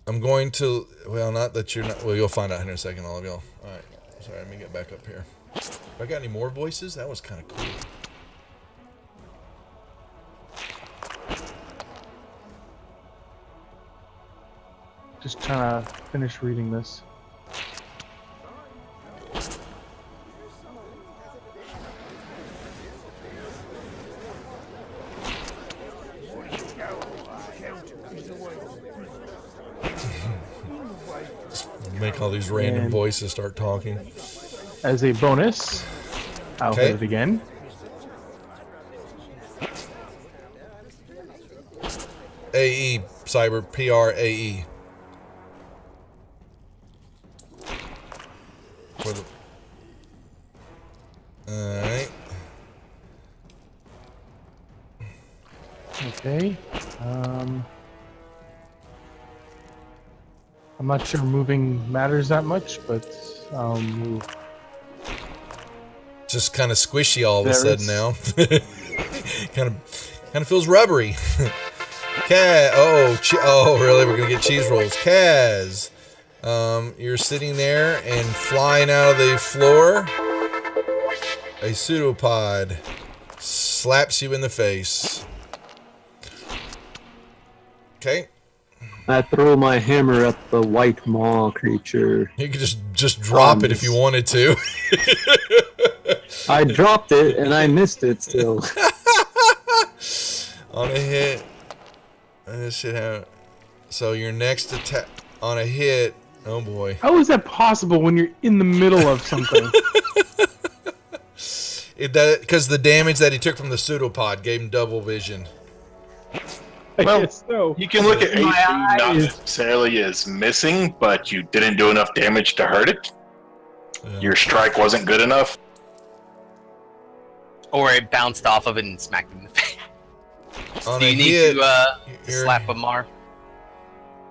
I'm going to, well, not that you're not, well, you'll find out here in a second, all of y'all. Alright, sorry, let me get back up here. Have I got any more voices? That was kind of cool. Just trying to finish reading this. Make all these random voices start talking. As a bonus, I'll hit it again. AE, Cyber, PRAE. For the... Alright. Okay. I'm not sure moving matters that much, but I'll move. Just kind of squishy all of a sudden now. kind of feels rubbery. Kaz, oh, really? We're gonna get cheese rolls. Kaz, you're sitting there and flying out of the floor. A pseudopod slaps you in the face. Okay. I throw my hammer at the white maw creature. You could just drop it if you wanted to. I dropped it and I missed it still. On a hit. This should have. So your next attack on a hit. Oh boy. How is that possible when you're in the middle of something? Because the damage that he took from the pseudopod gave him double vision. Well, I guess so. You can look at AC My not eyes. necessarily as missing, but you didn't do enough damage to hurt it. Yeah. Your strike wasn't good enough. Or it bounced off of it and smacked him in the face. On Do a you need hit, to you're- slap him more?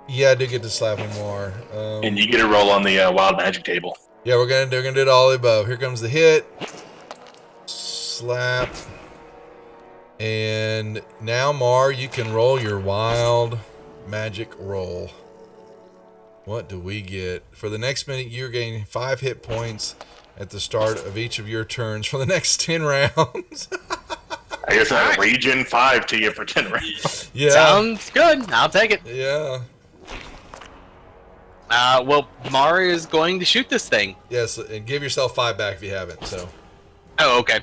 Yeah, I do get to slap him more. And you get a roll on the wild magic table. Yeah, we're gonna do it all above. Here comes the hit. Slap. And now, Mar, you can roll your wild magic roll. What do we get? For the next minute, you're gaining 5 hit points at the start of each of your turns for the next 10 rounds. I guess I regen 5 to you for 10 rounds. Yeah. Sounds good. I'll take it. Yeah. Well, Mari is going to shoot this thing. Yes, and give yourself 5 back if you haven't. So. Oh, okay.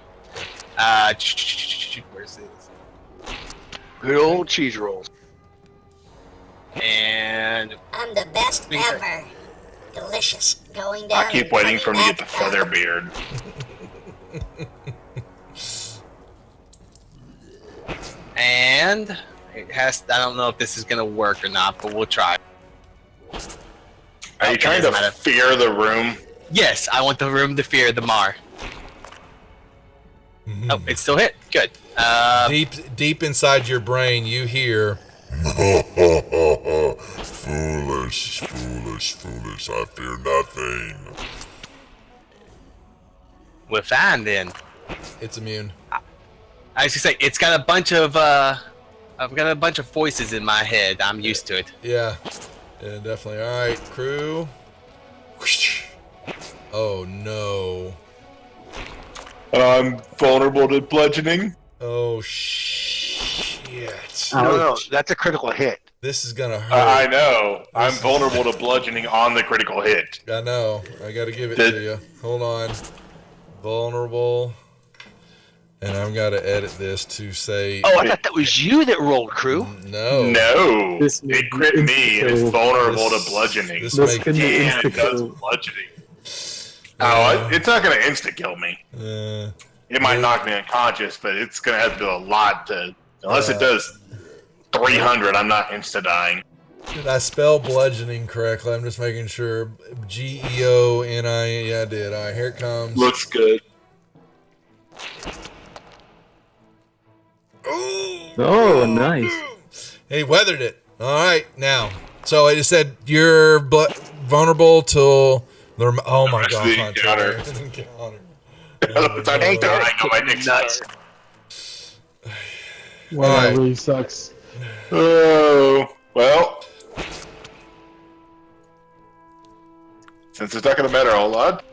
Where's this? Good old cheese rolls. And I'm the best ever. Delicious. Going down. I keep and waiting for him to coming get the back up. feather beard. and it has. I don't know if this is gonna work or not, but we'll try. Are you trying to doesn't matter. fear the room? Yes, I want the room to fear the Mar. Oh, it still hit. Good. Deep inside your brain, you hear. Foolish, foolish, foolish, I fear nothing. We're fine then. It's immune. I was gonna say it's got a bunch of I've got a bunch of voices in my head. I'm used to it. Yeah. Yeah, definitely. All right, crew. Whoosh. Oh no. I'm vulnerable to bludgeoning. Oh shit. No, that's a critical hit. This is gonna hurt. I know. I'm vulnerable to bludgeoning on the critical hit. I know. I gotta give it to you. Hold on. Vulnerable. And I'm gotta edit this to say. Oh, I thought that was you that rolled, crew. No. No. This It crit me and it's vulnerable This- to bludgeoning. this This make- couldn't be And it does insta-kill. bludgeoning. Oh, it's not going to insta-kill me. It might knock me unconscious, but it's going to have to do a lot to... Unless it does 300, I'm not insta-dying. Did I spell bludgeoning correctly? I'm just making sure. Geoni. Yeah, I did. All right, here it comes. Looks good. Oh, nice. He weathered it. All right, now. So it said you're vulnerable to. Oh my rest of god! the Hunter. encounter. Encounter. It's I'm dying on my next Nuts. turn. Wow, Alright. that really sucks. Oh, well. Since it's not going to matter a whole lot,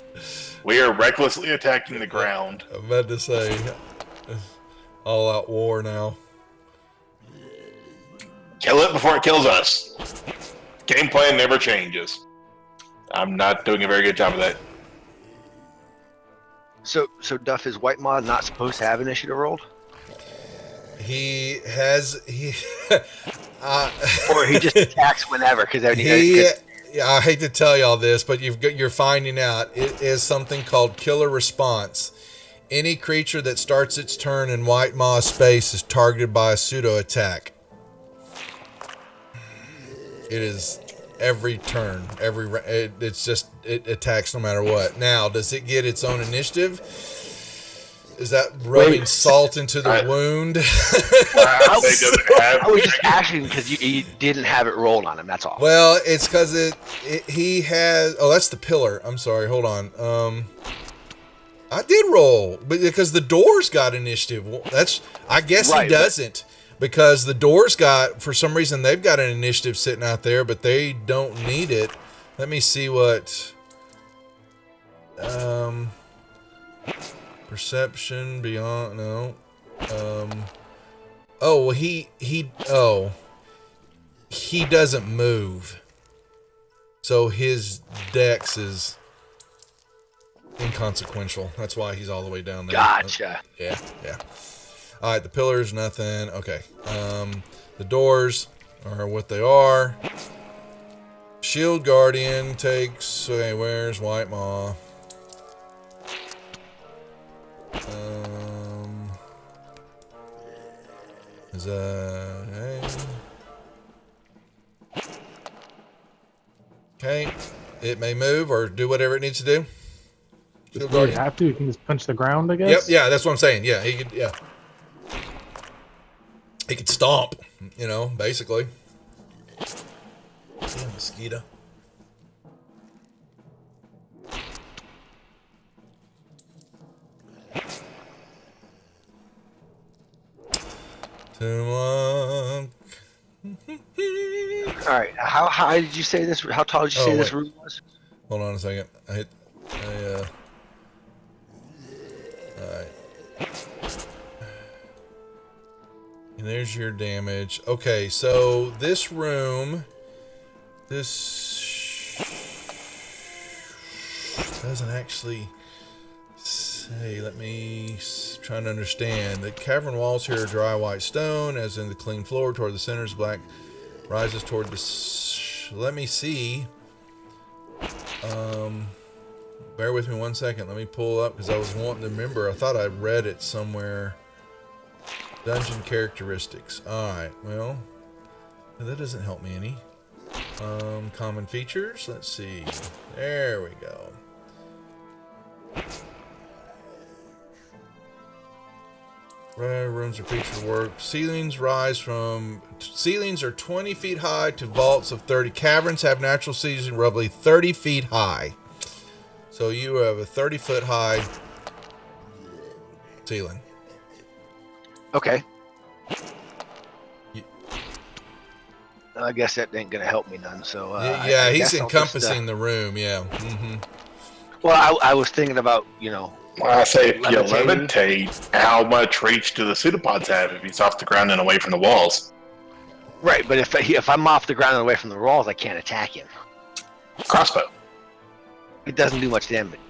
we are recklessly attacking the ground. I'm about to say, all out war now. Kill it before it kills us. Game plan never changes. I'm not doing a very good job of that. So Duff, is White Maw not supposed to have initiative rolled? He has Or he just attacks whenever? Because Yeah, I hate to tell y'all this, but you're finding out it is something called killer response. Any creature that starts its turn in White Maw space is targeted by a pseudo attack. It is every turn, it's just it attacks no matter what. Now, does it get its own initiative? Is that rubbing salt into the wound? I was just asking because you didn't have it rolled on him. That's all. Well, it's because he has. Oh, that's the pillar. I'm sorry. Hold on. I did roll, but because the door's got initiative. I guess Right, he doesn't because the door's got, for some reason, they've got an initiative sitting out there, but they don't need it. Let me see what. Perception beyond no. Oh well, he doesn't move. So his dex is inconsequential. That's why he's all the way down there. Gotcha. Yeah. All right, the pillars, nothing. Okay. The doors are what they are. Shield Guardian takes... Okay, where's White Maw? Okay. It may move or do whatever it needs to do. Shield Guardian. Have to. You can just punch the ground, I guess. Yep. Yeah, that's what I'm saying. Yeah, he could. Yeah. He could stomp. Basically. Damn mosquito. All right. How high did you say this? How tall did you say this room was? Hold on a second. All right. And there's your damage. Okay, so this room, this doesn't actually say. Let me try to understand. The cavern walls here are dry white stone, as in the clean floor. Toward the center is black, rises toward the. Let me see. Bear with me 1 second. Let me pull up because I was wanting to remember. I thought I read it somewhere. Dungeon characteristics. Alright, well, that doesn't help me any. Common features. Let's see. There we go. Rooms are featured work. Ceilings are 20 feet high to vaults of 30. Caverns have natural ceilings roughly 30 feet high. So you have a 30-foot high ceiling. Okay. I guess that ain't gonna help me none. So yeah, he's encompassing the room. Yeah. Mm-hmm. Well, I was thinking about I say if you levitate, how much reach do the pseudopods have if he's off the ground and away from the walls? Right, but if I'm off the ground and away from the walls, I can't attack him. Crossbow. It doesn't do much damage.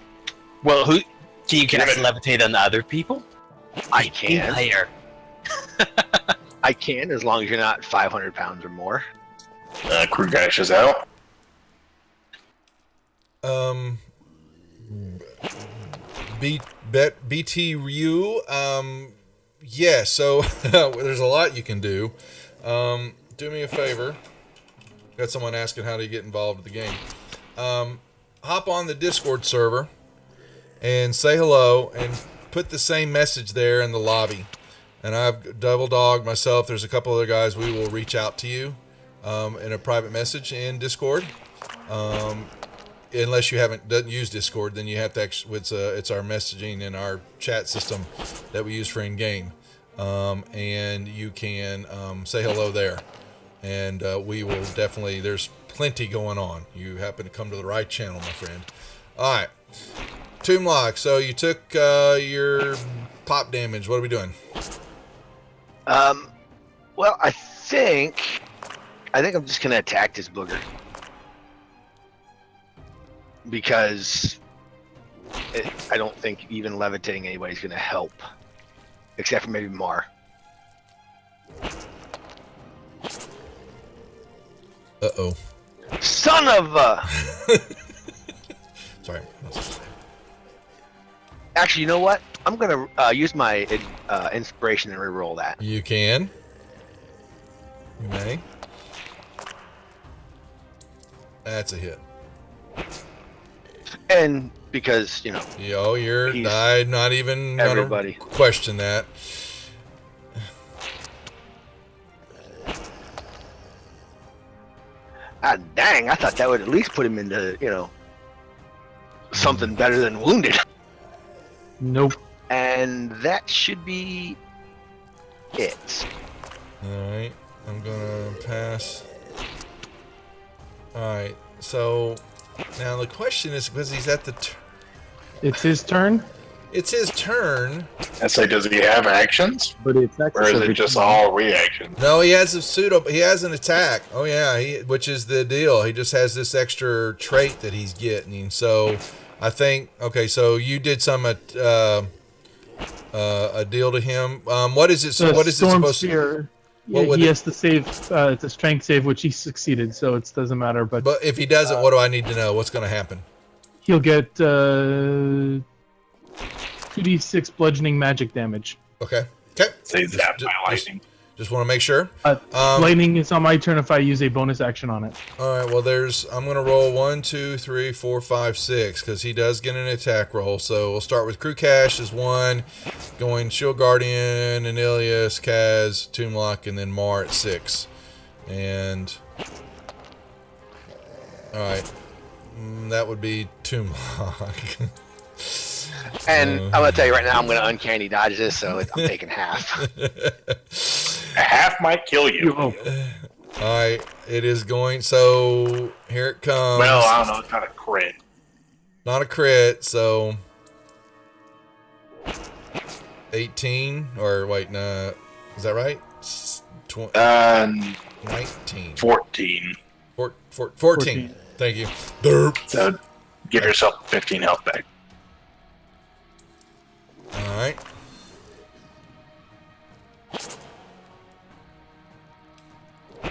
Well, can you cast levitate on the other people? I can. Higher. I can, as long as you're not 500 pounds or more. Crew gashes out. BT Ryu. Yeah, so there's a lot you can do. Do me a favor. Got someone asking how do you get involved with the game. Hop on the Discord server and say hello and put the same message there in the lobby. And I've Double Dog, myself, there's a couple other guys, we will reach out to you in a private message in Discord. Unless you doesn't use Discord, then you have to actually, it's our messaging and our chat system that we use for in-game. And you can say hello there. And we will definitely, there's plenty going on. You happen to come to the right channel, my friend. All right. Tomb Lock, so you took your pop damage. What are we doing? Well, I think I'm just going to attack this booger. Because I don't think even levitating anybody's going to help. Except for maybe Mar. Uh-oh. Son of a... Sorry. Actually, you know what? I'm going to use my inspiration and reroll that. You can. You may. That's a hit. And because, you're not even everybody gonna question that. Dang, I thought that would at least put him into, something better than wounded. Nope. And that should be it. Alright, I'm gonna pass. Alright, so now the question is, because he's at the it's his turn? It's his turn. I say, does he have actions, But it's or is it just all reactions? No, he has he has an attack. Oh yeah, which is the deal. He just has this extra trait that he's getting. So I think okay. So you did a deal to him. What is it? So what is it Storm supposed Spear, What yeah, would he it- has to save. It's a strength save, which he succeeded, so it doesn't matter. to? But if he doesn't, what do I need to know? What's going to happen? he'll get 2d6 bludgeoning magic damage. Okay. Okay. Say zapped by lightning. Just want to make sure. Lightning is on my turn if I use a bonus action on it. All right. Well, I'm going to roll 1, 2, 3, 4, 5, 6 because he does get an attack roll. So we'll start with Crew Cash as 1, going Shield Guardian, Anilius, Kaz, Tomblock, and then Mar at 6. And all right, that would be Tomblock. And I'm gonna tell you right now, I'm gonna uncanny dodge this, so I'm taking half. A half might kill you. All right, it is going. So here it comes. Well, I don't know. It's not a crit. Not a crit. So 18 or wait, no, is that right? 19. 14. 14. Thank you. Derp. So give yourself 15 health back. All right.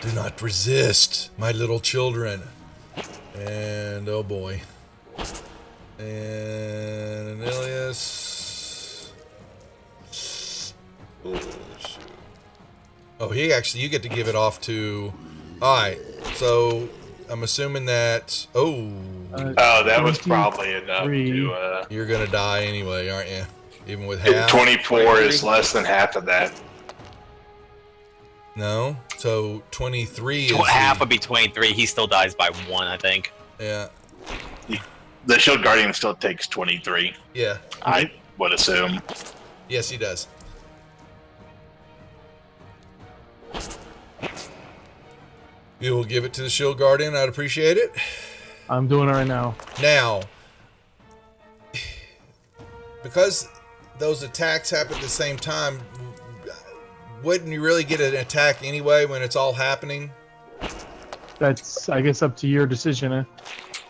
Do not resist, my little children. And oh boy. And Anilius. Oh, you get to give it off to. All right. So I'm assuming that. Oh, That was probably enough 23. to. you're gonna die anyway, aren't you? Even with half. 24 is less than half of that. No. So 23 is Half would be 23. He still dies by 1, I think. Yeah. The Shield Guardian still takes 23. Yeah. I would assume. Yes, he does. You will give it to the Shield Guardian. I'd appreciate it. I'm doing it right now. Now, because those attacks happen at the same time, wouldn't you really get an attack anyway when it's all happening? That's, I guess, up to your decision.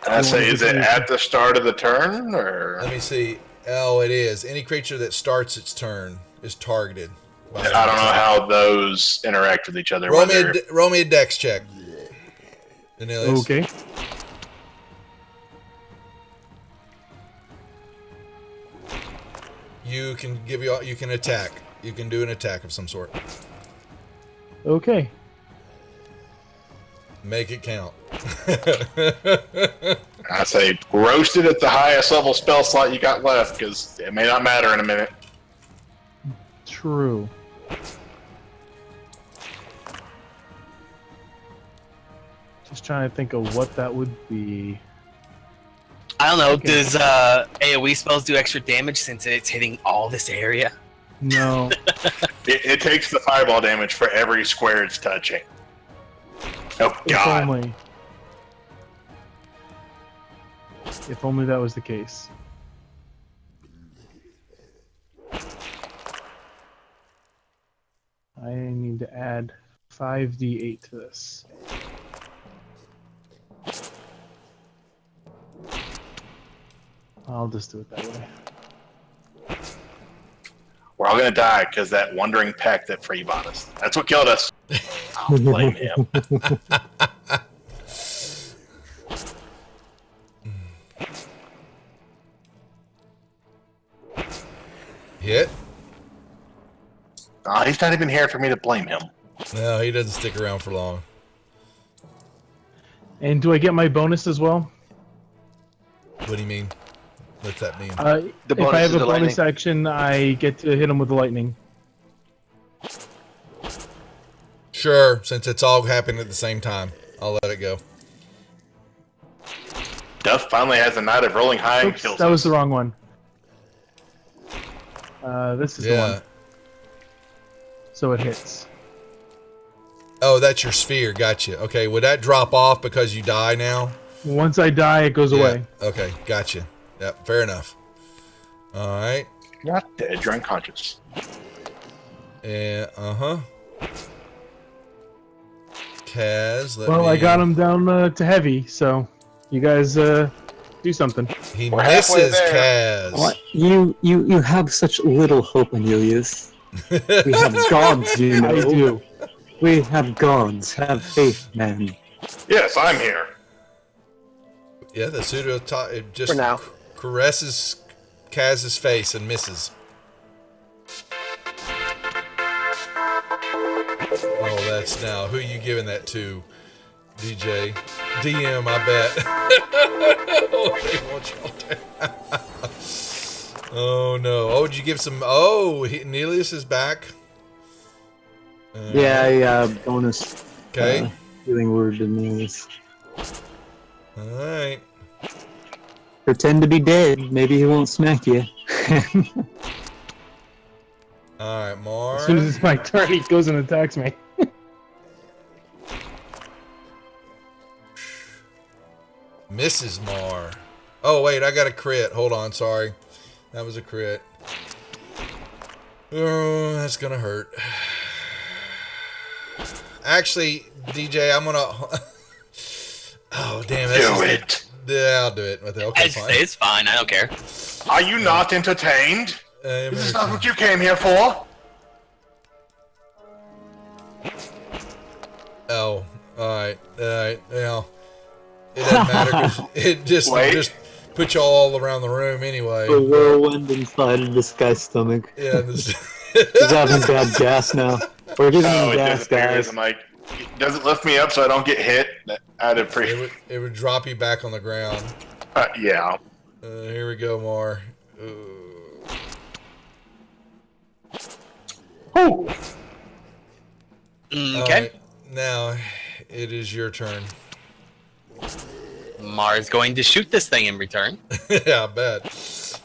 I say, is it at the start of the turn, or? Let me see. Oh, it is. Any creature that starts its turn is targeted. by I don't know how those interact with each other. Roll whether- me a dex check. Anilius. Okay. You can you can attack. You can do an attack of some sort. Okay. Make it count. I say, roast it at the highest level spell slot you got left, because it may not matter in a minute. True. Just trying to think of what that would be. I don't know. Okay. Does AoE spells do extra damage since it's hitting all this area? No. It takes the fireball damage for every square it's touching. Oh, If God. only. If only that was the case. I need to add 5d8 to this. I'll just do it that way. We're all going to die because that wandering peck that free bought us. That's what killed us. I'll blame him. Hit? Oh, he's not even here for me to blame him. No, he doesn't stick around for long. And do I get my bonus as well? What do you mean? What's that mean? The If I bonus have is a the bonus lightning. action, I get to hit him with the lightning. Sure, since it's all happening at the same time. I'll let it go. Duff finally has a night of rolling high and Oops, kills that was us. the wrong one. This is the Yeah. one. So it hits. Oh, that's your sphere. Gotcha. Okay, would that drop off because you die now? Once I die, it goes away. Okay, gotcha. Yep, fair enough. All right. You're not dead. You're unconscious. And Kaz, I got him down to heavy, so you guys do something. He We're halfway misses there. Kaz. What? You have such little hope, Anelius. We have gods, you know. I do. We have gods. Have faith, man. Yes, I'm here. Yeah, the pseudo it just For now. caresses Kaz's face and misses. Oh, that's now. Who are you giving that to, DJ? DM, I bet. Oh, they want y'all to- Oh, no. Oh, did you give some... Oh, Nelius is back. Yeah, bonus. Okay. Healing word to Anelius. All right. Pretend to be dead. Maybe he won't smack you. All right, Mar. As soon as it's my turn, he goes and attacks me. Mrs. Mar. Oh, wait, I got a crit. Hold on, sorry. That was a crit. Oh, that's going to hurt. Actually, DJ, I'm going to... Oh, damn. Do it. Yeah, I'll do it. Okay, fine. It's fine. I don't care. Are you not entertained? This is not what you came here for. Oh, alright. Alright, yeah. It doesn't matter because it just puts you all around the room anyway. The whirlwind inside of this guy's stomach. Yeah, He's having bad gas now. We're giving him It gas, disappears. guys. I'm like, does it lift me up so I don't get hit? I'd appreciate. it would drop you back on the ground. Yeah. Here we go, Mar. Okay. Alright, now it is your turn. Mar's going to shoot this thing in return. Yeah, I bet.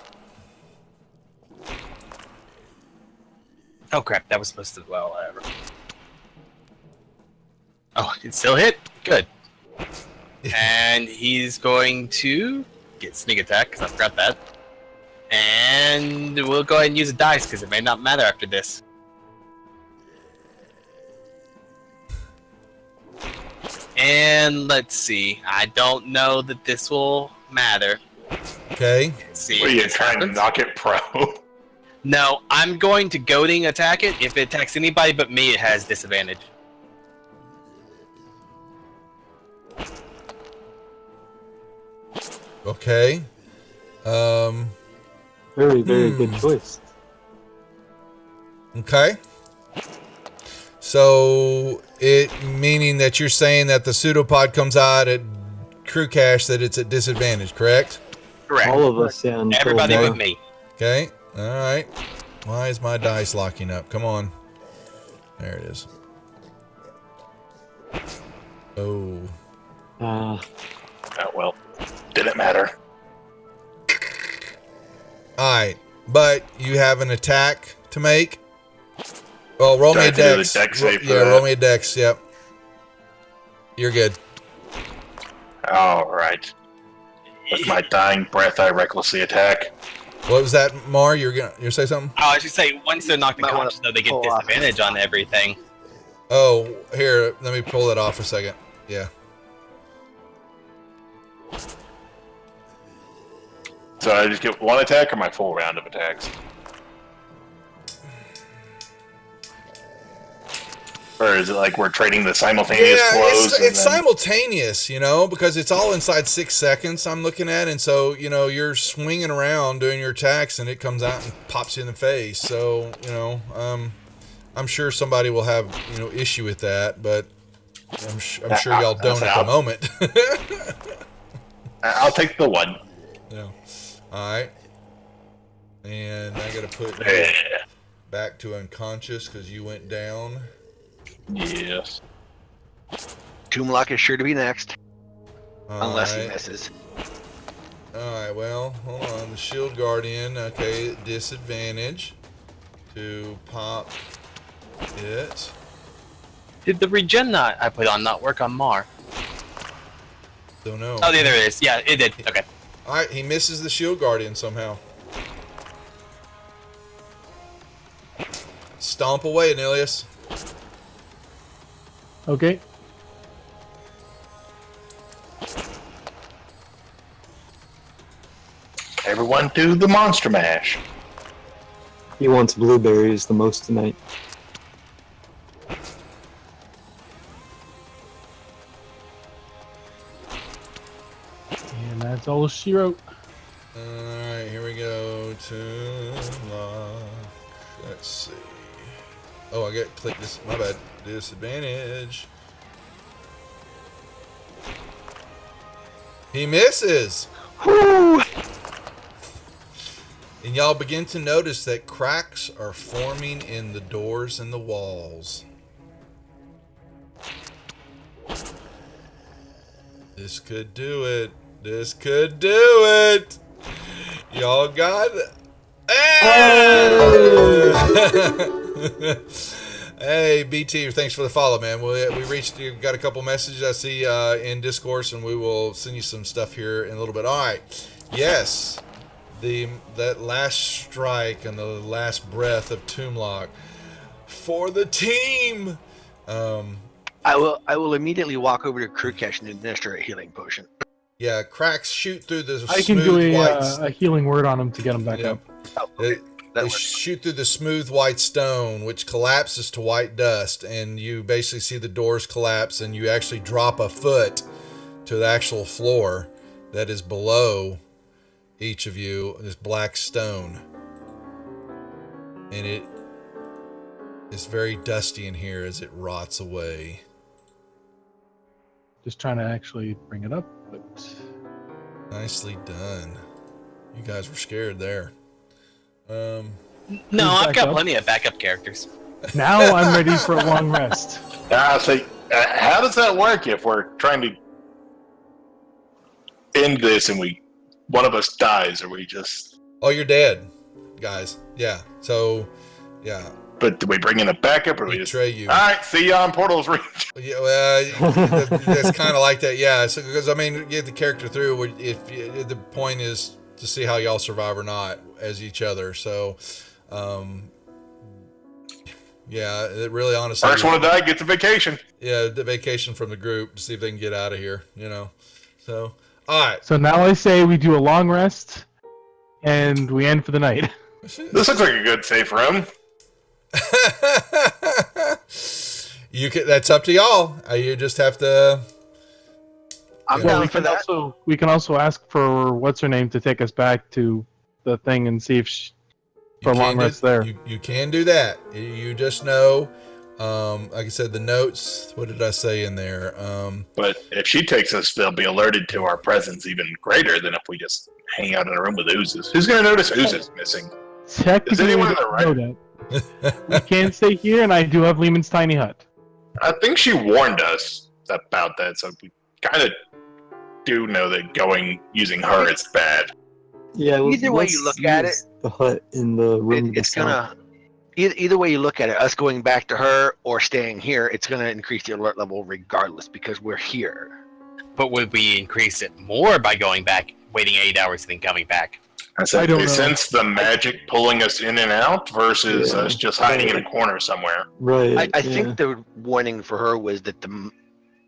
Oh crap, that was supposed to... Well, whatever. Oh, it still hit? Good. And he's going to get sneak attack, because I forgot that. And we'll go ahead and use a dice, because it may not matter after this. And let's see. I don't know that this will matter. Okay. Let's see. What are if you this trying to happens. knock it pro? No, I'm going to goading attack it. If it attacks anybody but me, it has disadvantage. Okay. Very, very good choice. Okay. So it meaning that you're saying that the pseudopod comes out at crew cache that it's at disadvantage, correct? Correct. All of us, yeah. until Everybody now. with me. Okay. All right. Why is my dice locking up? Come on. There it is. Oh. Oh well. Didn't matter. All right. But you have an attack to make. Well, roll Do I me a have to do the dex. dex save for Yeah, that? roll me a dex. Yep. You're good. All right. With my dying breath, I recklessly attack. What was that, Mar? You're say something? Oh, I should say, once they're knocked Might wanna unconscious, though, they get pull off. disadvantage on everything. Oh, here. Let me pull that off for a second. Yeah. So I just get one attack or my full round of attacks? Or is it like we're trading the simultaneous blows? it's simultaneous, because it's all inside 6 seconds I'm looking at, and so, you're swinging around doing your attacks, and it comes out and pops you in the face. So, I'm sure somebody will have, issue with that, but I'm sure y'all don't at the moment. I'll take the one. Yeah. All right. And I got to put you Yeah. back to unconscious because you went down. Yes. Tomblock is sure to be next, unless he Alright. misses. Alright, well, hold on. The Shield Guardian, okay, disadvantage to pop it. Did the regen I put on not work on Mar? Don't know. Oh, yeah, there it is. Yeah, it did. Okay. Alright, he misses the Shield Guardian somehow. stomp away, Anilius. Okay. Everyone do the monster mash. He wants blueberries the most tonight. And that's all she wrote. Alright, here we go. Let's see. Oh, I got click this. My bad. Disadvantage. He misses. Whoo! And y'all begin to notice that cracks are forming in the doors and the walls. This could do it. This could do it. Y'all got it. Hey! Hey, BT, thanks for the follow, man. We reached, you got a couple messages I see in Discourse, and we will send you some stuff here in a little bit. All right. Yes. That last strike and the last breath of Toomlock for the team. I will immediately walk over to Krukesh and administer a healing potion. Yeah, cracks shoot through the I can smooth do white. a healing word on him to get him back Yeah. up. Oh, okay. They shoot through the smooth white stone, which collapses to white dust, and you basically see the doors collapse, and you actually drop a foot to the actual floor that is below each of you, this black stone. And it is very dusty in here as it rots away. Just trying to actually bring it up, but Nicely done. You guys were scared there. No, Who's I've back got up? plenty of backup characters. now I'm ready for a long rest. So, how does that work if we're trying to end this and one of us dies, or we just? Oh, you're dead, guys. Yeah. So, yeah. But do we bring in a backup, or we just? Betray you. All right, see you on Portal's Reach. Yeah, well, that's kind of like that, yeah. So, because I mean, get the character through. If the point is to see how y'all survive or not as each other. So, yeah, it really, honestly, First one to die gets a vacation. Yeah, the vacation from the group to see if they can get out of here. You know, so all right. So now I say we do a long rest, and we end for the night. This looks like a good safe room. You can. That's up to y'all. You just have to. I'm Yeah. down we for can that. we can also ask for what's her name to take us back to the thing and see if for a long rest there. You can do that. You just know. Like I said, the notes. What did I say in there? But if she takes us, they'll be alerted to our presence even greater than if we just hang out in a room with oozes. Who's going to notice oozes missing? Technically, anyone we in the don't know that. We can't stay here, and I do have Lehman's tiny hut. I think she warned us about that, so we kind of do know that using her is bad. Yeah. Either way let's you look at use the hut in the room. to the It's south. gonna either way you look at it, us going back to her or staying here, it's gonna increase the alert level regardless because we're here. But would we increase it more by going back, waiting 8 hours, and then coming back? I said, I don't they know. sense the magic pulling us in and out versus Yeah. us just hiding in a corner somewhere. Right. I yeah. think the warning for her was that the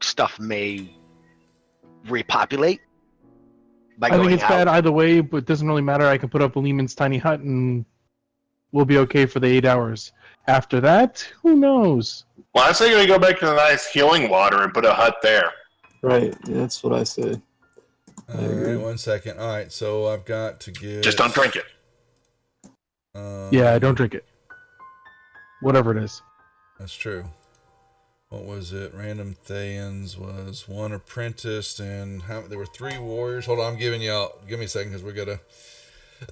stuff may repopulate by I going think it's out. bad either way, but it doesn't really matter. I can put up Lehman's tiny hut, and we'll be okay for the 8 hours. After that, who knows? Well, I say we go back to the nice healing water and put a hut there. Right. Yeah, that's what I say. All right, 1 second. All right, so I've got to get. Just don't drink it. Yeah, don't drink it. Whatever it is. That's true. What was it? Random Thayans was 1 apprentice, and there were 3 warriors. Hold on, I'm giving y'all. Give me a second, because we're gonna.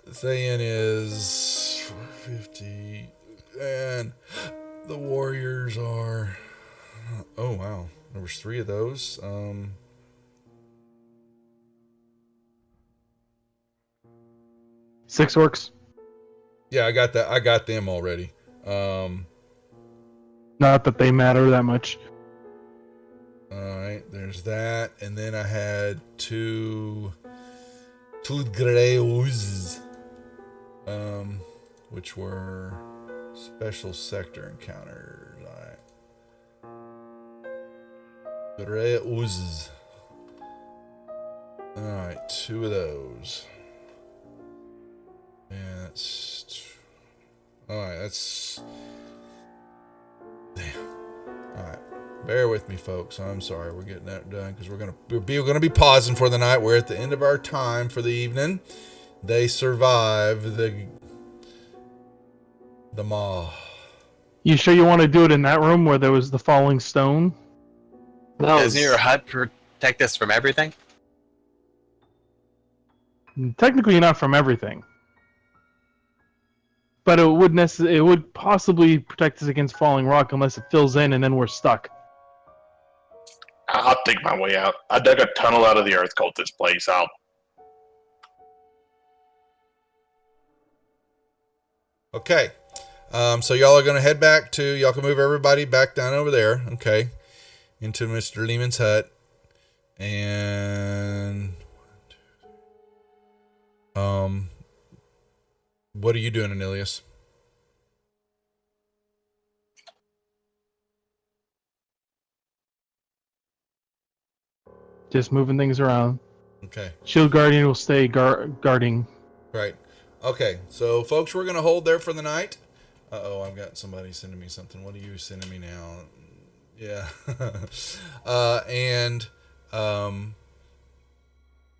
Thayan is 450, and the warriors are. Oh wow, there was 3 of those. 6 orcs. Yeah, I got that. I got them already. Not that they matter that much. All right, there's that, and then I had 2 Tudgreus, which were Special sector encounters. Alright. Gray oozes. Alright, 2 of those. And that's... Alright, that's... Damn. Alright. Bear with me, folks. I'm sorry. We're getting that done because we're gonna be pausing for the night. We're at the end of our time for the evening. They survive the maw. You sure you want to do it in that room where there was the falling stone? Doesn't your hut protect us from everything? Technically not from everything. But it would possibly protect us against falling rock unless it fills in and then we're stuck. I'll take my way out. I dug a tunnel out of the earth cultist place. Okay. So y'all are going to head back to, y'all can move everybody back down over there. Okay. Into Mr. Lehman's hut. And, what are you doing, Anilius? Just moving things around. Okay. Shield Guardian will stay guarding. Right. Okay. So, folks, we're going to hold there for the night. Uh-oh, I've got somebody sending me something. What are you sending me now? Yeah.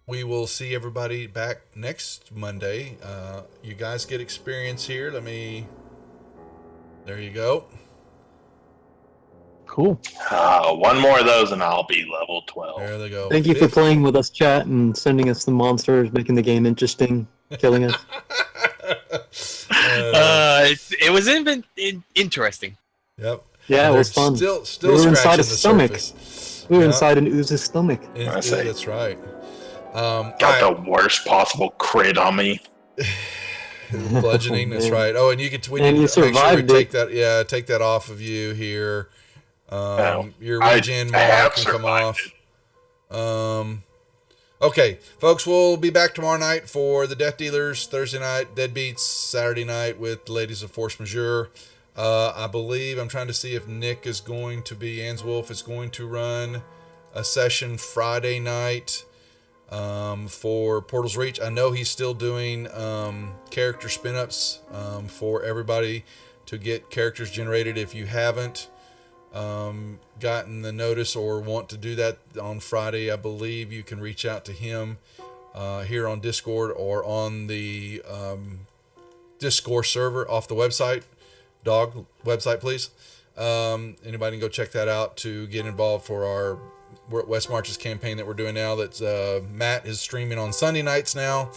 We will see everybody back next Monday. You guys get experience here. There you go. Cool. One more of those and I'll be level 12. There they go. Thank you for playing with us, chat, and sending us the monsters, making the game interesting, killing us. It was interesting. Yep. Yeah, it was fun. Still We were inside scratching a the stomach. surface. We were Yep. inside an ooze's stomach. That's right. Got the worst possible crit on me. Bludgeoning, that's man. right. Oh, and you could. We And need you to make sure we survived take it. that. Yeah, take that off of you here. Your I regen have mark can come off. survived Okay, folks, we'll be back tomorrow night for the Death Dealers. Thursday night, Deadbeats. Saturday night with the Ladies of Force Majeure. I believe I'm trying to see if Nick is going to be. Answolf is going to run a session Friday night. For Portal's Reach. I know he's still doing character spin-ups for everybody to get characters generated. If you haven't gotten the notice or want to do that on Friday, I believe you can reach out to him here on Discord or on the Discord server off the website. Dog website, please. Anybody can go check that out to get involved for our West Marches campaign that we're doing now. That's Matt is streaming on Sunday nights now.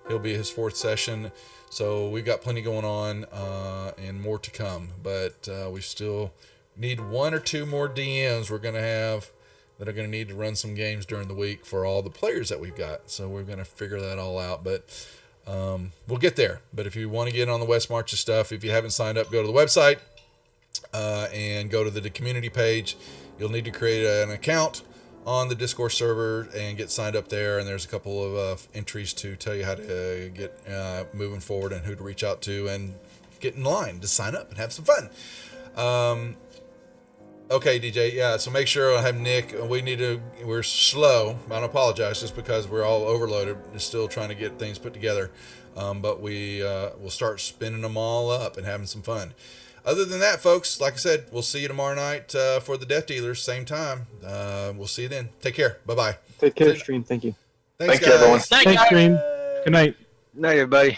He'll be his 4th session. So we've got plenty going on and more to come. But we still need 1 or 2 more DMs we're going to have that are going to need to run some games during the week for all the players that we've got. So we're going to figure that all out. But we'll get there. But if you want to get on the West Marches stuff, if you haven't signed up, go to the website and go to the community page. You'll need to create an account on the Discord server and get signed up there. And there's a couple of entries to tell you how to get moving forward and who to reach out to and get in line to sign up and have some fun. Okay, DJ. Yeah. So make sure I have Nick. We're slow. I don't apologize just because we're all overloaded. We're still trying to get things put together. But we'll start spinning them all up and having some fun. Other than that, folks, like I said, we'll see you tomorrow night for the Death Dealers, same time. We'll see you then. Take care. Bye-bye. Take care, stream. Thank you. Thanks, Thank you, everyone. guys. Thanks, stream. Good night. Night, everybody.